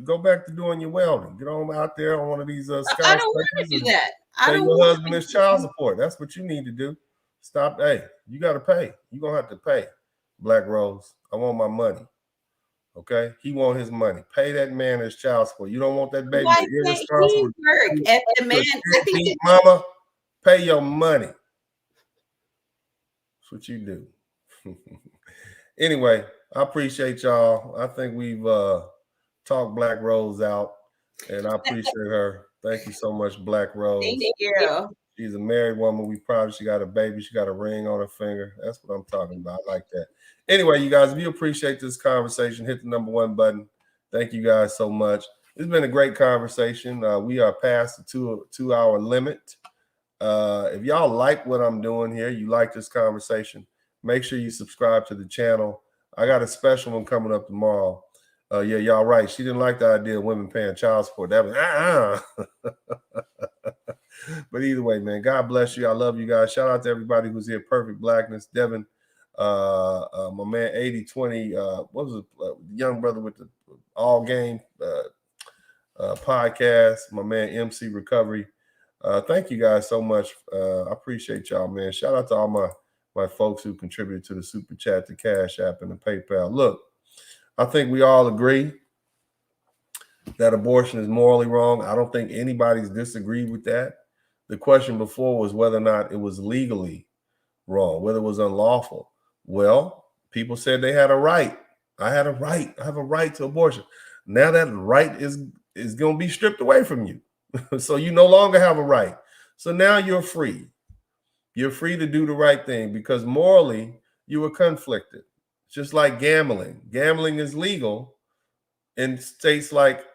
Go back to doing your welding. Get on out there on one of these. I don't want to do that. I don't want your husband his child support. That's what you need to do. Stop. Hey, you got to pay. You're gonna have to pay. Black Rose, I want my money. Okay, he want his money. Pay that man his child support. You don't want that baby irresponsible. If the man, I think mama, pay your money. That's what you do. Anyway, I appreciate y'all. I think we've talked Black Rose out, and I appreciate her. Thank you so much, Black Rose. Thank you. She's a married woman. She got a baby. She got a ring on her finger. That's what I'm talking about. I like that. Anyway, you guys, if you appreciate this conversation, hit the number 1 button. Thank you guys so much. It's been a great conversation. We are past the 2-hour limit. If y'all like what I'm doing here, you like this conversation, make sure you subscribe to the channel. I got a special one coming up tomorrow. Y'all right. She didn't like the idea of women paying child support. That was But either way, man, God bless you. I love you guys. Shout out to everybody who's here. Perfect Blackness, Devin, my man 8020, what was it? Young brother with the All Game podcast, my man MC Recovery. Thank you guys so much. I appreciate y'all, man. Shout out to all my folks who contributed to the Super Chat, the Cash App, and the PayPal. Look, I think we all agree that abortion is morally wrong. I don't think anybody's disagreed with that. The question before was whether or not it was legally wrong, whether it was unlawful. Well, people said they had a right. I had a right. I have a right to abortion. Now that right is going to be stripped away from you. So you no longer have a right. So now you're free. You're free to do the right thing because morally you were conflicted. It's just like gambling. Gambling is legal in states like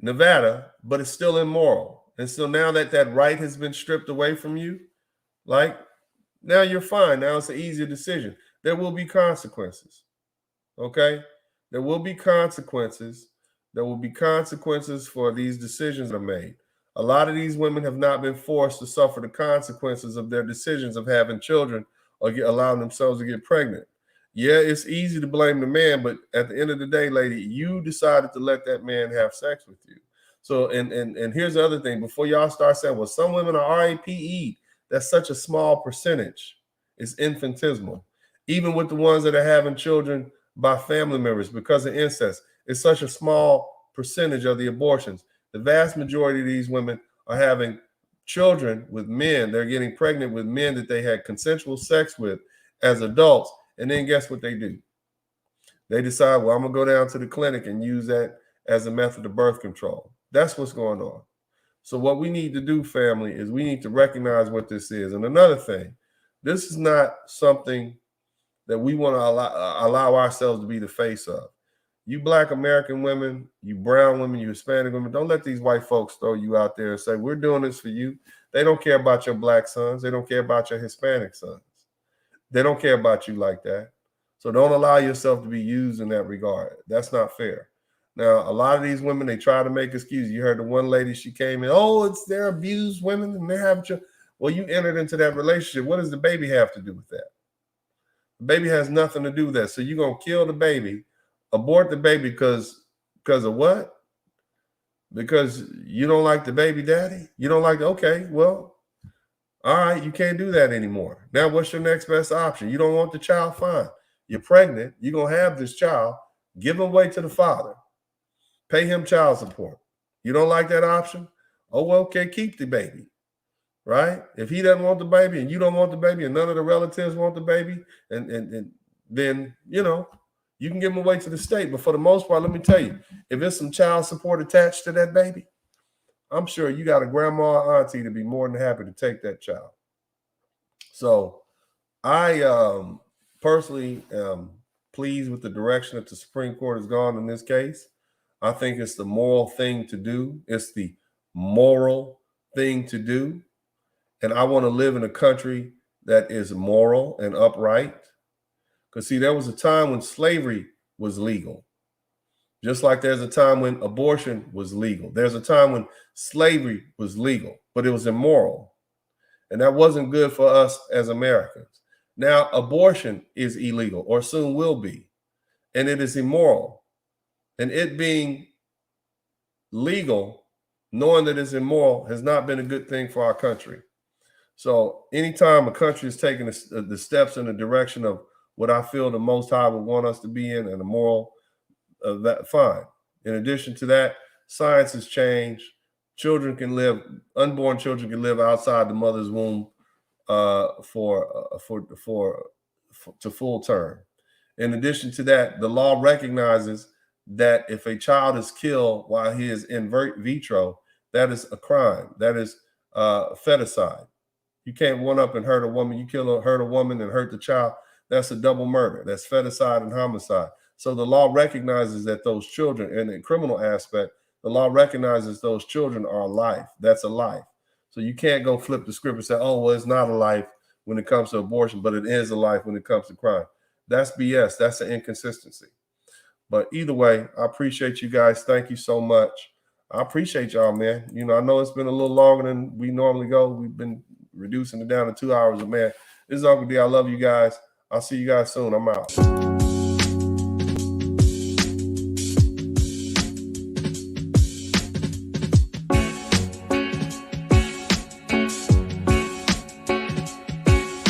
Nevada, but it's still immoral. And so now that that right has been stripped away from you, like, now you're fine. Now it's an easier decision. There will be consequences. Okay? There will be consequences. There will be consequences for these decisions that are made. A lot of these women have not been forced to suffer the consequences of their decisions of having children or allowing themselves to get pregnant. Yeah, it's easy to blame the man, but at the end of the day, lady, you decided to let that man have sex with you. So, and here's the other thing. Before y'all start saying, well, some women are RAPE, that's such a small percentage. It's infinitesimal. Even with the ones that are having children by family members because of incest, it's such a small percentage of the abortions. The vast majority of these women are having children with men. They're getting pregnant with men that they had consensual sex with as adults. And then guess what they do? They decide, well, I'm going to go down to the clinic and use that as a method of birth control. That's what's going on. So what we need to do, family, is we need to recognize what this is. And another thing, this is not something that we want to allow ourselves to be the face of. You Black American women, you brown women, you Hispanic women, don't let these white folks throw you out there and say, we're doing this for you. They don't care about your Black sons. They don't care about your Hispanic sons. They don't care about you like that. So don't allow yourself to be used in that regard. That's not fair. Now, a lot of these women, they try to make excuses. You heard the one lady, she came in, oh, they're abused women and they're having children. Well, you entered into that relationship. What does the baby have to do with that? The baby has nothing to do with that. So you're going to kill the baby, abort the baby because of what? Because you don't like the baby daddy? You don't like, okay, well, all right, you can't do that anymore. Now, what's your next best option? You don't want the child? Fine. You're pregnant. You're going to have this child. Give him away to the father. Pay him child support. You don't like that option? Oh, well, okay, keep the baby, right? If he doesn't want the baby and you don't want the baby and none of the relatives want the baby, and then, you know, you can give him away to the state. But for the most part, let me tell you, if there's some child support attached to that baby, I'm sure you got a grandma or auntie to be more than happy to take that child. So I personally am pleased with the direction that the Supreme Court has gone in this case. I think it's the moral thing to do. It's the moral thing to do. And I want to live in a country that is moral and upright. Because, see, there was a time when slavery was legal. Just like there's a time when abortion was legal. There's a time when slavery was legal, but it was immoral. And that wasn't good for us as Americans. Now, abortion is illegal, or soon will be, and it is immoral. And it being legal, knowing that it's immoral, has not been a good thing for our country. So anytime a country is taking the steps in the direction of what I feel the Most High would want us to be in and a moral, that fine. In addition to that, science has changed. Children can live, unborn children can live outside the mother's womb to full term. In addition to that, the law recognizes that if a child is killed while he is in vitro, that is a crime. That is feticide. You can't one up and hurt a woman. You hurt a woman and hurt the child. That's a double murder. That's feticide and homicide. So the law recognizes that those children, in the criminal aspect, the law recognizes those children are a life. That's a life. So you can't go flip the script and say, oh, well, it's not a life when it comes to abortion, but it is a life when it comes to crime. That's BS. That's an inconsistency. But either way, I appreciate you guys. Thank you so much. I appreciate y'all, man. You know, I know it's been a little longer than we normally go. We've been reducing it down to 2 hours. Man, this is Uncle D. I love you guys. I'll see you guys soon. I'm out.